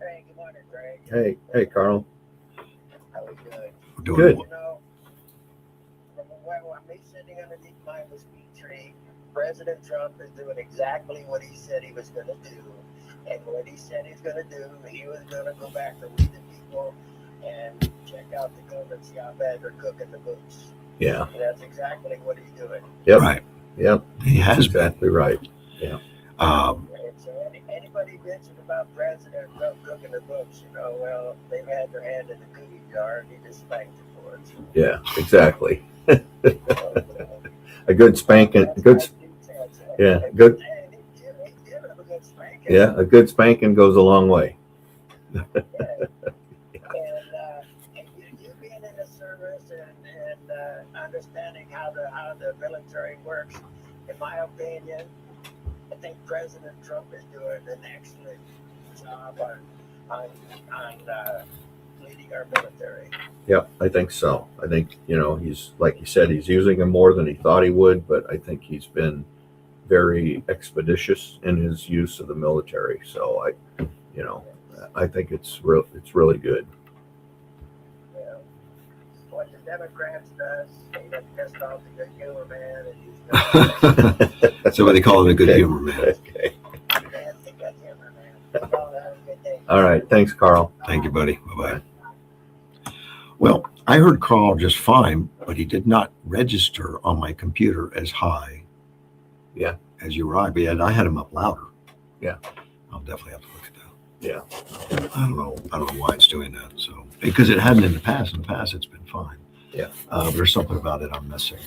Hey, good morning, Greg. Hey, Carl. How we doing? We're doing Good. You know, from where I'm sitting underneath my mesquite tree, President Trump is doing exactly what he said he was going to do. And what he said he's going to do, he was going to go back to we the people and check out the government, see how bad they're cooking the boots. Yeah. And that's exactly what he's doing. Yep. Right. Yep. He has been. Exactly right. Um, And so anybody mentioned about President Trump cooking the books, well, they've had their hand in the cookie jar and he just spanked it for it. Yeah. Exactly. So, A good spanking. Good. Yeah, good. Yeah. A good spanking goes a long way. And you being in the service and understanding how the military works, in my opinion, I think President Trump is doing an excellent job on leading our military. Yeah, I think so. I think, he's, like you said, he's using them more than he thought he would, but I think he's been very expeditious in his use of the military. So I think it's really good. Yeah. What the Democrats does, they just pissed off the good humor man, and he's so what they call it a good Okay. humor, man. Okay. the good humor man. Oh, have a good day. All right. Thanks, Carl. Thank you, buddy. Bye-bye. Well, I heard Carl just fine, but he did not register on my computer as high. Yeah. As you or I, but I had him up louder. Yeah. I'll definitely have to look at that. Yeah. I don't know why it's doing that. So because it hadn't in the past. In the past, it's been fine. Yeah. There's something about it I'm missing,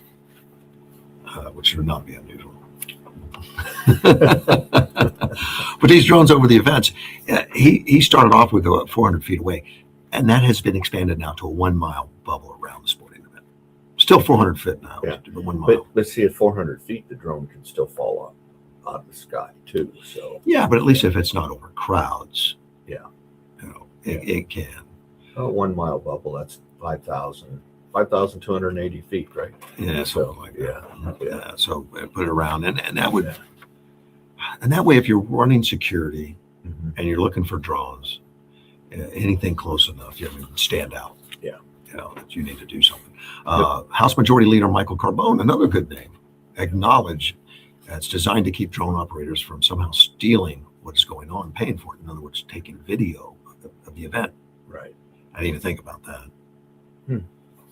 which should not be unusual. But these drones over the events, he started off with 400 feet away, and that has been expanded now to a 1 mile bubble around the sporting event. Still 400 feet now, Yeah. but 1 mile. But let's see, at 400 feet, the drone can still fall out of the sky too. So, Yeah, but at least if it's not over crowds, Yeah. it can. 1 mile bubble, that's 5,280 feet, right? Yeah, So, something like that. yeah. So put it around, and that would, Yeah. and that way, if you're running security Mhm. and you're looking for drones, anything close enough, you would stand out. Yeah. That you need to do something. House Majority Leader Michael Carbone, another good name, acknowledged It's designed to keep drone operators from somehow stealing what is going on, paying for it. In other words, taking video of the event. Right. I didn't even think about that.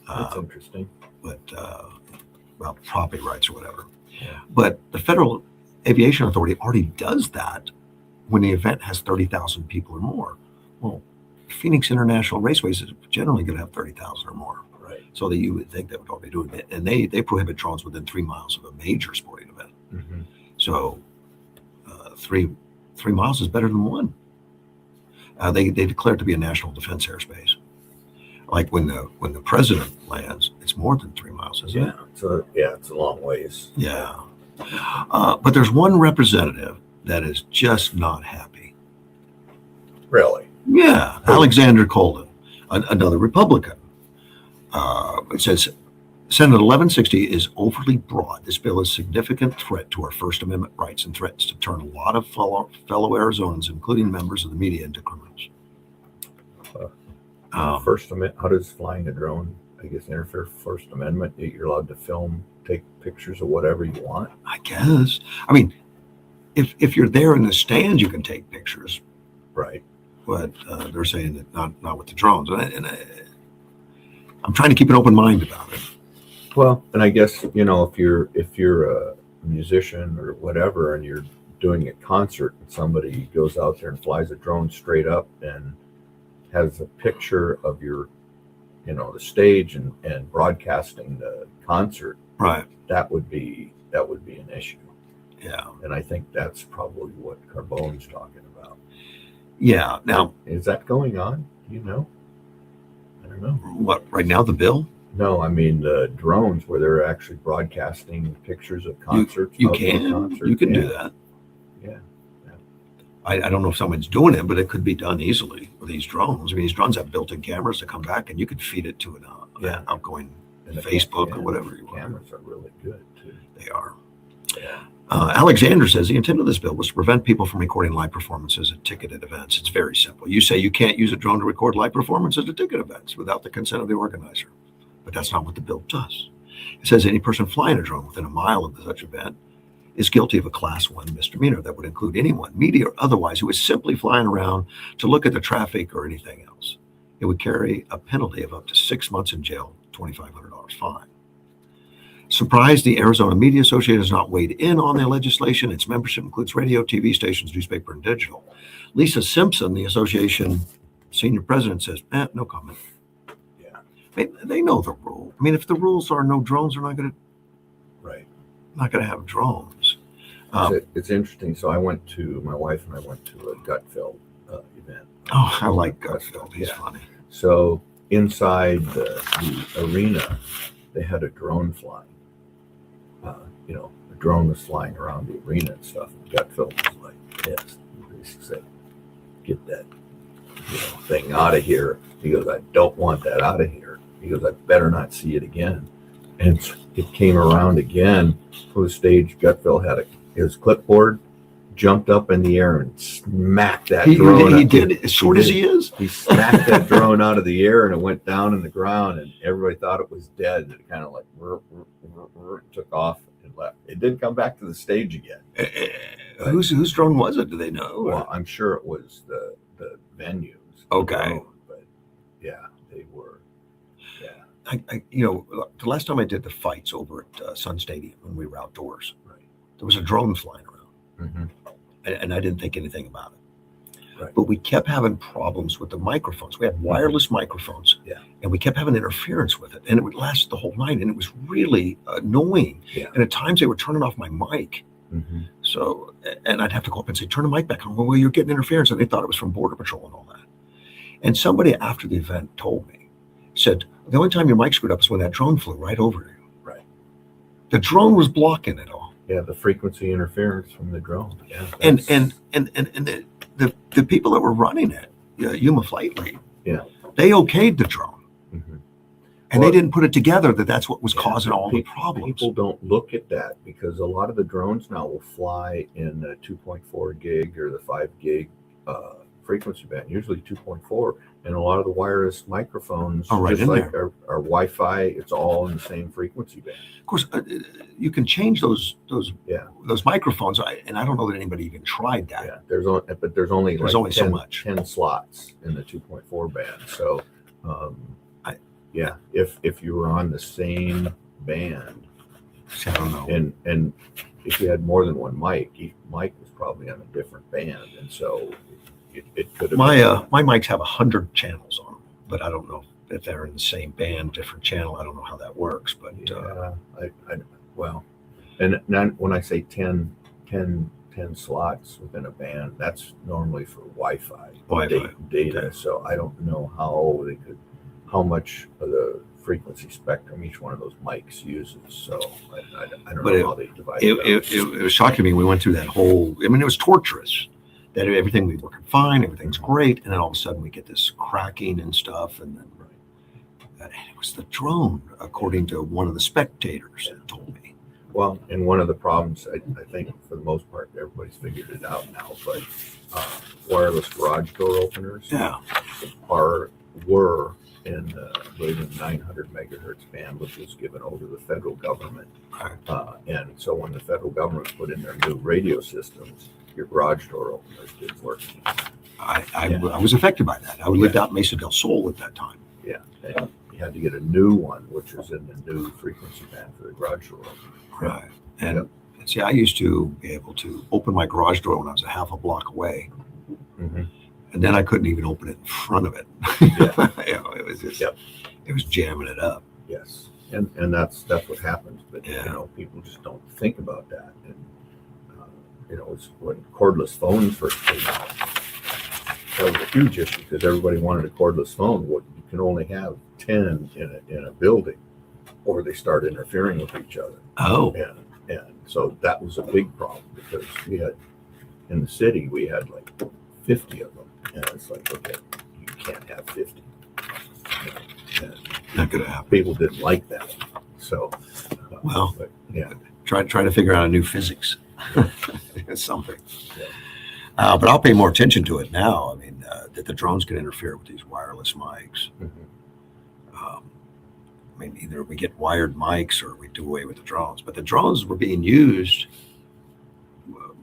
That's interesting. But well, property rights or whatever. Yeah. But the Federal Aviation Authority already does that when the event has 30,000 people or more. Well, Phoenix International Raceways is generally going to have 30,000 or more. Right. So that you would think they would all be doing it. And they prohibit drones within 3 miles of a major sporting event. Mm-hmm. So 3 miles is better than 1. They declare it to be a national defense airspace. Like when the president lands, it's more than 3 miles, isn't it? It's a long ways. Yeah. But there's one representative that is just not happy. Really? Yeah, Alexander Colden, another Republican. It says, Senate 1160 is overly broad. This bill is a significant threat to our First Amendment rights and threatens to turn a lot of fellow Arizonans, including members of the media, into criminals. First Amendment, how does flying a drone, I guess, interfere with First Amendment? You're allowed to film, take pictures of whatever you want? I guess. I mean, if you're there in the stands, you can take pictures. Right. But they're saying that not with the drones. I'm trying to keep an open mind about it. Well, and I guess, if you're a musician or whatever, and you're doing a concert and somebody goes out there and flies a drone straight up and has a picture of your, the stage and broadcasting the concert, Right. that would be an issue. Yeah. And I think that's probably what Carbone's talking about. Yeah. Now, is that going on? Do you know? I don't know. What, right now, the bill? No, I mean the drones where they're actually broadcasting pictures of concerts. You can do that. Yeah. I don't know if someone's doing it, but it could be done easily with these drones. I mean, these drones have built-in cameras that come back, and you could feed it to an outgoing Facebook or whatever you want. Cameras are really good too. They are. Yeah. Alexander says the intent of this bill was to prevent people from recording live performances at ticketed events. It's very simple. You say you can't use a drone to record live performances at ticket events without the consent of the organizer. But that's not what the bill does. It says any person flying a drone within a mile of such event is guilty of a Class 1 misdemeanor that would include anyone, media or otherwise, who is simply flying around to look at the traffic or anything else. It would carry a penalty of up to 6 months in jail, $2,500 fine. Surprised the Arizona Media Association has not weighed in on the legislation. Its membership includes radio, TV stations, newspaper, and digital. Lisa Simpson, the association senior president, says, no comment. Yeah. They know the rule. I mean, if the rules are no drones, they're not going to have drones. It's interesting. So my wife and I went to a Gutfeld event. Oh, I like Gutfeld. He's funny. So inside the arena, they had a drone flying. The drone was flying around the arena and stuff. And Gutfeld was like, yes, he basically said, get that thing out of here. He goes, I don't want that out of here. He goes, I better not see it again. And it came around again for the stage. Gutfeld had his clipboard, jumped up in the air and smacked that drone. He did, as short as he is. He smacked that drone out of the air and it went down in the ground and everybody thought it was dead. And it kind of like took off and left. It didn't come back to the stage again. Whose drone was it? Do they know? Well, I'm sure it was the venues. Okay. But yeah, they were. Yeah. The last time I did the fights over at Sun Stadium when we were outdoors, there was a drone flying around. Mm-hmm. And I didn't think anything about it. Right. But we kept having problems with the microphones. We had wireless microphones, and we kept having interference with it. And it would last the whole night, and it was really annoying. Yeah. And at times they were turning off my mic. Mm-hmm. So, and I'd have to go up and say, turn the mic back on. Well, you're getting interference. And they thought it was from Border Patrol and all that. And somebody after the event told me, said, the only time your mic screwed up is when that drone flew right over you. Right. The drone was blocking it all. Yeah, the frequency interference from the drone. Yeah. And the people that were running it, Yuma Flight Lead, they okayed the drone. Mm-hmm. And they didn't put it together that's what was causing all the problems. People don't look at that because a lot of the drones now will fly in the 2.4 gig or the 5 gig frequency band, usually 2.4, and a lot of the wireless microphones, Oh, right just in like there. our Wi-Fi, it's all in the same frequency band. Of course, you can change those Yeah. microphones, and I don't know that anybody even tried that. Yeah, there's only There's like only so much. 10 slots in the 2.4 band. So, I- if you were on the same band, See, I don't know. and if you had more than one mic, each mic was probably on a different band, and so it could have My mics have 100 channels on them, but I don't know if they're in the same band, different channel. I don't know how that works, but well, and now when I say 10 slots within a band, that's normally for Wi-Fi, data. Okay. So I don't know how much of the frequency spectrum each one of those mics uses. So I don't know how they divide it. It was shocking to me. We went through that whole. I mean, it was torturous. That everything was working fine, everything's great, and then all of a sudden we get this cracking and stuff, and then it was the drone, according to one of the spectators that told me. Well, and one of the problems, I think for the most part, everybody's figured it out now, but wireless garage door openers Yeah. were in, I believe, in 900 megahertz band, which was given over to the federal government. And so when the federal government put in their new radio systems, your garage door openers didn't work. I was affected by that. I lived out in Mesa del Sol at that time. Yeah, and you had to get a new one, which was in the new frequency band for the garage door opener. Right. And see, I used to be able to open my garage door when I was a half a block away. Mm-hmm. And then I couldn't even open it in front of it. Yeah. It was just, it was jamming it up. Yes. And that's what happens. But, people just don't think about that. And, it's when cordless phones first came out, that was a huge issue because everybody wanted a cordless phone. You can only have 10 in a building, or they start interfering with each other. Oh. And so that was a big problem because in the city, we had like 50 of them. And it's like, okay, you can't have 50. Not going to happen. People didn't like that. So, try to figure out a new physics. Something. But I'll pay more attention to it now. I mean, that the drones can interfere with these wireless mics. Mm-hmm. I mean, either we get wired mics or we do away with the drones. But the drones were being used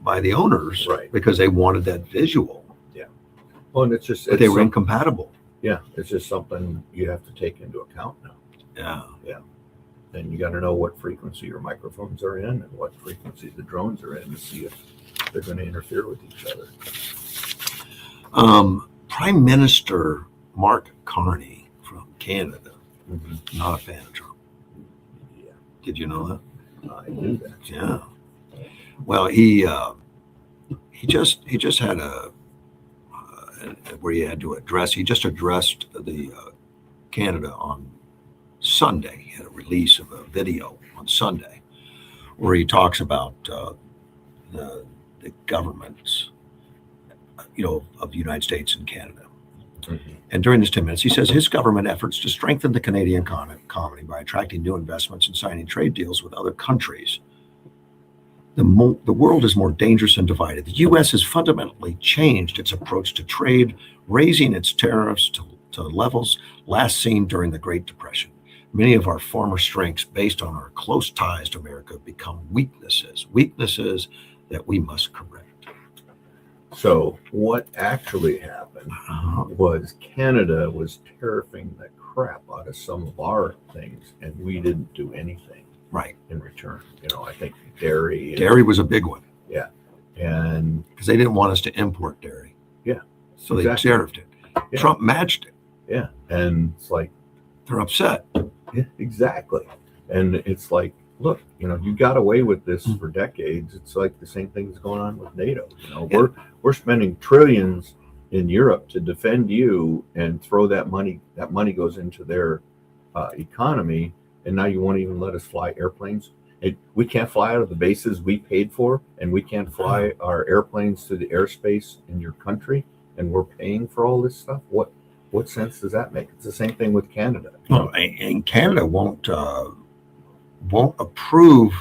by the owners because they wanted that visual. Yeah. Well, and but they were incompatible. Yeah, it's just something you have to take into account now. Yeah. Yeah. And you got to know what frequency your microphones are in and what frequency the drones are in to see if they're going to interfere with each other. Prime Minister Mark Carney from Canada, not a fan of Trump. Yeah. Did you know that? I knew that. Yeah. Well, he just had where he had to address. He just addressed the Canada on Sunday. He had a release of a video on Sunday where he talks about the governments, of the United States and Canada. Mm-hmm. And during this 10 minutes, he says his government efforts to strengthen the Canadian economy by attracting new investments and signing trade deals with other countries. The world is more dangerous and divided. The U.S. has fundamentally changed its approach to trade, raising its tariffs to levels last seen during the Great Depression. Many of our former strengths, based on our close ties to America, become weaknesses that we must correct. So what actually happened was Canada was tariffing the crap out of some of our things, and we didn't do anything in return. I think dairy was a big one. Yeah. And because they didn't want us to import dairy. Yeah. So they tariffed it. Yeah. Trump matched it. Yeah. And it's like, they're upset. Yeah, exactly. And it's like, look, you got away with this for decades. It's like the same thing that's going on with NATO. We're spending trillions in Europe to defend you and throw that money. That money goes into their economy, and now you won't even let us fly airplanes. We can't fly out of the bases we paid for, and we can't fly our airplanes to the airspace in your country, and we're paying for all this stuff. What sense does that make? It's the same thing with Canada. Well, and Canada won't approve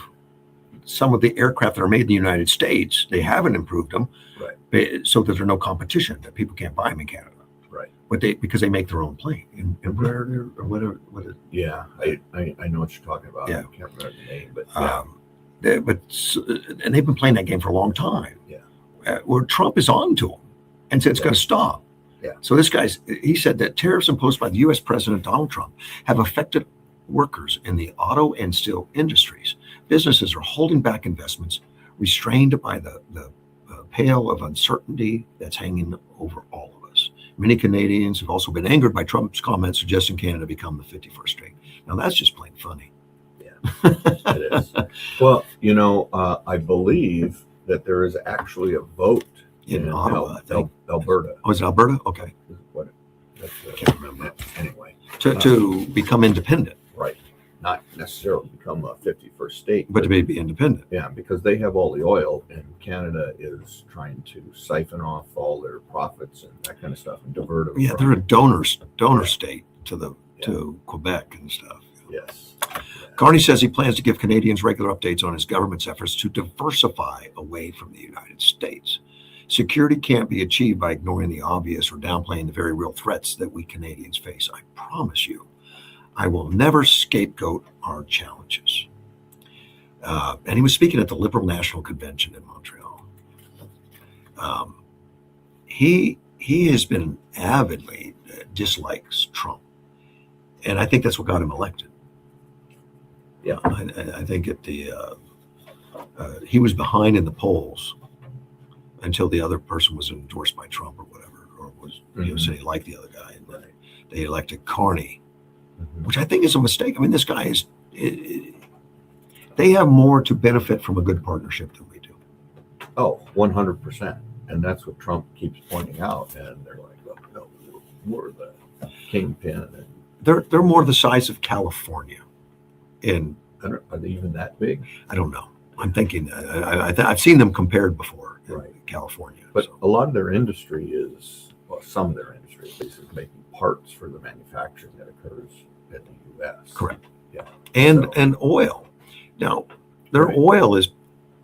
some of the aircraft that are made in the United States. They haven't improved them, so that there's no competition, that people can't buy them in Canada. Right. but because they make their own plane. And where or what Yeah, I know what you're talking about. Yeah. I can't remember the name, but yeah. And they've been playing that game for a long time. Yeah. Where Trump is on to them and said it's going to stop. Yeah. So he said that tariffs imposed by the U.S. President Donald Trump have affected workers in the auto and steel industries. Businesses are holding back investments, restrained by the pale of uncertainty that's hanging over all of us. Many Canadians have also been angered by Trump's comments suggesting Canada become the 51st state. Now that's just plain funny. It is. Well, I believe that there is actually a vote in Ottawa, I think. Alberta. Oh, is it Alberta? Okay. I can't remember. Anyway. To become independent. Right. Not necessarily become a 51st state. But to be independent. Yeah, because they have all the oil, and Canada is trying to siphon off all their profits and that kind of stuff and divert them. Yeah, they're a donor state to Quebec and stuff. Yes. Carney says he plans to give Canadians regular updates on his government's efforts to diversify away from the United States. Security can't be achieved by ignoring the obvious or downplaying the very real threats that we Canadians face. I promise you, I will never scapegoat our challenges. And he was speaking at the Liberal National Convention in Montreal. He has been avidly dislikes Trump. And I think that's what got him elected. Yeah, I think he was behind in the polls until the other person was endorsed by Trump or whatever, or was saying he liked the other guy, and then they elected Carney, which I think is a mistake. I mean, this guy is. They have more to benefit from a good partnership than we do. Oh, 100%, and that's what Trump keeps pointing out. And they're like, "Look, no, we're the kingpin." And they're more the size of California. And are they even that big? I don't know. I'm thinking I've seen them compared before in California. But a lot of their industry some of their industry is making parts for the manufacturing that occurs in the U.S. Correct. Yeah. And oil. Now, their oil is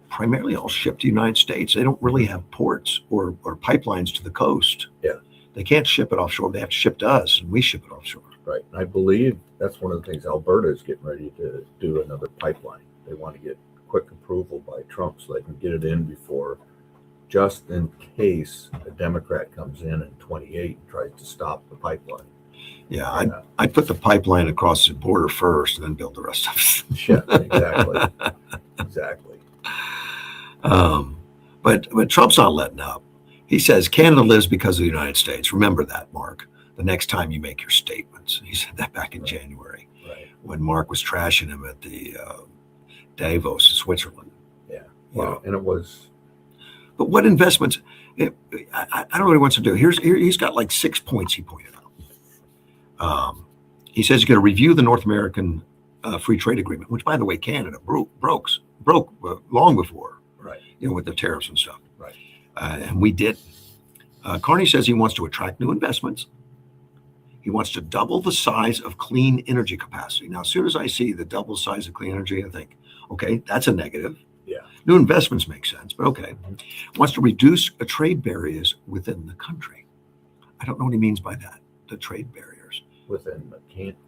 primarily all shipped to the United States. They don't really have ports or pipelines to the coast. Yeah. They can't ship it offshore. They have to ship to us, and we ship it offshore. Right. I believe that's one of the things Alberta is getting ready to do, another pipeline. They want to get quick approval by Trump so they can get it in before, just in case a Democrat comes in 28 and tries to stop the pipeline. Yeah, I'd put the pipeline across the border first and then build the rest of it. Yeah, exactly. But Trump's not letting up. He says Canada lives because of the United States. Remember that, Mark, the next time you make your statements. He said that back in January when Mark was trashing him at the Davos in Switzerland. Yeah, wow. And it was. But what investments? I don't know what he wants to do. He's got like 6 points he pointed out. He says he's going to review the North American Free Trade Agreement, which, by the way, Canada broke long before, with the tariffs and stuff. Right. And we did. Carney says he wants to attract new investments. He wants to double the size of clean energy capacity. Now, as soon as I see the double size of clean energy, I think, okay, that's a negative. Yeah. New investments make sense, but okay. Wants to reduce trade barriers within the country. I don't know what he means by that, the trade barriers. Within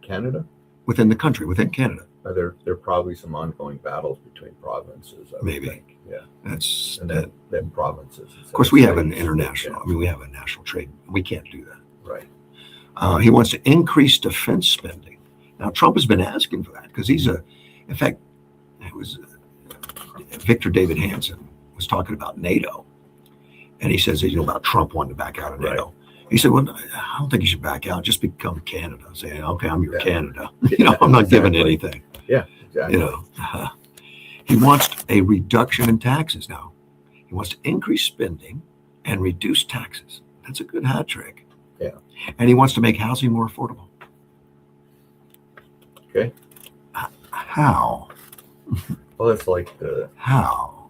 Canada? Within the country, within Canada. Are there are probably some ongoing battles between provinces, I Maybe. think. Yeah. That's and then provinces. Of course, we have an international. I mean, we have a national trade. We can't do that. Right. He wants to increase defense spending. Now, Trump has been asking for that because in fact, it was Victor David Hansen was talking about NATO. And he says, about Trump wanting to back out of NATO. Right. He said, well, I don't think you should back out. Just become Canada. Say, okay, I'm your Canada. I'm not giving anything. Yeah, exactly. He wants a reduction in taxes now. He wants to increase spending and reduce taxes. That's a good hat trick. Yeah. And he wants to make housing more affordable. Okay. How? Well, it's like the... How?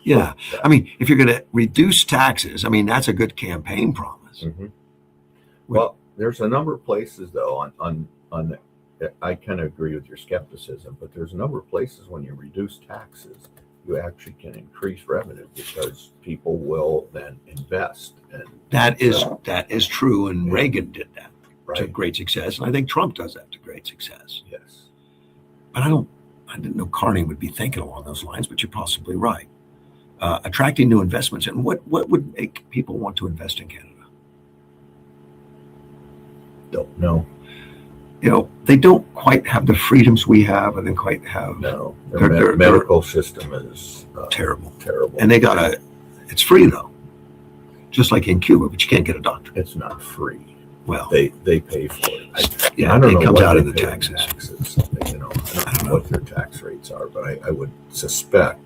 Yeah. I mean, if you're going to reduce taxes, that's a good campaign promise. Mm-hmm. Well, there's a number of places, though, on I kind of agree with your skepticism, but there's a number of places when you reduce taxes, you actually can increase revenue because people will then invest. And That is true, and Yeah. Reagan did that to right, great success, and I think Trump does that to great success. yes, But I didn't know Carney would be thinking along those lines, but you're possibly right. Attracting new investments, and what would make people want to invest in Canada? don't know, They don't quite have the freedoms we have, and they quite have no. Their Medical system is terrible. terrible, And it's free though, just like in Cuba, but you can't get a doctor. it's not free. Well, They pay for it. yeah, I don't know it comes what out they of the pay in taxes. I don't know what their tax rates are, but I would suspect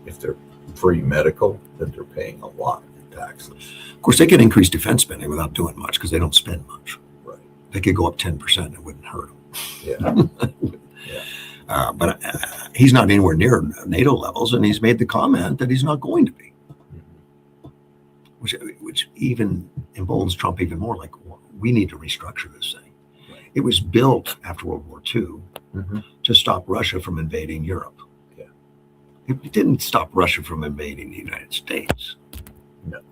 if they're free medical, that they're paying a lot in taxes. Of course, they can increase defense spending without doing much because they don't spend much. Right. They could go up 10%; it wouldn't hurt them. Yeah. But he's not anywhere near NATO levels, and he's made the comment that he's not going to be, which even emboldens Trump even more. Like, we need to restructure this thing. Right. It was built after World War II Mm-hmm. to stop Russia from invading Europe. Yeah. It didn't stop Russia from invading the United States.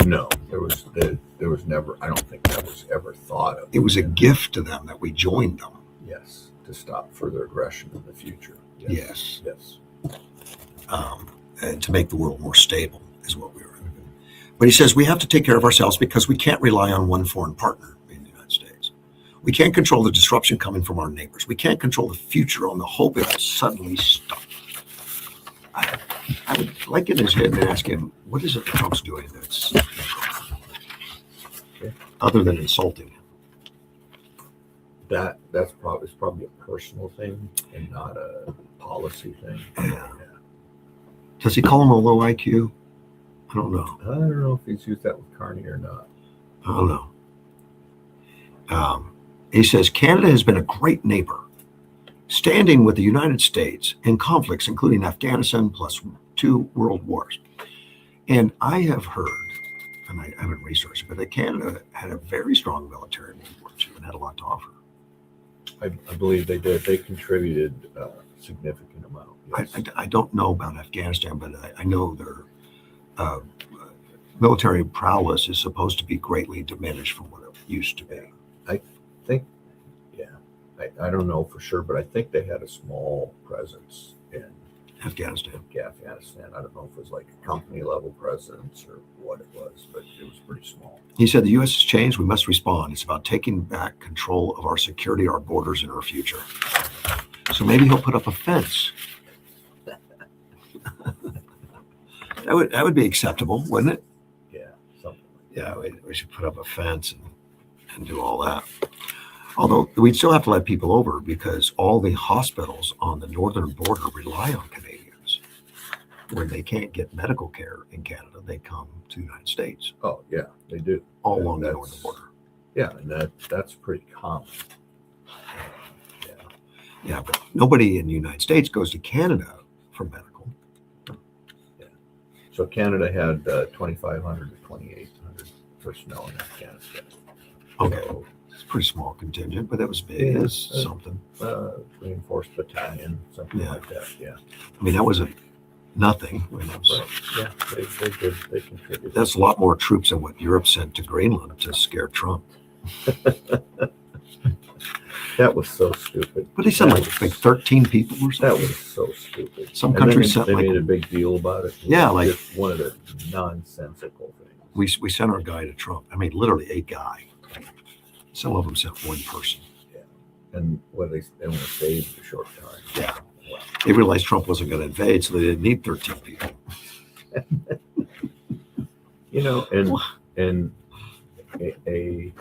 No, there was never. I don't think that was ever thought of. It was a gift to them that we joined them. Yes, to stop further aggression in the future. Yes. Yes. And to make the world more stable is what we were. But he says we have to take care of ourselves because we can't rely on one foreign partner in the United States. We can't control the disruption coming from our neighbors. We can't control the future on the hope it will suddenly stop. I would like in his head and ask him, what is it that Trump's doing that's other than insulting him? That's probably a personal thing and not a policy thing. Yeah. Does he call him a low IQ? I don't know. I don't know if he's used that with Carney or not. I don't know. He says Canada has been a great neighbor, standing with the United States in conflicts, including Afghanistan plus 2 world wars. And I have heard, and I haven't researched, but that Canada had a very strong military in World War II and had a lot to offer. I believe they did. They contributed a significant amount. Yes. I don't know about Afghanistan, but I know their military prowess is supposed to be greatly diminished from what it used to be. I think, yeah. I don't know for sure, but I think they had a small presence in Afghanistan. Afghanistan. I don't know if it was like a company level presence or what it was, but it was pretty small. He said the U.S. has changed. We must respond. It's about taking back control of our security, our borders, and our future. So maybe he'll put up a fence. That would be acceptable, wouldn't it? Yeah, something. Yeah, we should put up a fence and do all that. Although we'd still have to let people over because all the hospitals on the northern border rely on Canadians. When they can't get medical care in Canada, they come to the United States. Oh yeah, they do. All along the northern border. Yeah, and that's pretty common. Yeah, but nobody in the United States goes to Canada for medical. So Canada had 2,500 to 2,800 personnel in Afghanistan. Okay. So, It's a pretty small contingent, but that was big. Yeah. It's something. Reinforced battalion, something Yeah. like that. Yeah. I mean, that wasn't nothing. I mean, Right. Yeah. They did. They contributed. that's a lot more troops than what Europe sent to Greenland to scare Trump. That was so stupid. But they sent That like was- 13 people or That something. was so stupid. Some And countries then sent they like made a big deal about it. Yeah, like- Just one of the nonsensical things. we sent our guy to Trump. I mean, literally a guy. Some of them sent one person. And what they want to save a short time. Yeah. Wow. They realized Trump wasn't going to invade, so they didn't need 13 people. You know, and a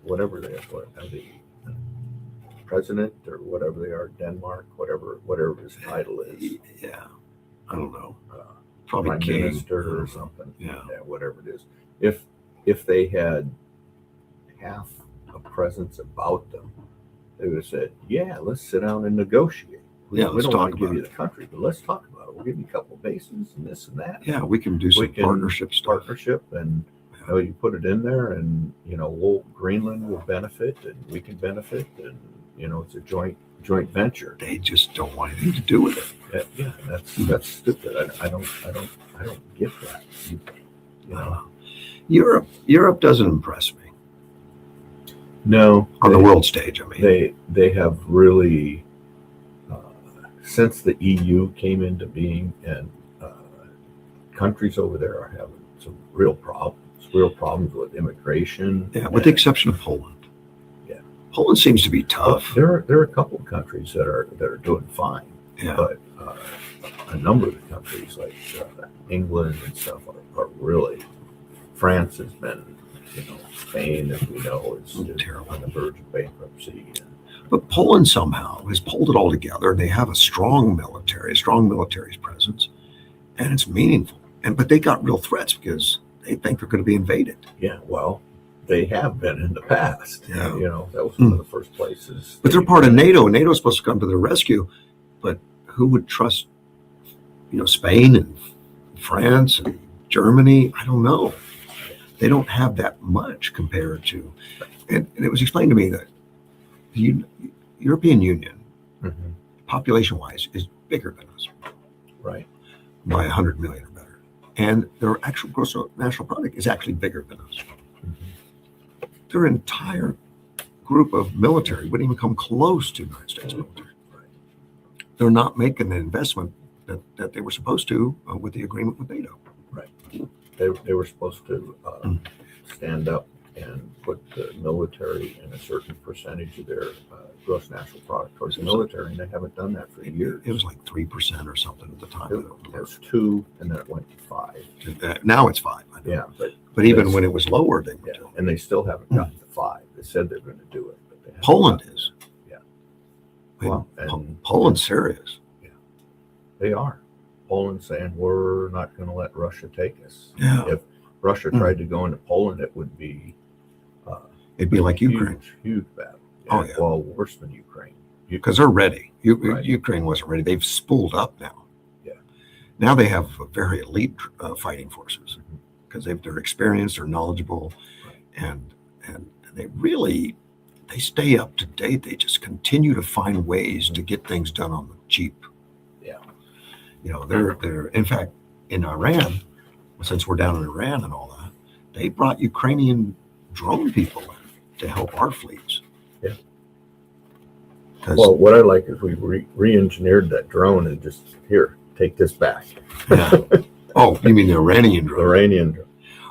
whatever they are the president or whatever they are, Denmark, whatever his title is, Yeah, I don't know. prime Probably king. minister or something. Yeah. Whatever it is. If they had half a presence about them, they would have said, "Yeah, let's sit down and negotiate. We Yeah, let's don't talk want to give about you the country, but let's talk about it. We'll give you a couple of bases and this and that." Yeah, we can do some can- partnership stuff. Partnership, and you put it in there, and Greenland will benefit, and we can benefit, and it's a joint venture. They just don't want anything to do with it. Yeah, that's stupid. I don't get that. You know. Europe doesn't impress me No, on the world stage. I mean, they have really since the EU came into being, and countries over there are having some real problems with immigration. yeah, with the exception of Poland. Yeah. Poland seems to be tough. There are a couple of countries that are doing fine, Yeah. but a number of the countries like England and stuff are really. France has been, Spain, as we know, is Terrible. on the verge of bankruptcy. But Poland somehow has pulled it all together. They have a strong military presence, and it's meaningful. But they got real threats because they think they're going to be invaded. Yeah, well, they have been in the past. Yeah. That was one of the first places. But they're part of NATO. NATO's supposed to come to their rescue. But who would trust, Spain and France and Germany? I don't know. They don't have that much compared to, and it was explained to me that the European Union, population-wise, is bigger than us, right, by 100 million or better, and their actual gross national product is actually bigger than us. Their entire group of military wouldn't even come close to the United States military. They're not making the investment that they were supposed to with the agreement with NATO. Right. They were supposed to stand up and put the military in a certain percentage of their gross national product towards the military, and they haven't done that for years. It was like 3% or something at the time. It was 2%, and then it went to 5%. Now it's 5%. I know. Yeah, but even when it was lower, they were and they still haven't gotten to 5%. They said they're going to do it, but they haven't. Poland is. Yeah. Well, and Poland's serious. Yeah, they are. Poland saying we're not going to let Russia take us. Yeah. If Russia tried to go into Poland, it would be it'd be like Ukraine. Huge battle. Yeah, Oh, yeah. Well, worse than Ukraine. Because they're ready. Right. Ukraine wasn't ready. They've spooled up now. Yeah. Now they have very elite fighting forces because they're experienced, they're knowledgeable, and they stay up to date. They just continue to find ways to get things done on the cheap. Yeah. They're in fact in Iran, since we're down in Iran and all that, they brought Ukrainian drone people in to help our fleets. Yeah. Well, What I like is we re-engineered that drone and just here, take this back. yeah. Oh, you mean the Iranian drone? Iranian drone.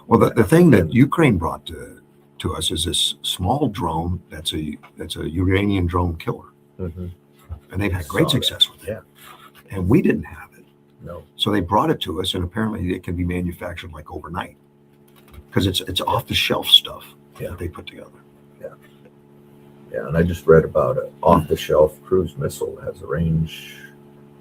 Well, the thing that Ukraine brought to us is this small drone that's a Iranian drone killer, and they've had great success with it. Yeah. And we didn't have it, No. so they brought it to us, and apparently it can be manufactured like overnight because it's off the shelf stuff that they put together. Yeah, and I just read about an off-the-shelf cruise missile that has a range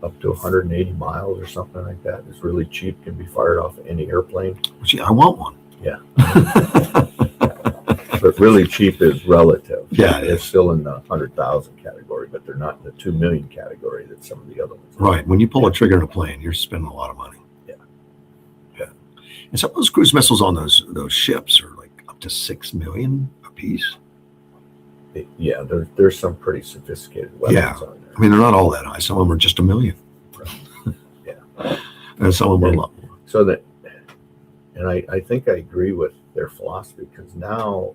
up to 180 miles or something like that. It's really cheap, can be fired off of any airplane. Gee, I want one. Yeah. But really cheap is relative. Yeah, it It's is. still in the 100,000 category, but they're not in the 2 million category that some of the other ones are. Right. When you pull a trigger in a plane, you're spending a lot of money. Yeah. And some of those cruise missiles on those ships are like up to 6 million a piece. Yeah, there's some pretty sophisticated weapons Yeah. on there. I mean, they're not all that high. Some of them are just 1 million. Yeah. And some of them are a lot more. So that, and I think I agree with their philosophy, because now,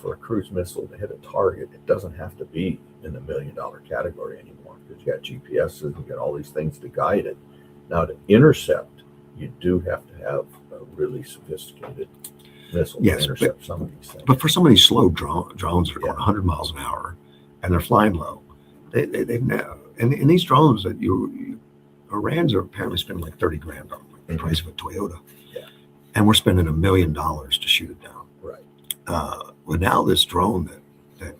for a cruise missile to hit a target, it doesn't have to be in the $1 million category anymore, because you got GPSs, you got all these things to guide it. Now to intercept, you do have to have a really sophisticated missile Yes, to intercept some of these things. But for some of these slow drones that are going Yeah. 100 miles an hour and they're flying low, they've now, and these drones that Iran's are apparently spending like 30 grand on the price of a Toyota. Yeah. And we're spending $1 million to shoot it down. Right. Well, now this drone that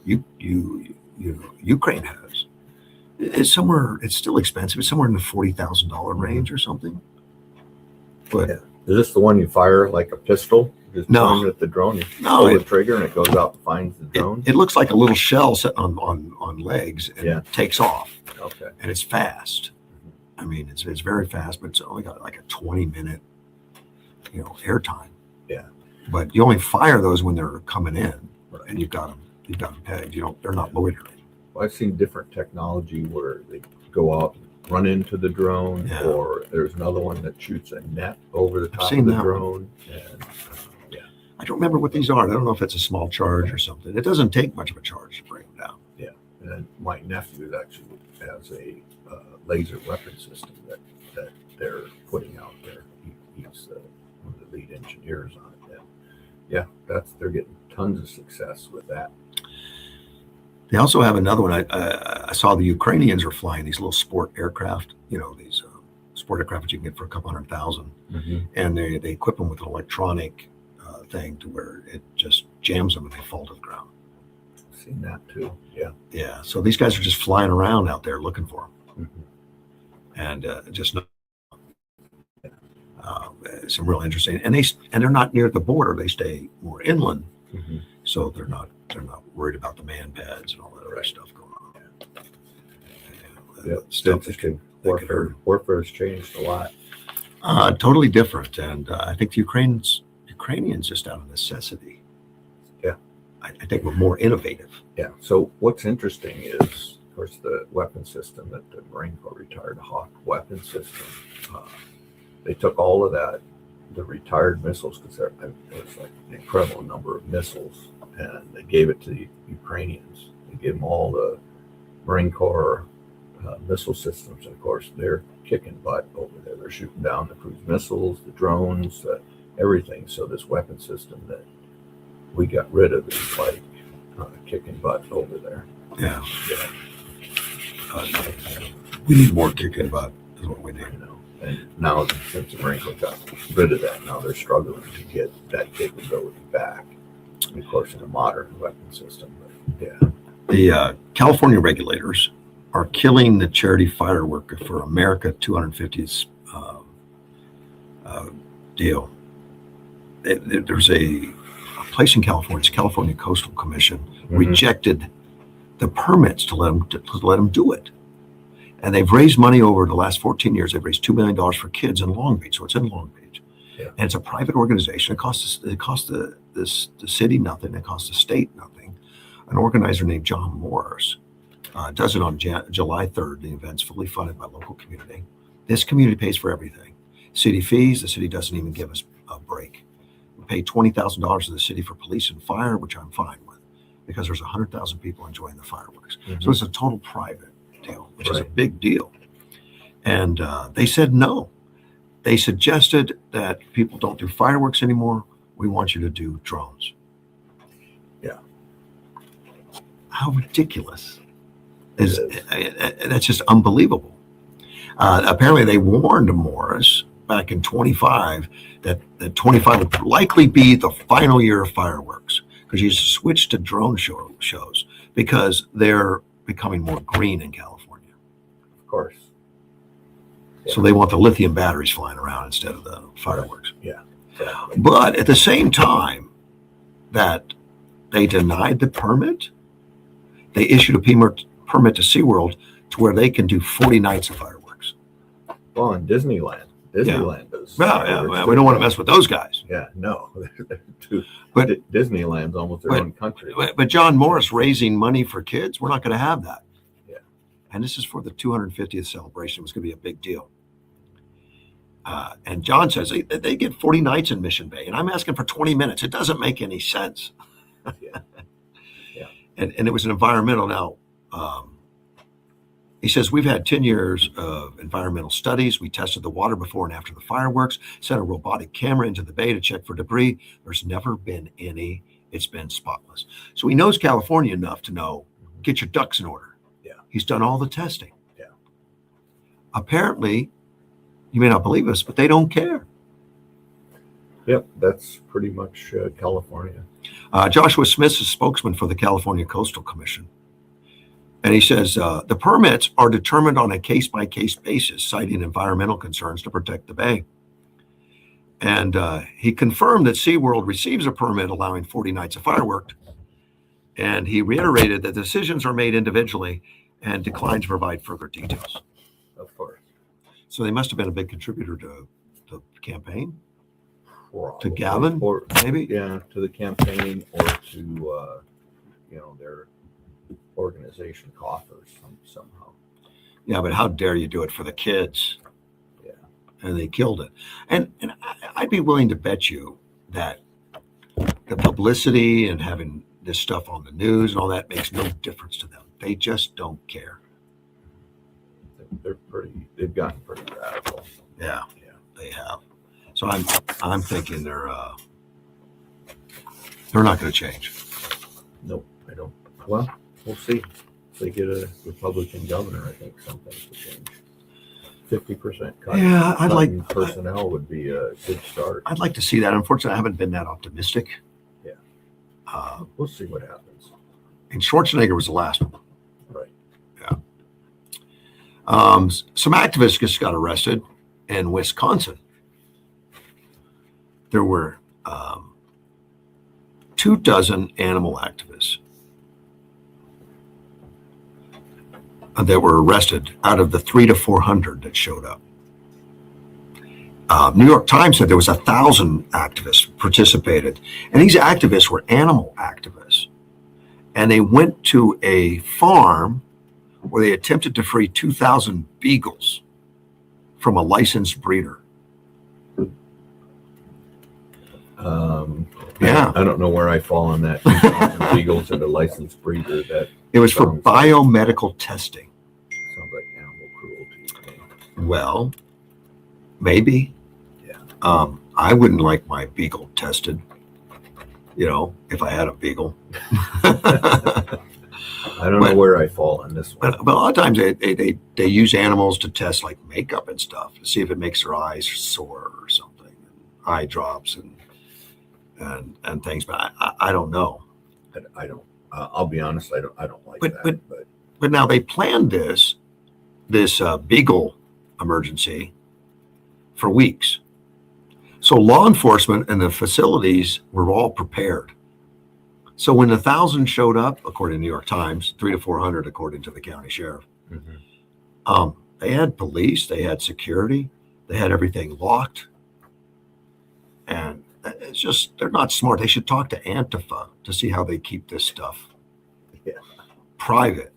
Ukraine has is somewhere, it's still expensive. It's somewhere in the $40,000 range or something. But Yeah. Is this the one you fire like a pistol? Just No. point it at the drone, you No, pull the trigger and it goes out and finds the drone? it looks like a little shell set on legs and Yeah. it takes off. Okay. And it's fast. I mean, it's very fast, but it's only got like a 20-minute, airtime. Yeah. But you only fire those when they're coming in, Right. and you've got them pegged. They're not loitering. Well, I've seen different technology where they go out and run into the drone, Yeah. or there's another one that shoots a net over the top seen of the that one. drone. And I don't remember what these are. I don't know if it's a small charge or something. It doesn't take much of a charge to bring them down. and my nephew actually has a laser weapon system that they're putting out there. He's one of the lead engineers on it. And yeah, they're getting tons of success with that. They also have another one. I saw the Ukrainians are flying these little sport aircraft. These sport aircraft that you can get for a couple $100,000, and they equip them with an electronic thing to where it just jams them and they fall to the ground. Seen that too. Yeah. So these guys are just flying around out there looking for them, Mhm. and just some real interesting. And they're not near the border. They stay more inland, Mhm. so they're not worried about the man pads and all that other Right. stuff going on. Yeah, Stuff that interesting. could hurt. Warfare has changed a lot. Totally different, and I think the Ukrainians just out of necessity. Yeah. I think we're more innovative. Yeah. So what's interesting is, of course, the weapon system that the Marine Corps retired Hawk weapon system. They took all of that, the retired missiles, because it was like an incredible number of missiles, and they gave it to the Ukrainians. They gave them all the Marine Corps missile systems, and of course, they're kicking butt over there. They're shooting down the cruise missiles, the drones, everything. So this weapon system that we got rid of is like kicking butt over there. Yeah. Yeah. We need more kicking butt is what we need. And now, since the Marine Corps got rid of that, now they're struggling to get that capability back. And of course, in a modern weapon system. But yeah. The California regulators are killing the charity firework for America 250th deal. There's a place in California, it's California Coastal Commission, rejected the permits to let them do it. And they've raised money over the last 14 years. They've raised $2 million for kids in Long Beach. So it's in Long Beach. Yeah. And it's a private organization. It costs the city nothing. It costs the state nothing. An organizer named John Morris does it on July 3rd. The event's fully funded by local community. This community pays for everything. City fees, the city doesn't even give us a break. We pay $20,000 to the city for police and fire, which I'm fine with, because there's 100,000 people enjoying the fireworks. So it's a total private deal, which is a big deal. And they said no. They suggested that people don't do fireworks anymore. We want you to do drones. Yeah. How ridiculous is that's just unbelievable. Apparently they warned Morris back in 25 that 25 would likely be the final year of fireworks, because you switch to drone shows because they're becoming more green in California. Of course. Yeah. So they want the lithium batteries flying around instead of the fireworks. Yeah. Exactly. But at the same time that they denied the permit, they issued a permit to SeaWorld to where they can do 40 nights of fireworks. Well, in Disneyland does. Well, we don't want to mess with those guys. Yeah, no. But Disneyland's almost their own country. But John Morris raising money for kids, we're not going to have that. Yeah. And this is for the 250th celebration. It was going to be a big deal. And John says they get 40 nights in Mission Bay, and I'm asking for 20 minutes. It doesn't make any sense. Yeah. And it was an environmental now. He says, we've had 10 years of environmental studies. We tested the water before and after the fireworks, sent a robotic camera into the bay to check for debris. There's never been any. It's been spotless. So he knows California enough to know, get your ducks in order. Yeah. He's done all the testing. Yeah. Apparently, you may not believe us, but they don't care. Yep, that's pretty much California. Joshua Smith's a spokesman for the California Coastal Commission. And he says, the permits are determined on a case-by-case basis, citing environmental concerns to protect the bay. And he confirmed that SeaWorld receives a permit allowing 40 nights of fireworks. And he reiterated that decisions are made individually and declined to provide further details. Of course. So they must have been a big contributor to the campaign, Probably. to Gavin, or maybe? Yeah, to the campaign, or to their organization coffers somehow. Yeah, but how dare you do it for the kids? Yeah. And they killed it. And I'd be willing to bet you that the publicity and having this stuff on the news and all that makes no difference to them. They just don't care. They've gotten pretty radical. Yeah, Yeah. they have. So I'm thinking they're not going to change. Nope, I don't. Well, we'll see. If they get a Republican governor, I think some things will change. 50% cut. Yeah, I'd like Cutting personnel would be a good start. I'd like to see that. Unfortunately, I haven't been that optimistic. Yeah. Uh, We'll see what happens. and Schwarzenegger was the last one. Right. Yeah. Some activists just got arrested in Wisconsin. There were 24 animal activists that were arrested out of the 300 to 400 that showed up. New York Times said there was 1,000 activists participated, and these activists were animal activists. And they went to a farm where they attempted to free 2,000 beagles from a licensed breeder. Yeah. I don't know where I fall on that. Beagles and a licensed breeder. That It was for sounds biomedical testing. sounds like animal cruelty to me. Well, maybe. Yeah. I wouldn't like my beagle tested, if I had a beagle. I don't know where I fall on this one. But a lot of times they use animals to test like makeup and stuff to see if it makes their eyes sore or something, eye drops and things. But I don't know. I don't. I'll be honest. I don't like But- that. But now they planned this beagle emergency for weeks. So law enforcement and the facilities were all prepared. So when 1,000 showed up, according to the New York Times, 300 to 400 according to the county sheriff, they had police, they had security, they had everything locked. And it's just, they're not smart. They should talk to Antifa to see how they keep this stuff private.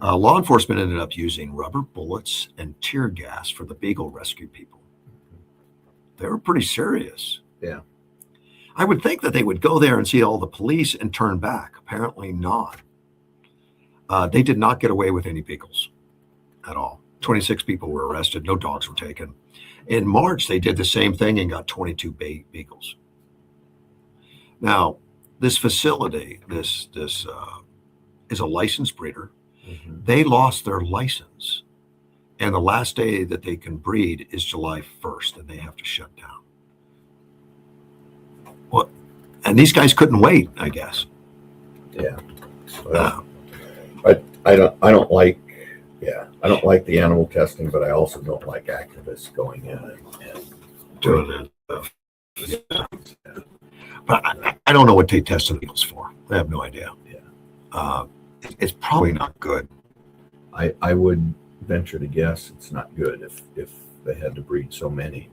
Law enforcement ended up using rubber bullets and tear gas for the beagle rescue people. They were pretty serious. Yeah. I would think that they would go there and see all the police and turn back. Apparently not. They did not get away with any beagles at all. 26 people were arrested. No dogs were taken. In March, they did the same thing and got 22 beagles. Now, this facility, this is a licensed breeder. They lost their license. And the last day that they can breed is July 1st, and they have to shut down. Well, and these guys couldn't wait, I guess. Yeah. Well, I don't like the animal testing, but I also don't like activists going in and Doing it. But I don't know what they tested beagles for. I have no idea. Yeah. It's probably not good. I would venture to guess it's not good if they had to breed so many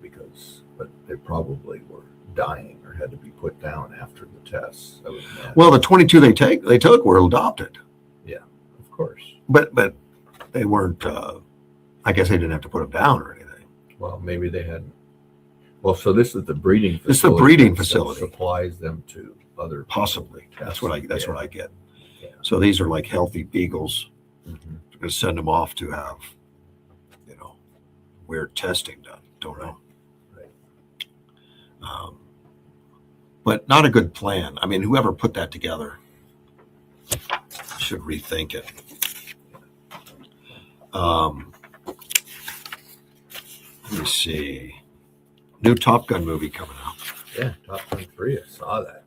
but they probably were dying or had to be put down after the tests. I would imagine. Well, the 22 they took were adopted. Yeah, of course. But they weren't. I guess they didn't have to put them down or anything. Well, maybe they hadn't. Well, so this is the breeding facility. It's the breeding that facility. supplies them to other Possibly. That's what I get. Yeah. So these are like healthy beagles. Mhm. Going to send them off to have, weird testing done. Don't know. Right. But not a good plan. I mean, whoever put that together should rethink it. Let me see. New Top Gun movie coming out Yeah, Top Gun 3. I saw that.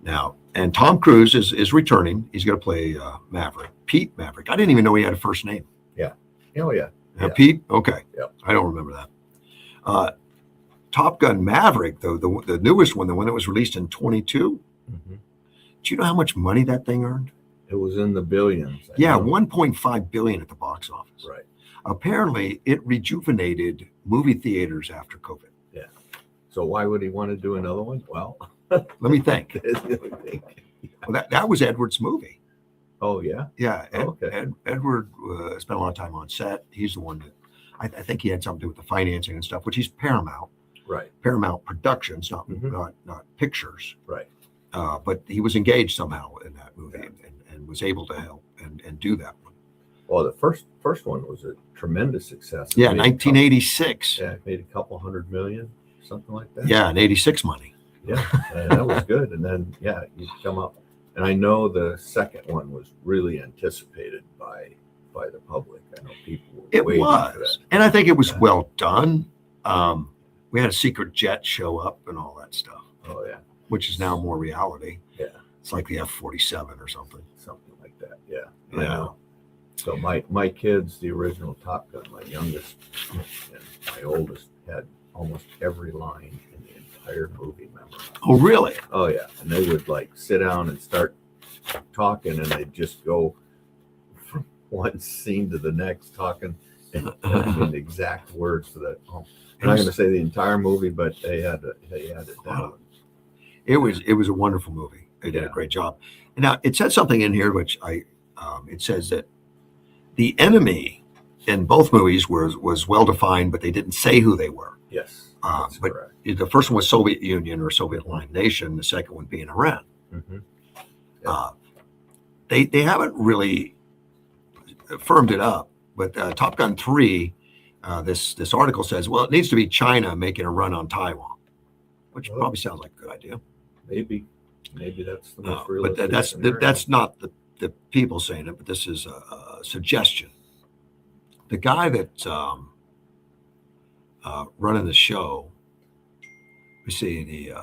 now, and Tom Cruise is returning. He's going to play Maverick, Pete Maverick. I didn't even know he had a first name. Oh yeah. Yeah. Pete. Okay. Yep. I don't remember that. Top Gun Maverick, though the newest one, the one that was released in 22. Mhm. Do you know how much money that thing earned? It was in the billions. I Yeah, know. 1.5 billion at the box office. Right. Apparently, it rejuvenated movie theaters after COVID. So why would he want to do another one? Well, Let me think. that's the only thing. Well, that was Edward's movie. Oh yeah. Yeah, Okay. Edward spent a lot of time on set. He's the one that I think he had something to do with the financing and stuff, which he's Paramount. Right. Paramount Productions, not Mhm. not pictures. Right. But he was engaged somehow in that movie Yeah. and was able to help and do that one. Well, the first one was a tremendous success. It Yeah, made 1986. it made a couple hundred million, something like that. Yeah, and 86 money. Yeah, and that was good. And then yeah, you come up, and I know the second one was really anticipated by the public. I know people were It waiting for was, that. and I think it was Yeah. well done. We had a secret jet show up and all that stuff, Oh yeah, which is now more reality. Yeah. It's like the F-47 or something. something like that. Yeah, I Yeah. know. So my kids, the original Top Gun, my youngest and my oldest, had almost every line in the entire movie memorized. Oh, really? Oh yeah, and they would like sit down and start talking, and they'd just go from one scene to the next, talking and in exact words for that. Oh, I'm not going to say the entire movie, but they had it down. It was a wonderful movie. They did a Yeah. great job. And now it said something in here, which it says that the enemy in both movies was well defined, but they didn't say who they were. Yes, that's But correct. the first one was Soviet Union or Soviet aligned nation. The second one being Iran. Mhm. They haven't really firmed it up, but Top Gun 3, this article says, well, it needs to be China making a run on Taiwan, which Oh. probably sounds like a good idea. Maybe that's the most But realistic. that's not the people saying it, but this is a suggestion. The guy that's running the show, we see the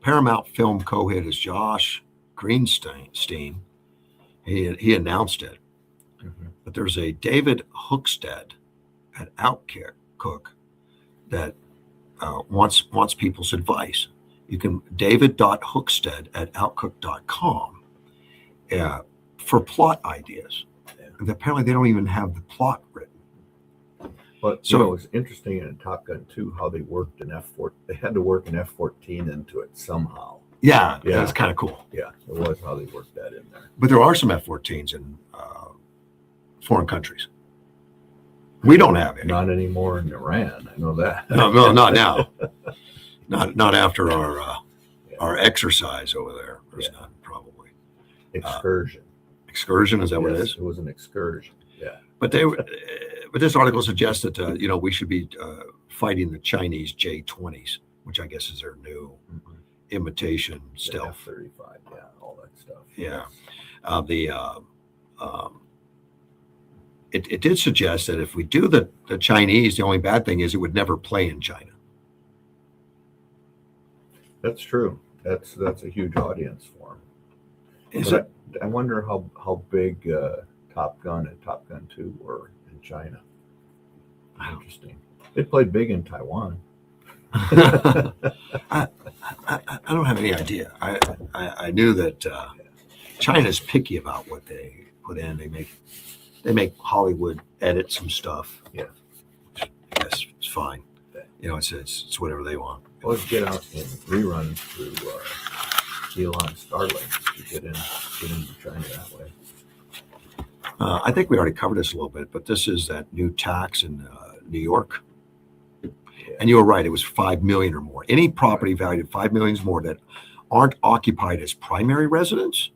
Paramount Film co-head is Josh Greenstein. He announced it, Mhm. but there's a David Hookstead at Outcook that wants people's advice. You can david.hookstead@outcook.com for plot ideas. Yeah. And apparently, they don't even have the plot written. But So- it was interesting in Top Gun 2 how they worked an F-14. They had to work an F-14 into it somehow. Yeah, Yeah. that's kind of cool. Yeah, it was how they worked that in there. But there are some F-14s in foreign countries. We don't have any. Not anymore in Iran. I know that. No, not now. Not after our exercise over there. There's Yeah. none, probably. Excursion. Excursion, is that what it Yes, is? It was an excursion. Yeah. But this article suggests that we should be fighting the Chinese J-20s, which I guess is their new Mhm. imitation The stealth. F-35. Yeah, all that stuff. Yeah. It did suggest that if we do the Chinese, the only bad thing is it would never play in China. That's true. That's a huge audience for them. Is But it? I wonder how big Top Gun and Top Gun 2 were in China. Interesting. They played big in Taiwan. I don't have any idea. I knew that China's picky about what they put in. They make Hollywood edit some stuff. Yeah. I guess it's fine. It's whatever they want. Let's get out in reruns through Elon Starlink to get into China that way. I think we already covered this a little bit, but this is that new tax in New York. Yeah. And you were right; it was 5 million or more. Any property valued at 5 million or more that aren't occupied as primary residence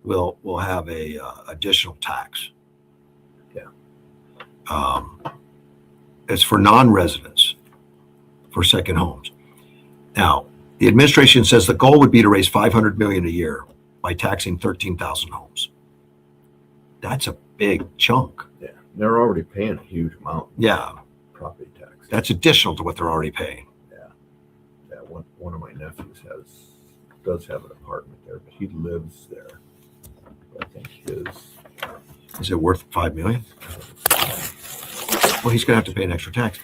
will have a additional tax. Yeah. It's for non-residents for second homes. Now, the administration says the goal would be to raise 500 million a year by taxing 13,000 homes. That's a big chunk. Yeah. They're already paying a huge amount in Yeah, property tax. that's additional to what they're already paying. Yeah, one of my nephews does have an apartment there, but he lives there. I think Is it worth 5 million? Well, he's going to have to pay an extra tax.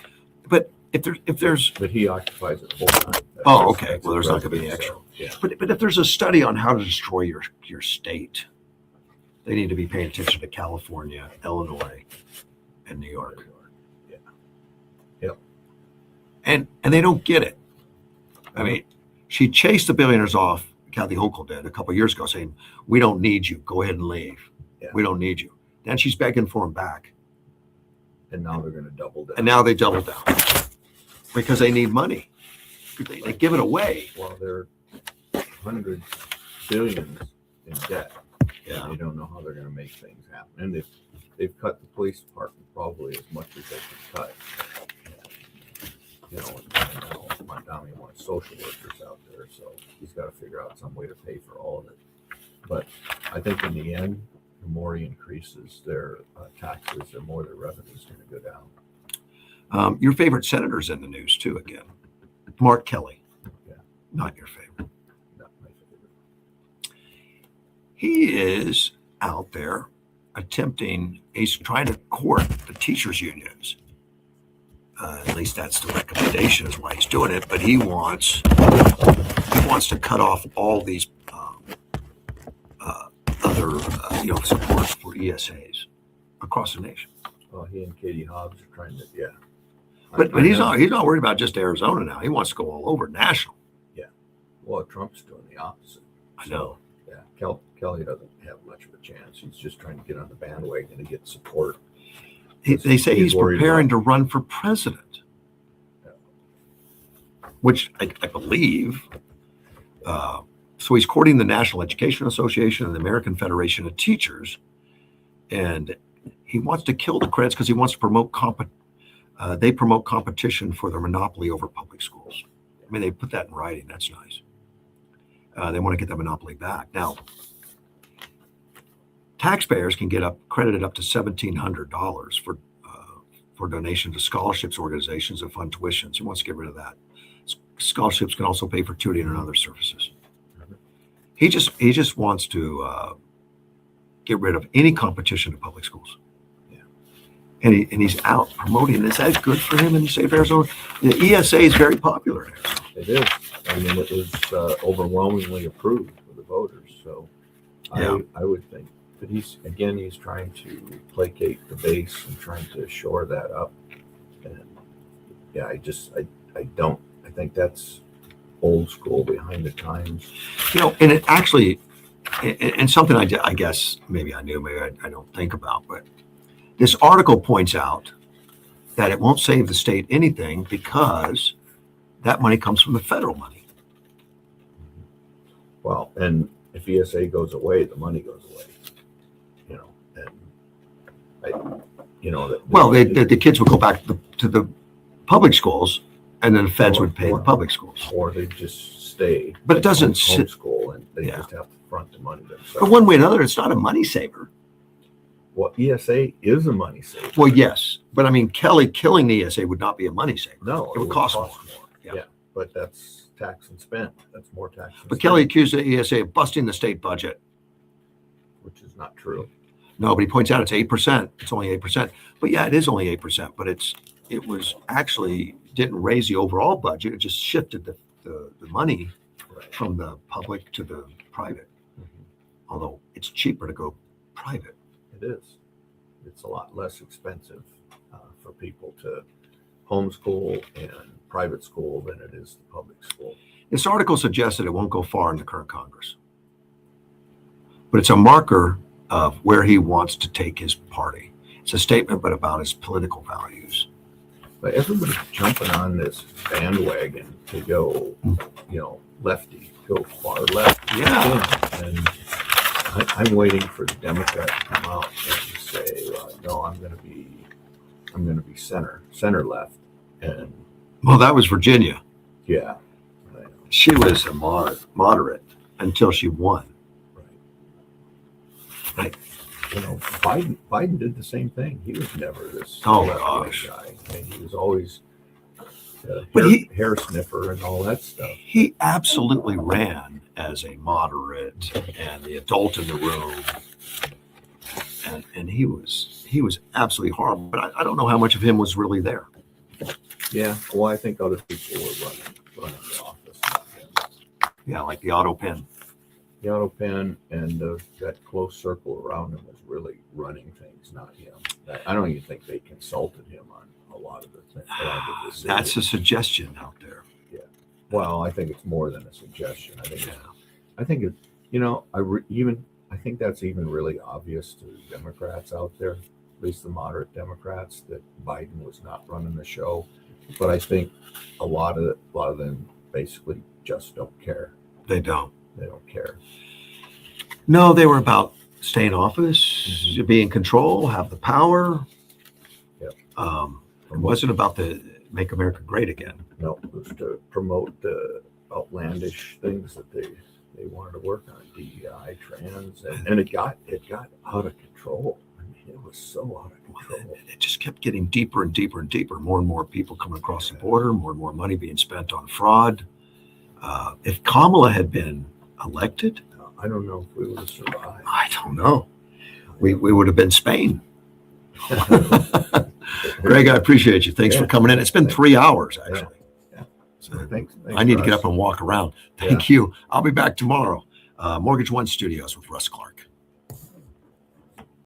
But if there's but he occupies it full time. Oh, okay. Well, there's not going to be any residence, extra. so, But if there's a study on how to destroy your state, they need to be paying attention to California, Illinois, and New York. Yeah. Yep. And they don't get it. I mean, she chased the billionaires off Kathy Hochul did a couple of years ago, saying, "We don't need you. Go ahead and leave. Yeah. We don't need you." Then she's begging for him back, And now they're going to double down. and now they double down because they need money. They give it away. Well, they're hundreds, billions in debt. Yeah. They don't know how they're going to make things happen. And they've cut the police department probably as much as they can cut. You know, and now Montgomery wants social workers out there, so he's got to figure out some way to pay for all of it. But I think in the end, the more he increases their taxes, the more their revenue is going to go down. Your favorite senator's in the news too again. Mark Kelly. Yeah. Not your favorite. Not my favorite. He is out there he's trying to court the teachers' unions. At least that's the recommendation is why he's doing it. But he wants to cut off all these other support for ESAs across the nation. Well, he and Katie Hobbs are trying to, yeah. But he's not worried about just Arizona now. He wants to go all over national. Yeah. Well, Trump's doing the opposite. I know. Yeah. Kelly doesn't have much of a chance. He's just trying to get on the bandwagon to get support. They say he's preparing to run for president, which I believe. So he's courting the National Education Association and the American Federation of Teachers, and he wants to kill the credits because he wants to promote they promote competition for their monopoly over public schools. I mean, they put that in writing. That's nice. They want to get that monopoly back. Now, taxpayers can get credited up to $1,700 for donation to scholarships organizations that fund tuitions. He wants to get rid of that. Scholarships can also pay for tutoring and other services. He just wants to get rid of any competition to public schools. Yeah. And he's out promoting this. That's good for him in the state of Arizona. The ESA is very popular in Arizona. It is. I mean, it was overwhelmingly approved for the voters. So Yeah. I would think that he's trying to placate the base and trying to shore that up. And yeah, I think that's old school, behind the times. And it actually, and something I guess maybe I knew, maybe I don't think about, but this article points out that it won't save the state anything because that money comes from the federal money. Well, and if ESA goes away, the money goes away. The kids would go back to the public schools, and then the feds would pay the public schools. Or they just stay. But it doesn't homeschool, and they Yeah. just have to front the money themselves. But one way or another, it's not a money saver. Well, ESA is a money saver. Well, yes, but I mean, Kelly killing the ESA would not be a money saver. No, it would cost more. Yeah, but that's tax and spend. That's more tax. And But spend, Kelly accused the ESA of busting the state budget. which is not true. No, but he points out it's 8%. It's only 8%. But yeah, it is only 8%. But it was actually didn't raise the overall budget. It just shifted the money Right. from the public to the private. Mhm. Although it's cheaper to go private. It is. It's a lot less expensive for people to homeschool and private school than it is the public school. This article suggests that it won't go far in the current Congress. But it's a marker of where he wants to take his party. It's a statement, but about his political values. But everybody's jumping on this bandwagon to go, lefty, go far left. Yeah. And I'm waiting for the Democrat to come out and say, no, I'm going to be center left. And Well, that was Virginia. yeah, She was a moderate until she won. right. Biden did the same thing. He was never this Oh, left-wing gosh. guy. And he was always But hair sniffer and all that stuff. He absolutely ran as a moderate and the adult in the room. And he was absolutely horrible. But I don't know how much of him was really there. Yeah, well, I think other people were running the office. Not him. Yeah, like the auto pen. The auto pen and that close circle around him was really running things, not him. I don't even think they consulted him on a lot of the things. That's a suggestion out there. Well, I think it's more than a suggestion. I think I think it, I think that's even really obvious to Democrats out there, at least the moderate Democrats, that Biden was not running the show. But I think a lot of them basically just don't care. They don't. They don't care. No, they were about stay in office, be in control, have the power. Yep. It wasn't about the make America great again. No, it was to promote the outlandish things that they wanted to work on, DEI, trans, and it got out of control. I mean, it was so out of control. It just kept getting deeper and deeper and deeper. More and more people coming across the border, more and more money being spent on fraud. If Kamala had been elected, I don't know if we would have survived. I don't know. We would have been Spain. Greg, I appreciate you. Thanks for coming in. It's been 3 hours, actually. Yeah. So thanks. I need to get up and walk around. Thank you. I'll be back tomorrow. Mortgage One Studios with Russ Clark.